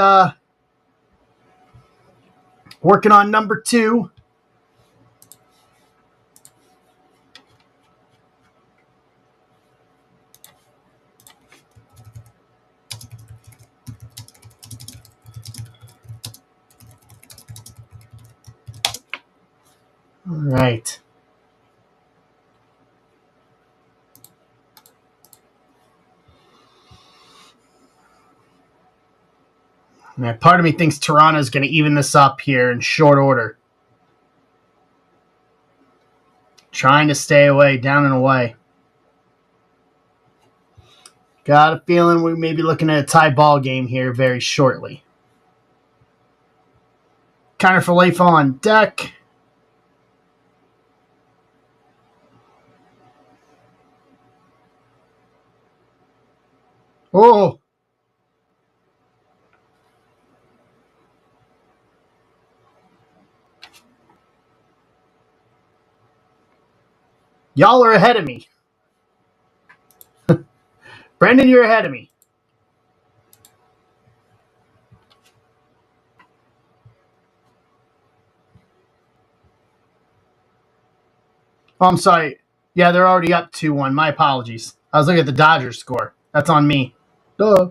A: working on number 2. All right. Now, part of me thinks Toronto's going to even this up here in short order. Trying to stay away, down and away. Got a feeling we may be looking at a tie ball game here very shortly. Connor for Leif on deck. Oh! Y'all are ahead of me. Brendan, you're ahead of me. Oh, I'm sorry. Yeah, they're already up 2-1. My apologies. I was looking at the Dodgers score. That's on me. Duh.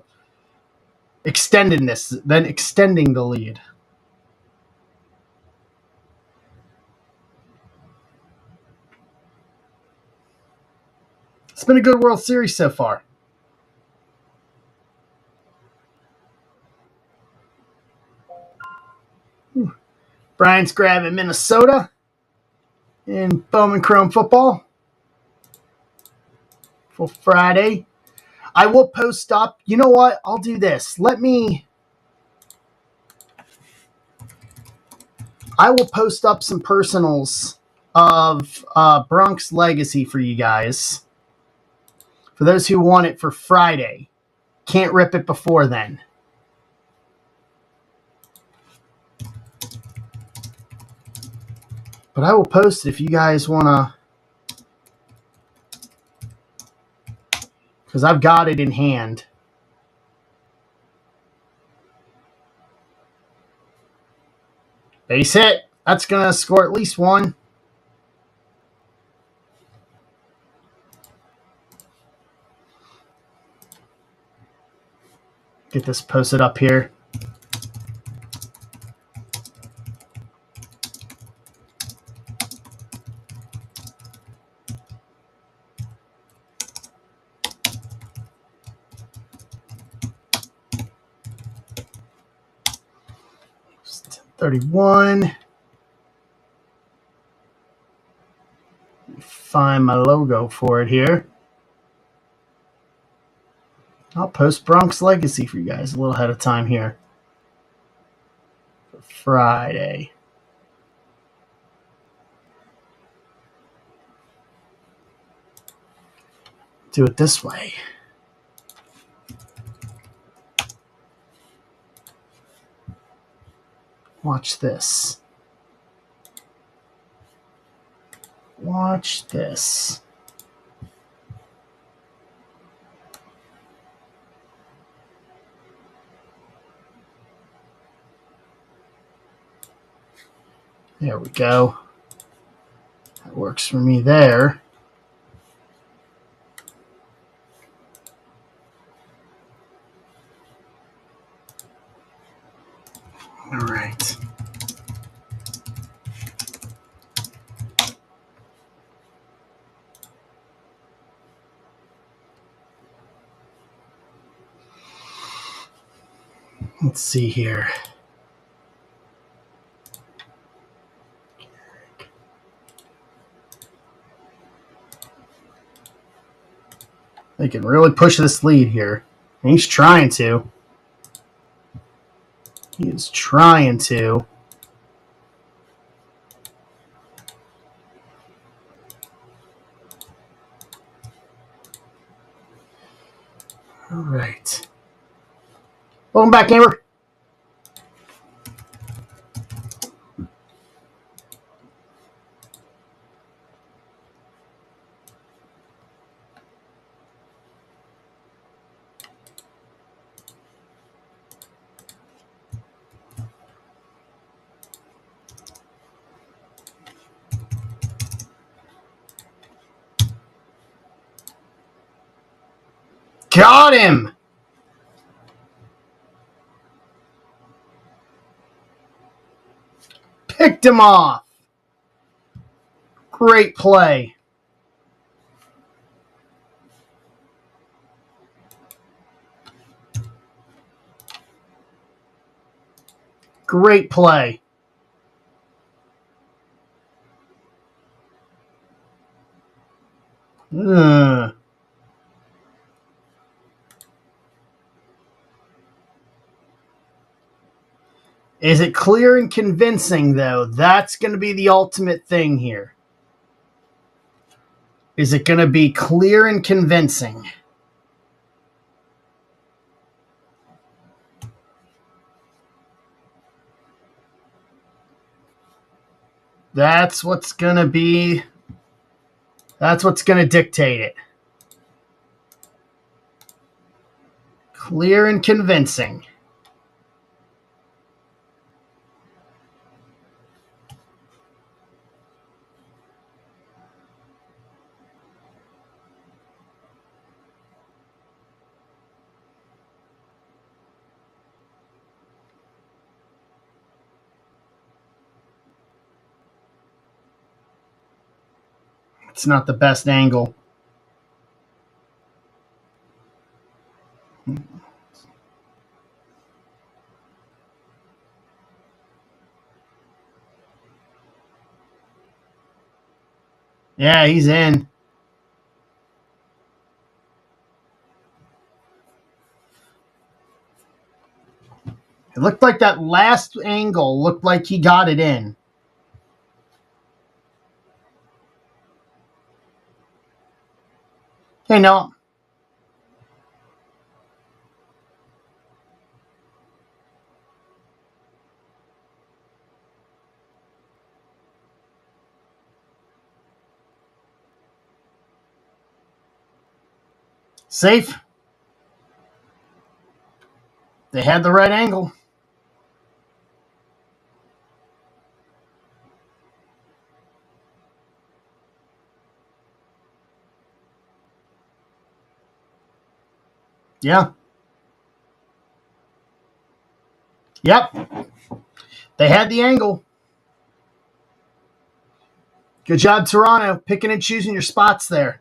A: Extending this, then extending the lead. It's been a good World Series so far. Brian's grabbing Minnesota in Bowman Chrome football for Friday. I will post up. You know what? I'll do this. I will post up some personals of Bronx Legacy for you guys. For those who want it for Friday. Can't rip it before then. But I will post it if you guys want to. Because I've got it in hand. Base hit. That's going to score at least one. Get this posted up here. Just 31. find my logo for it here. I'll post Bronx Legacy for you guys a little ahead of time here. For Friday. Do it this way. Watch this. Watch this. There we go. That works for me there. All right. Let's see here. They can really push this lead here. And he's trying to. He is trying to. All right. Welcome back, Amber. Got him! Picked him off. Great play. Great play. Is it clear and convincing, though? That's going to be the ultimate thing here. Is it going to be clear and convincing? That's what's going to be. That's what's going to dictate it. Clear and convincing. It's not the best angle. Yeah, he's in. It looked like that last angle looked like he got it in. Hey, no. Safe. They had the right angle. Yeah. Yep. They had the angle. Good job, Toronto, picking and choosing your spots there.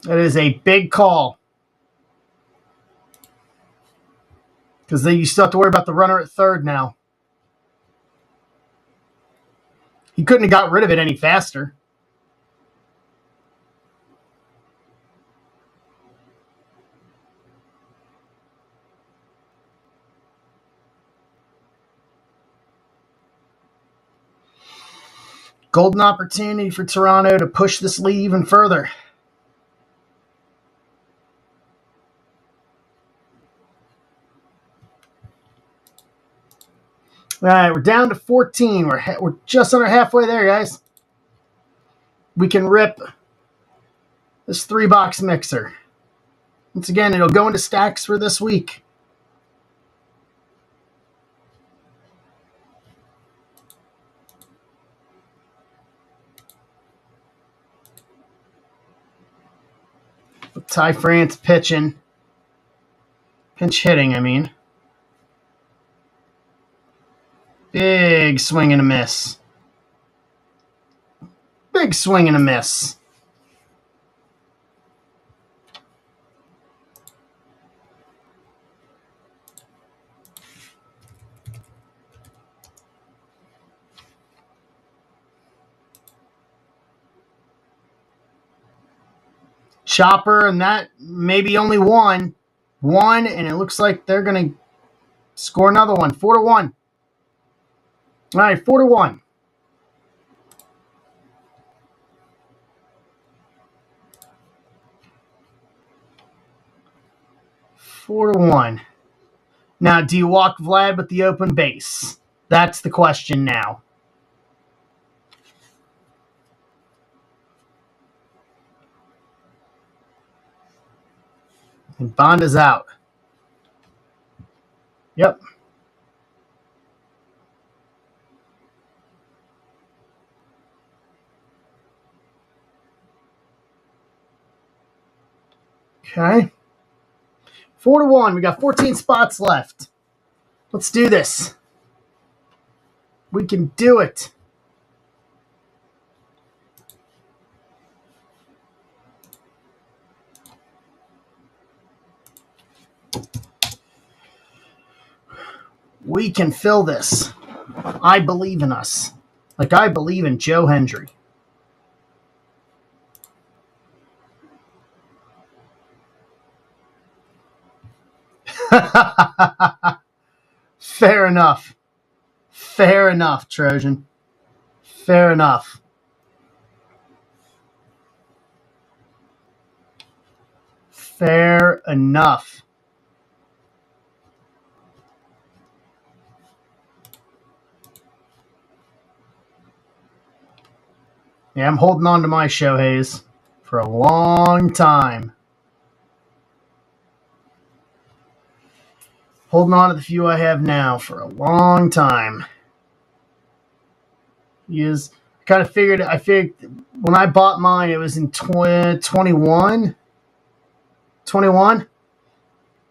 A: That is a big call. Because then you still have to worry about the runner at third now. He couldn't have got rid of it any faster. Golden opportunity for Toronto to push this lead even further. All right, we're down to 14. We're just under halfway there, guys. We can rip this 3-box mixer. Once again, it'll go into stacks for this week. Ty France pitching. Pinch hitting, I mean. Big swing and a miss. Big swing and a miss. Chopper, and that maybe only one. And it looks like they're going to score another one. 4-1. All right, 4-1. Now, do you walk Vlad with the open base? That's the question now. And Bond is out. Yep. Okay. 4-1. We got 14 spots left. Let's do this. We can do it. We can fill this. I believe in us. Like I believe in Joe Hendry. Fair enough. Fair enough, Trojan. Fair enough. Fair enough. Yeah, I'm holding on to my Shoheis for a long time. Holding on to the few I have now for a long time. I figured when I bought mine, it was in 21. 21?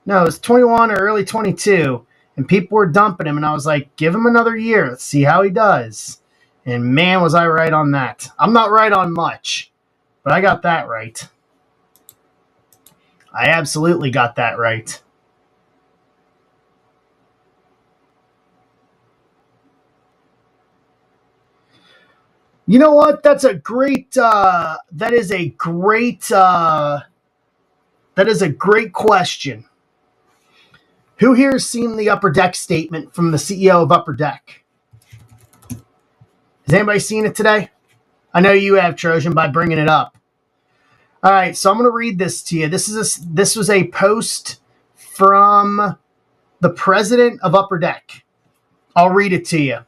A: No, it was 21 or early 22. And people were dumping him, and I was like, give him another year. Let's see how he does. And man, was I right on that. I'm not right on much, but I got that right. I absolutely got that right. You know what? That is a great question. Who here has seen the Upper Deck statement from the CEO of Upper Deck? Has anybody seen it today? I know you have, Trojan, by bringing it up. All right, so I'm going to read this to you. This was a post from the president of Upper Deck. I'll read it to you.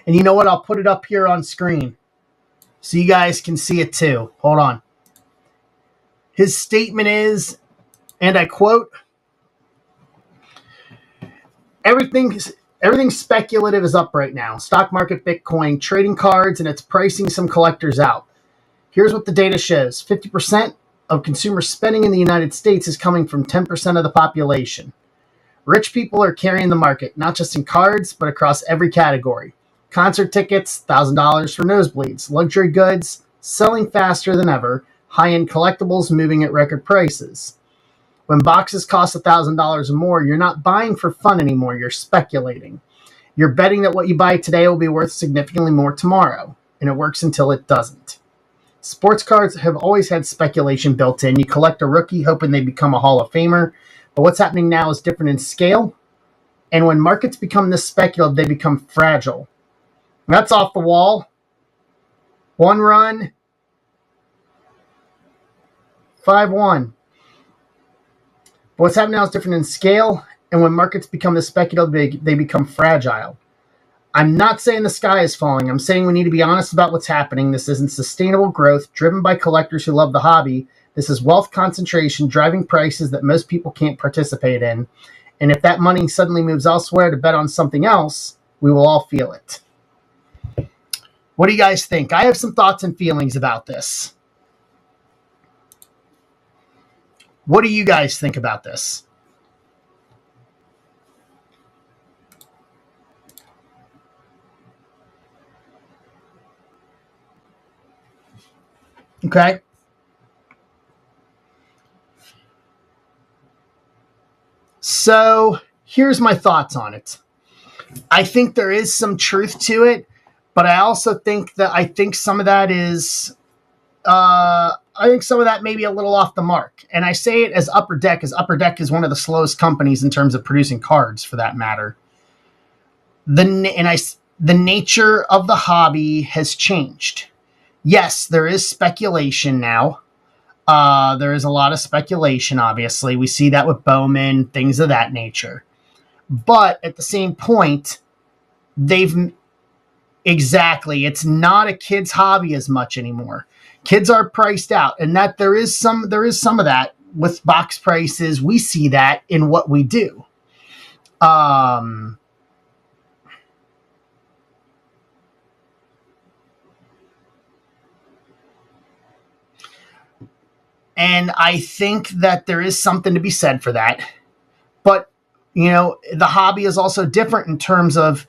A: And you know what? I'll put it up here on screen so you guys can see it too. Hold on. His statement is, and I quote, Everything speculative is up right now. Stock market, Bitcoin, trading cards, and it's pricing some collectors out. Here's what the data shows. 50% of consumer spending in the United States is coming from 10% of the population. Rich people are carrying the market, not just in cards, but across every category. Concert tickets, $1,000 for nosebleeds. Luxury goods, selling faster than ever. High-end collectibles moving at record prices. When boxes cost $1,000 or more, you're not buying for fun anymore. You're speculating. You're betting that what you buy today will be worth significantly more tomorrow, and it works until it doesn't. Sports cards have always had speculation built in. You collect a rookie hoping they become a Hall of Famer, but what's happening now is different in scale, and when markets become this speculative, they become fragile. And that's off the wall. One run, 5-1. But what's happening now is different in scale, and when markets become this speculative, they become fragile. I'm not saying the sky is falling. I'm saying we need to be honest about what's happening. This isn't sustainable growth driven by collectors who love the hobby. This is wealth concentration driving prices that most people can't participate in. And if that money suddenly moves elsewhere to bet on something else, we will all feel it. What do you guys think? I have some thoughts and feelings about this. What do you guys think about this? Okay. So here's my thoughts on it. I think there is some truth to it, but I also think some of that is, I think some of that may be a little off the mark. And I say it as Upper Deck is one of the slowest companies in terms of producing cards, for that matter. The nature of the hobby has changed. Yes, there is speculation now. There is a lot of speculation, obviously. We see that with Bowman, things of that nature. But at the same point, it's not a kid's hobby as much anymore. Kids are priced out, and that there is some of that with box prices. We see that in what we do. And I think that there is something to be said for that. But, the hobby is also different in terms of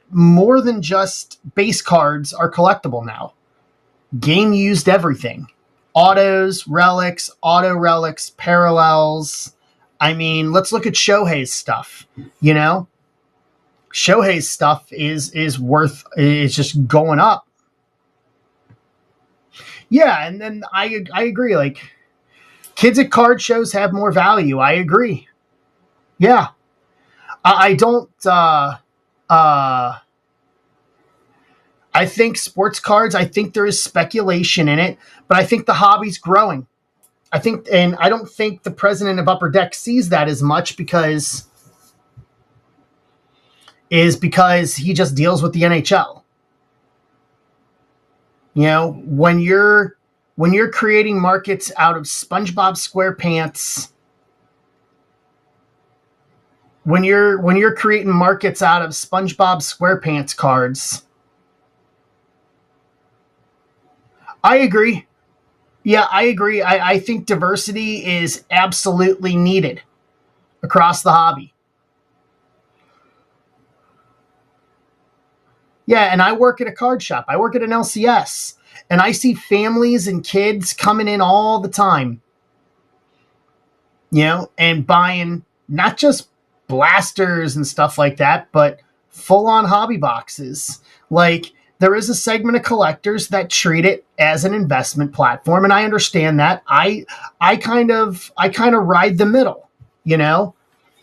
A: more than just base cards are collectible now. Game used everything. Autos, relics, auto relics, parallels. I mean, let's look at Shohei's stuff. Shohei's stuff is just going up. Yeah, and then I agree. Like, kids at card shows have more value. I agree. Yeah. I don't... I think sports cards, I think there is speculation in it, but I think the hobby's growing. And I don't think the president of Upper Deck sees that as much because he just deals with the NHL. When you're creating markets out of SpongeBob SquarePants, when you're creating markets out of SpongeBob SquarePants cards, I agree. Yeah, I agree. I think diversity is absolutely needed across the hobby. Yeah, and I work at a card shop. I work at an LCS, and I see families and kids coming in all the time, and buying not just blasters and stuff like that, but full-on hobby boxes. Like, there is a segment of collectors that treat it as an investment platform, and I understand that. I kind of ride the middle,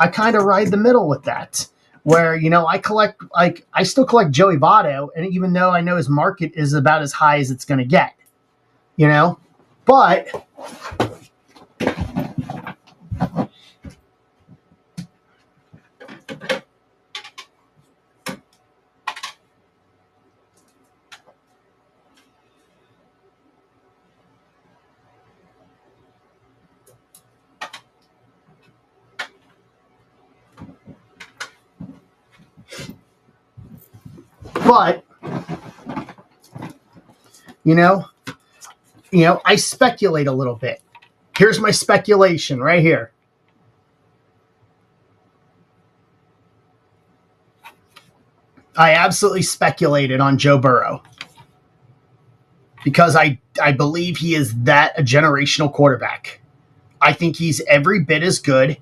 A: I kind of ride the middle with that, where I still collect Joey Votto, and even though I know his market is about as high as it's going to get, but I speculate a little bit. Here's my speculation right here. I absolutely speculated on Joe Burrow because I believe he is a generational quarterback. I think he's every bit as good,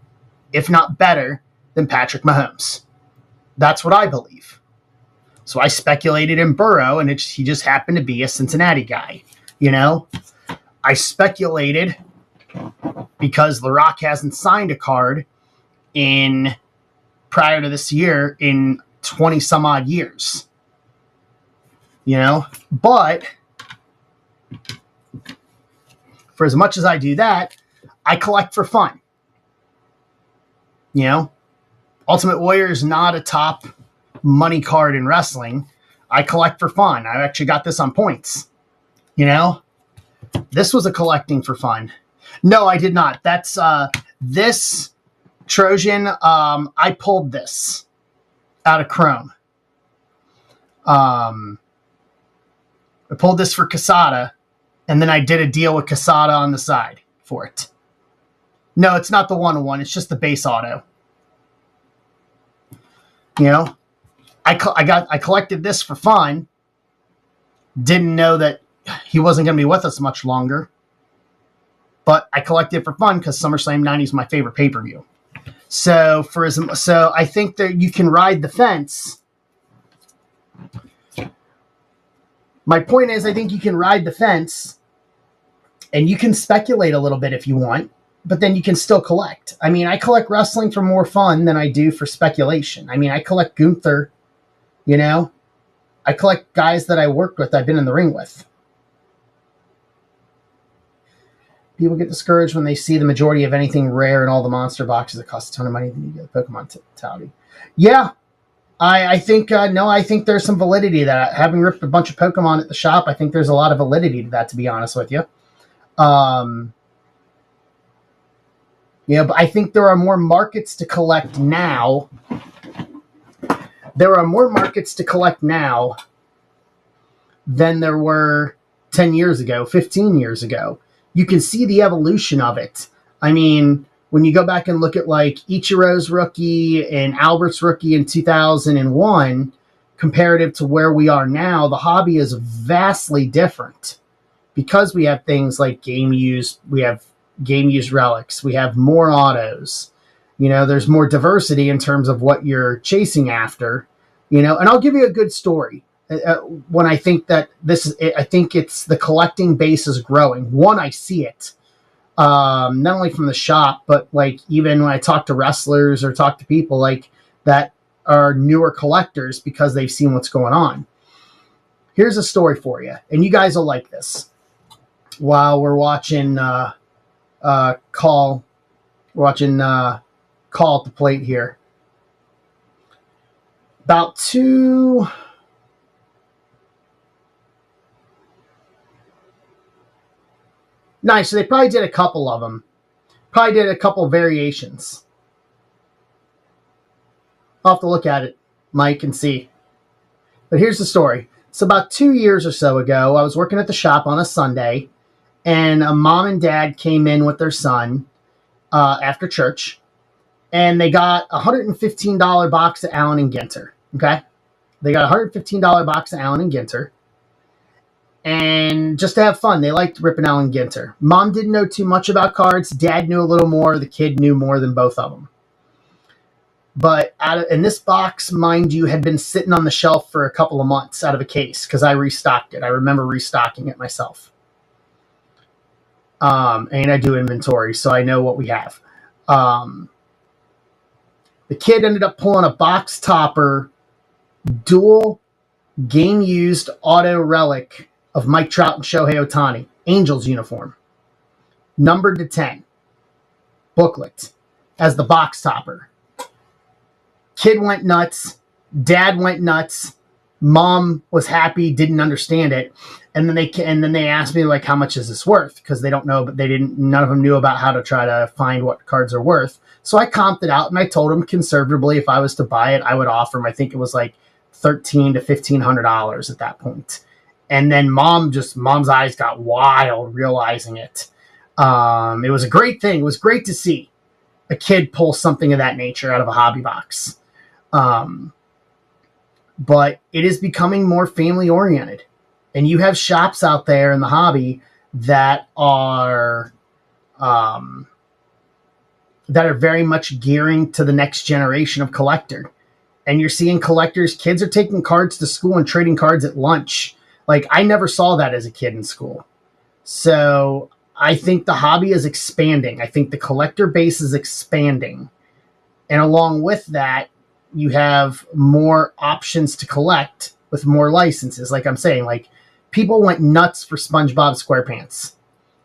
A: if not better, than Patrick Mahomes. That's what I believe. So I speculated in Burrow, and he just happened to be a Cincinnati guy. You know, I speculated because The Rock hasn't signed a card in prior to this year in 20 some odd years. You know, but for as much as I do that, I collect for fun. You know, Ultimate Warrior is not a top money card in wrestling. I collect for fun. I actually got this on points. You know, this was a collecting for fun. No, I did not. That's this Trojan. I pulled this out of Chrome. I pulled this for Casada, and then I did a deal with Casada on the side for it. No, it's not the 1-1. It's just the base auto. You know, I collected this for fun. Didn't know that he wasn't going to be with us much longer. But I collected it for fun because SummerSlam 90 is my favorite pay-per-view. So I think that you can ride the fence. My point is, I think you can ride the fence and you can speculate a little bit if you want, but then you can still collect. I mean, I collect wrestling for more fun than I do for speculation. I mean, I collect Gunther, you know? I collect guys that I worked with, I've been in the ring with. People get discouraged when they see the majority of anything rare in all the monster boxes that cost a ton of money. Then you get a Pokemon touty. Yeah, I think, no, I think there's some validity to that. Having ripped a bunch of Pokemon at the shop, I think there's a lot of validity to that, to be honest with you. Yeah, but I think there are more markets to collect now. There are more markets to collect now than there were 10 years ago, 15 years ago. You can see the evolution of it. I mean, when you go back and look at like Ichiro's rookie and Albert's rookie in 2001, comparative to where we are now, the hobby is vastly different because we have things like game use, we have game use relics, we have more autos. You know, there's more diversity in terms of what you're chasing after. You know, and I'll give you a good story. When I think that I think it's the collecting base is growing. One, I see it, not only from the shop, but like even when I talk to wrestlers or talk to people like that are newer collectors because they've seen what's going on. Here's a story for you, and you guys will like this. While we're watching Call at the plate here, about two. Nice. So they probably did a couple of them. Probably did a couple variations. I'll have to look at it, Mike, and see. But here's the story. So about 2 years or so ago, I was working at the shop on a Sunday, and a mom and dad came in with their son after church, and they got a $115 box of Allen and Ginter. Okay? They got a $115 box of Allen and Ginter. And just to have fun, they liked ripping Allen Ginter. Mom didn't know too much about cards. Dad knew a little more. The kid knew more than both of them. But and this box, mind you, had been sitting on the shelf for a couple of months out of a case because I restocked it. I remember restocking it myself. And I do inventory, so I know what we have. The kid ended up pulling a box topper, dual game-used auto relic of Mike Trout and Shohei Ohtani, Angels uniform, numbered to 10, booklet, as the box topper. Kid went nuts. Dad went nuts. Mom was happy, didn't understand it, and then they asked me like, how much is this worth? Because they don't know, but none of them knew about how to try to find what cards are worth. So I comped it out, and I told them conservatively if I was to buy it, I would offer them. I think it was like $1,300 to $1,500 at that point. And then mom's eyes got wild realizing it. It was a great thing. It was great to see a kid pull something of that nature out of a hobby box. But it is becoming more family oriented, and you have shops out there in the hobby that are very much gearing to the next generation of collector. And you're seeing collectors, kids are taking cards to school and trading cards at lunch. Like, I never saw that as a kid in school. So I think the hobby is expanding. I think the collector base is expanding. And along with that, you have more options to collect with more licenses. Like I'm saying, like, people went nuts for SpongeBob SquarePants.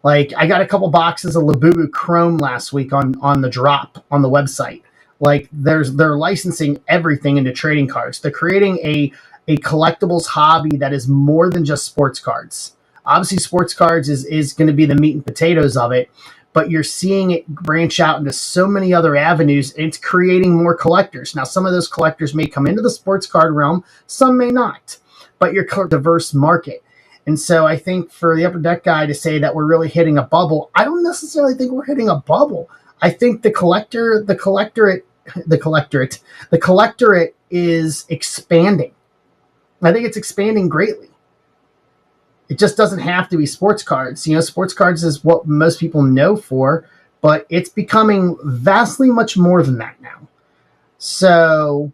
A: Like, I got a couple boxes of Labubu Chrome last week on the drop on the website. Like, they're licensing everything into trading cards. They're creating a collectibles hobby that is more than just sports cards. Obviously, sports cards is going to be the meat and potatoes of it, but you're seeing it branch out into so many other avenues. And it's creating more collectors. Now, some of those collectors may come into the sports card realm, some may not, but you're a diverse market. And so I think for the Upper Deck guy to say that we're really hitting a bubble, I don't necessarily think we're hitting a bubble. I think the collectorate is expanding. I think it's expanding greatly. It just doesn't have to be sports cards. You know, sports cards is what most people know for, but it's becoming vastly much more than that now. So,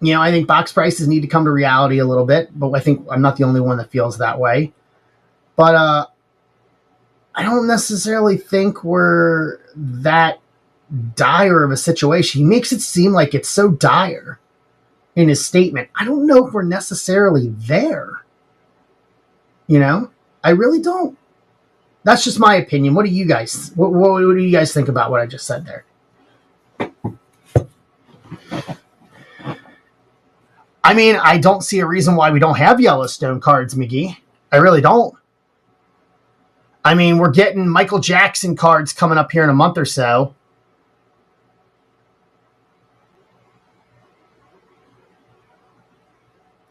A: you know, I think box prices need to come to reality a little bit, but I think I'm not the only one that feels that way. But I don't necessarily think we're that dire of a situation. He makes it seem like it's so dire in his statement. I don't know if we're necessarily there. You know, I really don't. That's just my opinion. What do you guys? What do you guys think about what I just said there? I mean, I don't see a reason why we don't have Yellowstone cards, McGee. I really don't. I mean, we're getting Michael Jackson cards coming up here in a month or so.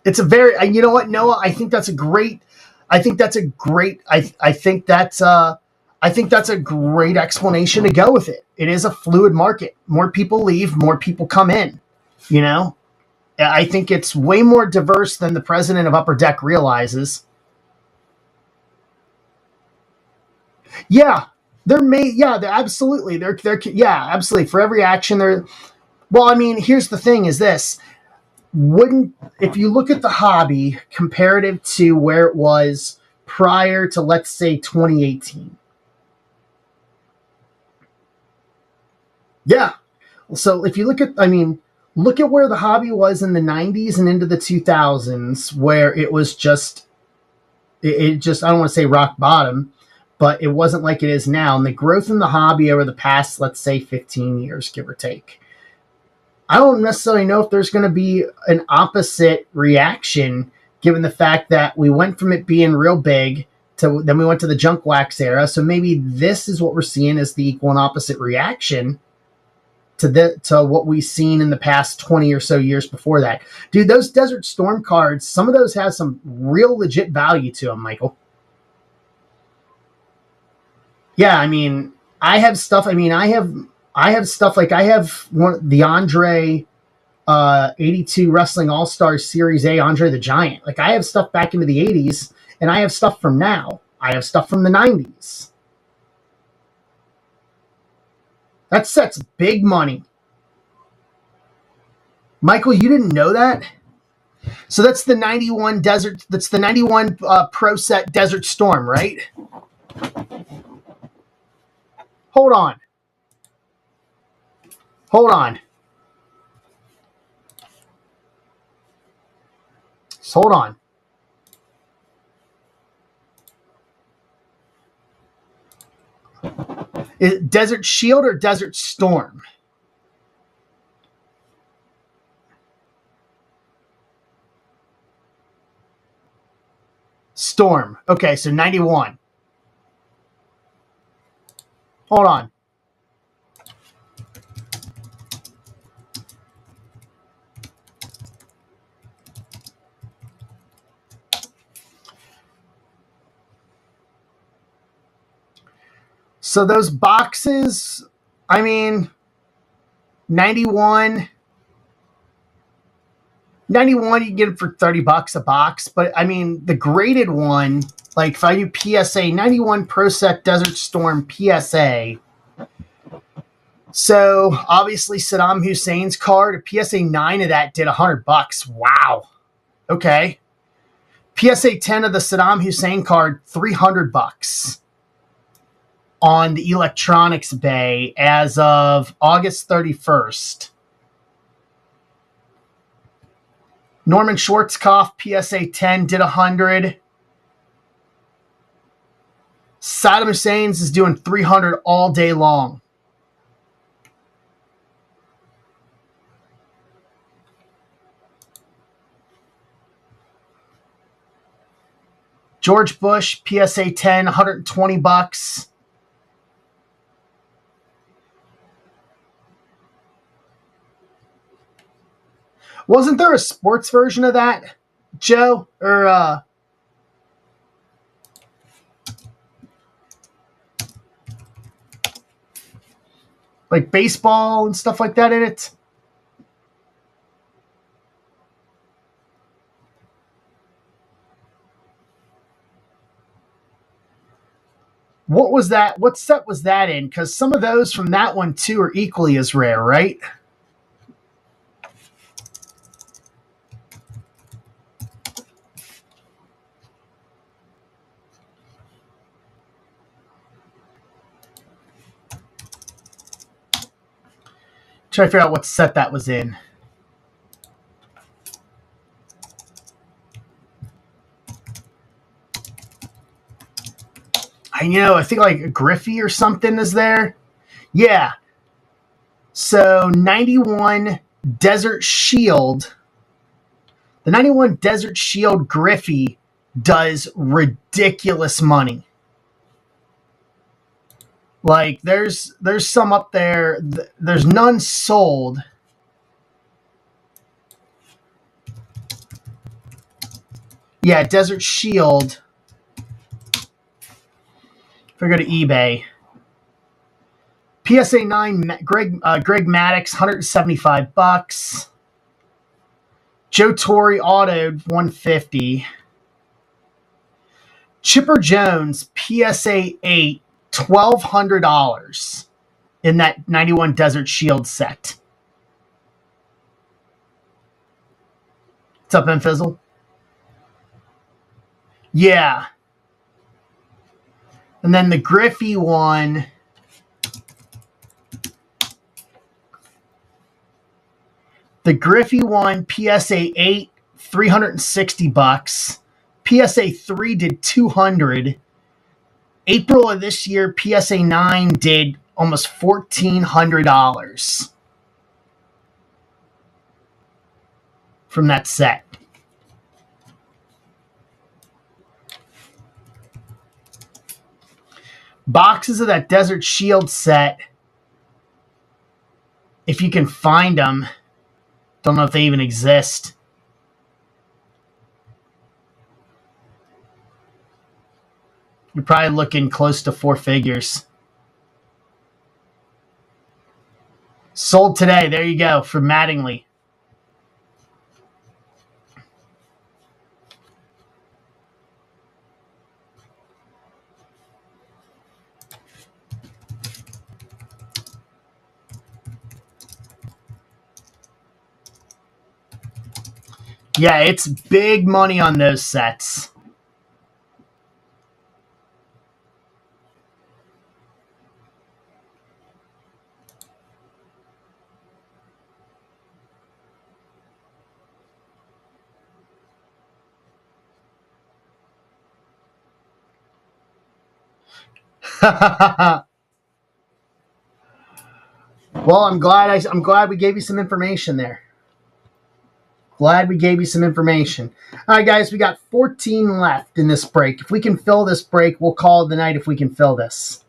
A: It's a very, you know what, Noah? I think that's a great explanation to go with it. It is a fluid market. More people leave, more people come in. You know, I think it's way more diverse than the president of Upper Deck realizes. Yeah, absolutely. Absolutely. For every action there. Well, I mean, here's the thing is this. If you look at the hobby comparative to where it was prior to, let's say, 2018. Yeah. So if you look at where the hobby was in the 90s and into the 2000s, where it was just, I don't want to say rock bottom, but it wasn't like it is now. And the growth in the hobby over the past, let's say, 15 years, give or take. I don't necessarily know if there's going to be an opposite reaction, given the fact that we went from it being real big to then we went to the junk wax era. So maybe this is what we're seeing as the equal and opposite reaction to what we've seen in the past 20 or so years before that. Dude, those Desert Storm cards, some of those have some real legit value to them, Michael. Yeah, I mean, I have stuff. I mean, I have stuff like I have the Andre 82 Wrestling All-Stars Series A Andre the Giant. Like, I have stuff back into the 80s, and I have stuff from now. I have stuff from the 90s. That set's big money. Michael, you didn't know that? So that's the 91 Desert. That's the 91 Pro Set Desert Storm, right? Hold on. Just hold on. Is it Desert Shield or Desert Storm? Storm. Okay, so 91. Hold on. So those boxes, I mean, 91, you can get it for $30 a box. But I mean, the graded one, like if I do PSA, 91 Pro Set Desert Storm PSA, So obviously Saddam Hussein's card, a PSA 9 of that did $100. Wow. Okay. PSA 10 of the Saddam Hussein card, $300 on the electronics bay as of August 31st. Norman Schwarzkopf, PSA 10, did 100. Saddam Hussein's is doing 300 all day long. George Bush, PSA 10, $120. Wasn't there a sports version of that, Joe? Or like baseball and stuff like that in it? What was that? What set was that in? Because some of those from that one too are equally as rare, right? Try to figure out what set that was in. I think like a Griffey or something is there. Yeah. So 91 Desert Shield. The 91 Desert Shield Griffey does ridiculous money. Like there's some up there. There's none sold. Yeah, Desert Shield. If I go to eBay, PSA 9 Greg Maddux, $175. Joe Torre autoed, $150. Chipper Jones PSA 8, $1,200 in that 91 Desert Shield set. What's up, Fizzle? Yeah. And then the Griffey one. The Griffey one, PSA 8, $360. PSA 3 did 200. April of this year, PSA 9 did almost $1,400 from that set. Boxes of that Desert Shield set, if you can find them, don't know if they even exist. You're probably looking close to 4 figures. Sold today. There you go for Mattingly. Yeah, it's big money on those sets. Well, I'm glad we gave you some information there. Glad we gave you some information. All right, guys, we got 14 left in this break. If we can fill this break, we'll call it the night if we can fill this.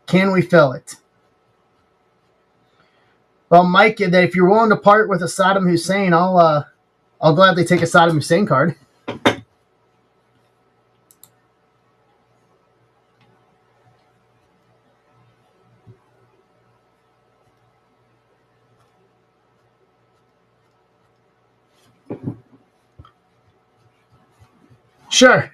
A: Can we fill it? Well, Mike, that if you're willing to part with a Saddam Hussein, I'll gladly take a Saddam Hussein card. Sure.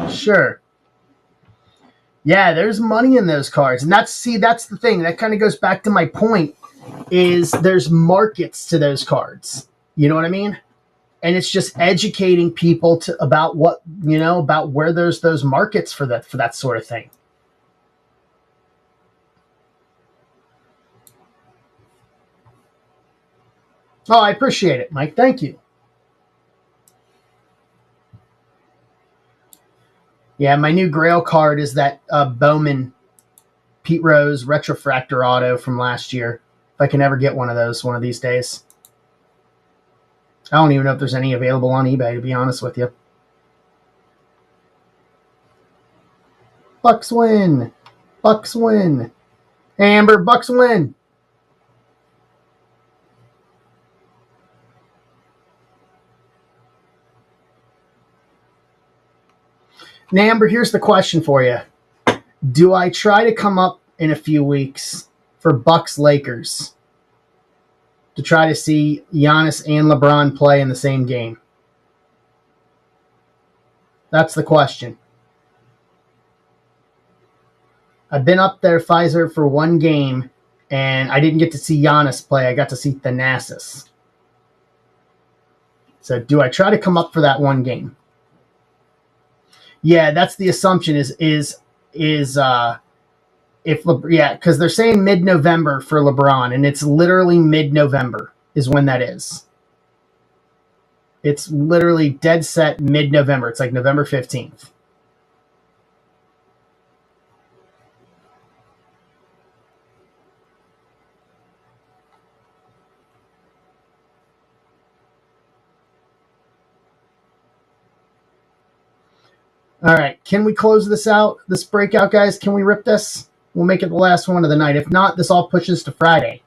A: Sure. Yeah, there's money in those cards. And that's the thing. That kind of goes back to my point is there's markets to those cards. You know what I mean? And it's just educating people about what, about where there's those markets for that sort of thing. Oh, I appreciate it, Mike. Thank you. Yeah, my new Grail card is that Bowman Pete Rose Retrofractor Auto from last year. If I can ever get one of those one of these days. I don't even know if there's any available on eBay, to be honest with you. Bucks win. Bucks win. Amber, Bucks win. Now, Amber, here's the question for you. Do I try to come up in a few weeks for Bucks Lakers to try to see Giannis and LeBron play in the same game? That's the question. I've been up there, Pfizer, for one game, and I didn't get to see Giannis play. I got to see Thanasis. So do I try to come up for that one game? Yeah, that's the assumption is if because they're saying mid-November for LeBron, and it's literally mid-November is when that is. It's literally dead set mid-November. It's like November 15th. All right, can we close this out, this breakout, guys? Can we rip this? We'll make it the last one of the night. If not, this all pushes to Friday.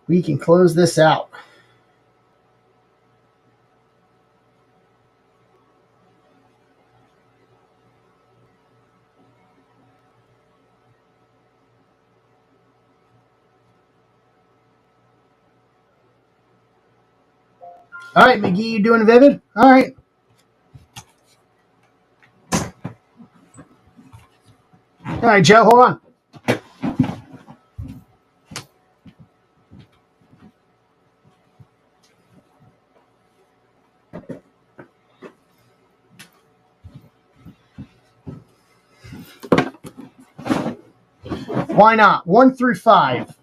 A: We can close this out. All right, McGee, you doing Vivid? All right. All right, Joe, hold on. Why not? 1 through 5.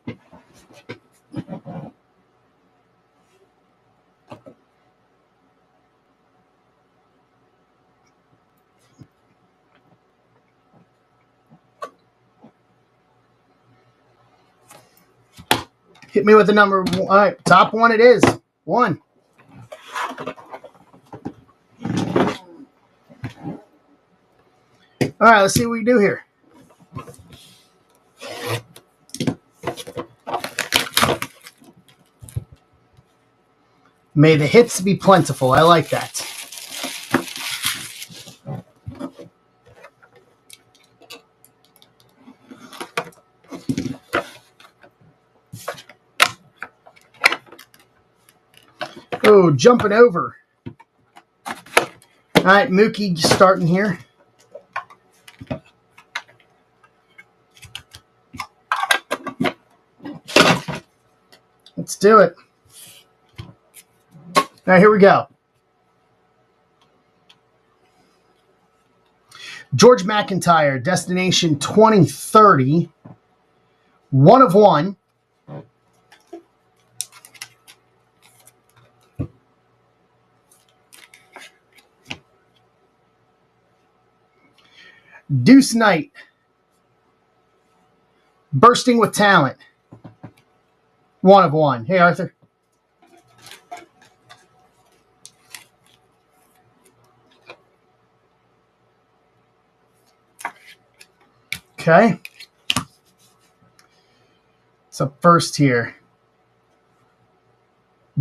A: Hit me with the number. All right, top one it is. 1. All right, let's see what we do here. May the hits be plentiful. I like that. Oh, jumping over. All right, Mookie starting here. Let's do it. All right, here we go. George McIntyre, Destination 2030. 1 of 1. Deuce Knight, Bursting with Talent. 1 of 1. Hey, Arthur. Okay. So first here.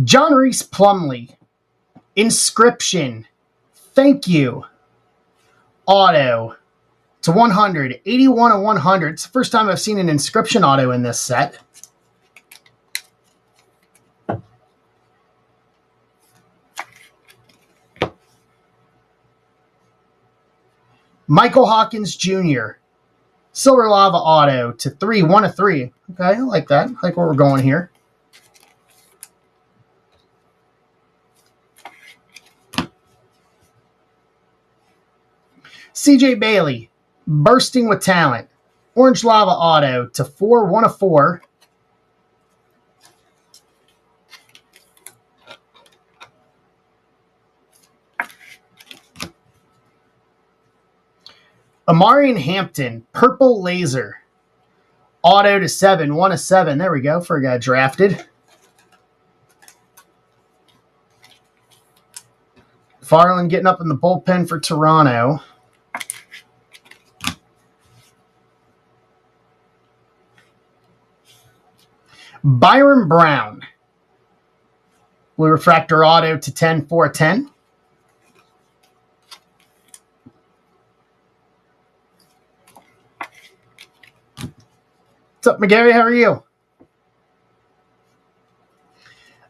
A: John Reese Plumlee. Inscription. Thank you. Auto. To 100. 81 of 100. It's the first time I've seen an inscription auto in this set. Michael Hawkins Jr. Silver Lava Auto to 3. 1 of 3. Okay, I like that. I like where we're going here. CJ Bailey. Bursting with Talent. Orange Lava Auto to 4. 1 of 4. Amarian Hampton, Purple Laser. Auto to 7, 1 of 7. There we go, for a guy drafted. Farland getting up in the bullpen for Toronto. Byron Brown. Blue Refractor Auto to 10, 4 of 10. What's up, McGarry? How are you?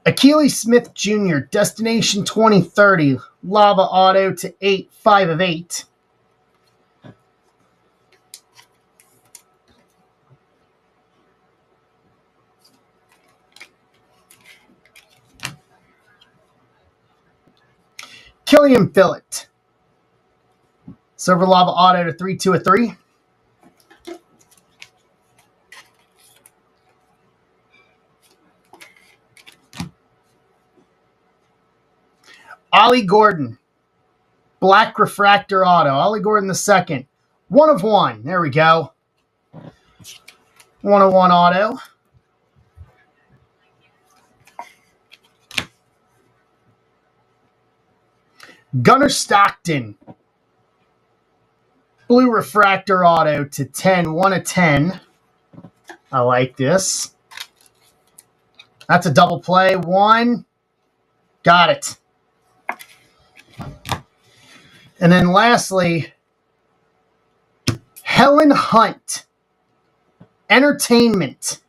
A: Achilles Smith Jr., Destination 2030, Lava Auto to 8, 5 of 8. Killian Phillip, Silver Lava Auto to 3, 2 of 3. Ollie Gordon, Black Refractor Auto. Ollie Gordon II, 1 of 1. There we go. 1 of 1 auto. Gunnar Stockton, Blue Refractor Auto to 10, 1 of 10. I like this. That's a double play. 1. Got it. And then lastly, Helen Hunt, Entertainment,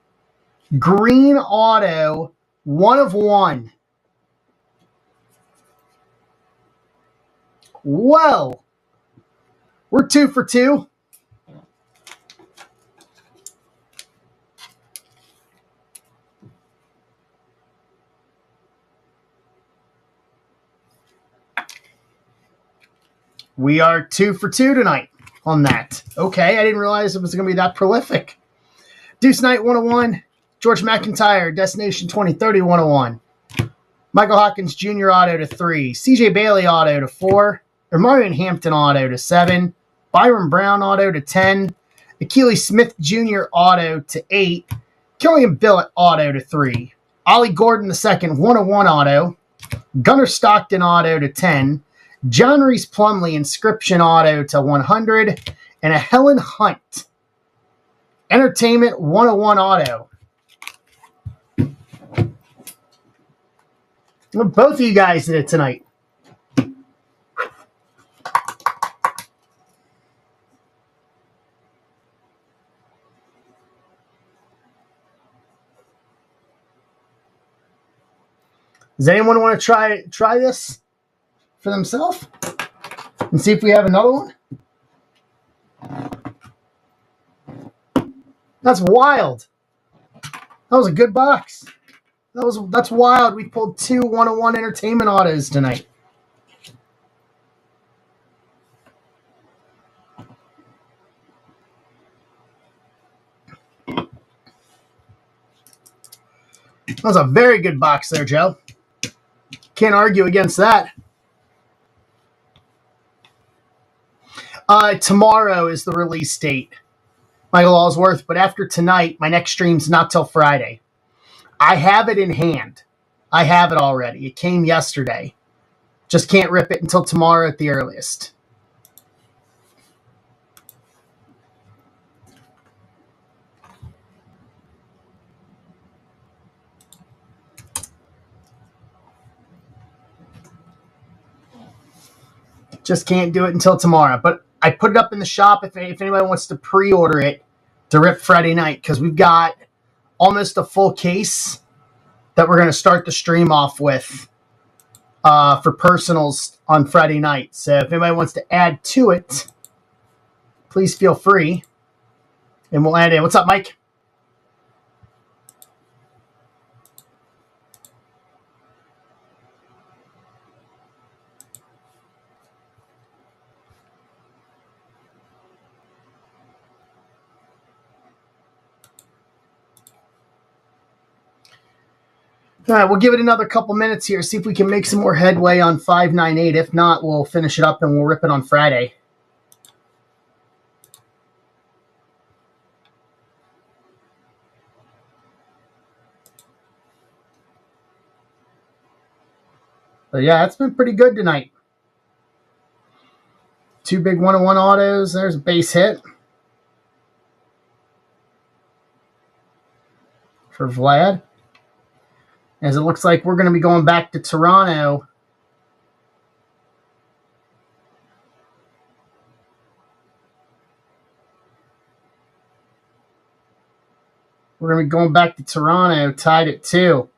A: Green Auto, 1 of 1. Whoa. We're 2 for 2. We are 2 for 2 tonight on that. Okay, I didn't realize it was going to be that prolific. Deuce Knight, 1 of 1. George McIntyre, Destination 2030, 1 of 1. Michael Hawkins Jr. Auto to 3. CJ Bailey Auto to 4. Marion Hampton Auto to 7. Byron Brown Auto to 10. Achilles Smith Jr. Auto to 8. Killian Phillip Auto to 3. Ollie Gordon II, 1 of 1 Auto. Gunnar Stockton Auto to 10. John Reese Plumlee Inscription Auto to 100. And a Helen Hunt Entertainment 1 of 1 Auto. Well, both of you guys did it tonight. Does anyone want to try this for themselves and see if we have another one? That's wild. That was a good box. That's wild. We pulled 2 1-of-1 Entertainment autos tonight. That was a very good box there, Joe. Can't argue against that. Tomorrow is the release date, Michael Allsworth, but after tonight, my next stream's not till Friday. I have it in hand. I have it already. It came yesterday. Just can't rip it until tomorrow at the earliest. Just can't do it until tomorrow. But I put it up in the shop if anybody wants to pre-order it to rip Friday night, because we've got almost a full case that we're going to start the stream off with for personals on Friday night. So if anybody wants to add to it, please feel free, and we'll add in. What's up, Mike? All right, we'll give it another couple minutes here, see if we can make some more headway on 598. If not, we'll finish it up and we'll rip it on Friday. But yeah, it's been pretty good tonight. 2 big 1-on-1 autos. There's a base hit for Vlad. As it looks like we're going to be going back to Toronto. We're going to be going back to Toronto, tied at 2.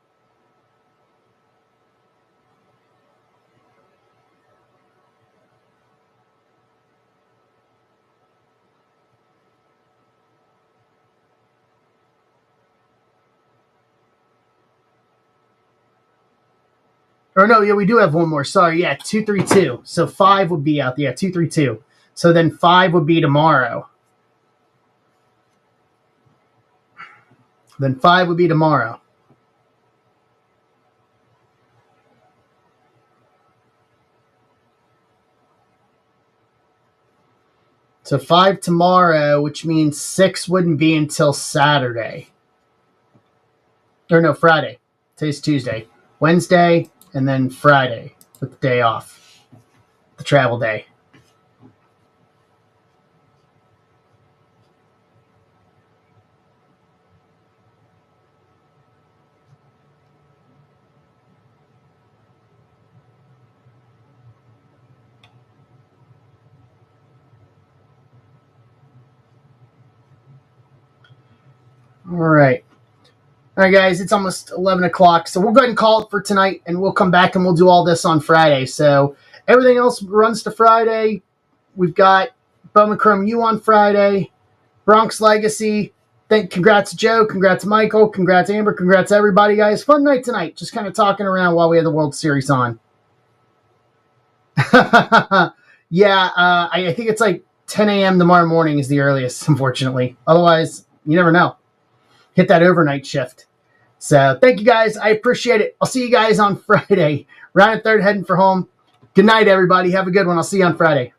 A: Or no, yeah, we do have one more. Sorry, yeah, 232. So 5 would be out. Yeah, 232. So then 5 would be tomorrow. Then 5 would be tomorrow. So 5 tomorrow, which means 6 wouldn't be until Saturday. Or no, Friday. Today's Tuesday. Wednesday, and then Friday with the day off. The travel day. All right. All right, guys, it's almost 11 o'clock, so we'll go ahead and call it for tonight, and we'll come back and we'll do all this on Friday. So everything else runs to Friday. We've got Bowman Chrome U on Friday, Bronx Legacy. Congrats, Joe. Congrats, Michael. Congrats, Amber. Congrats, everybody, guys. Fun night tonight. Just kind of talking around while we have the World Series on. Yeah, I think it's like 10 a.m. tomorrow morning is the earliest, unfortunately. Otherwise, you never know. Hit that overnight shift. So thank you, guys. I appreciate it. I'll see you guys on Friday. Round and third, heading for home. Good night, everybody. Have a good one. I'll see you on Friday.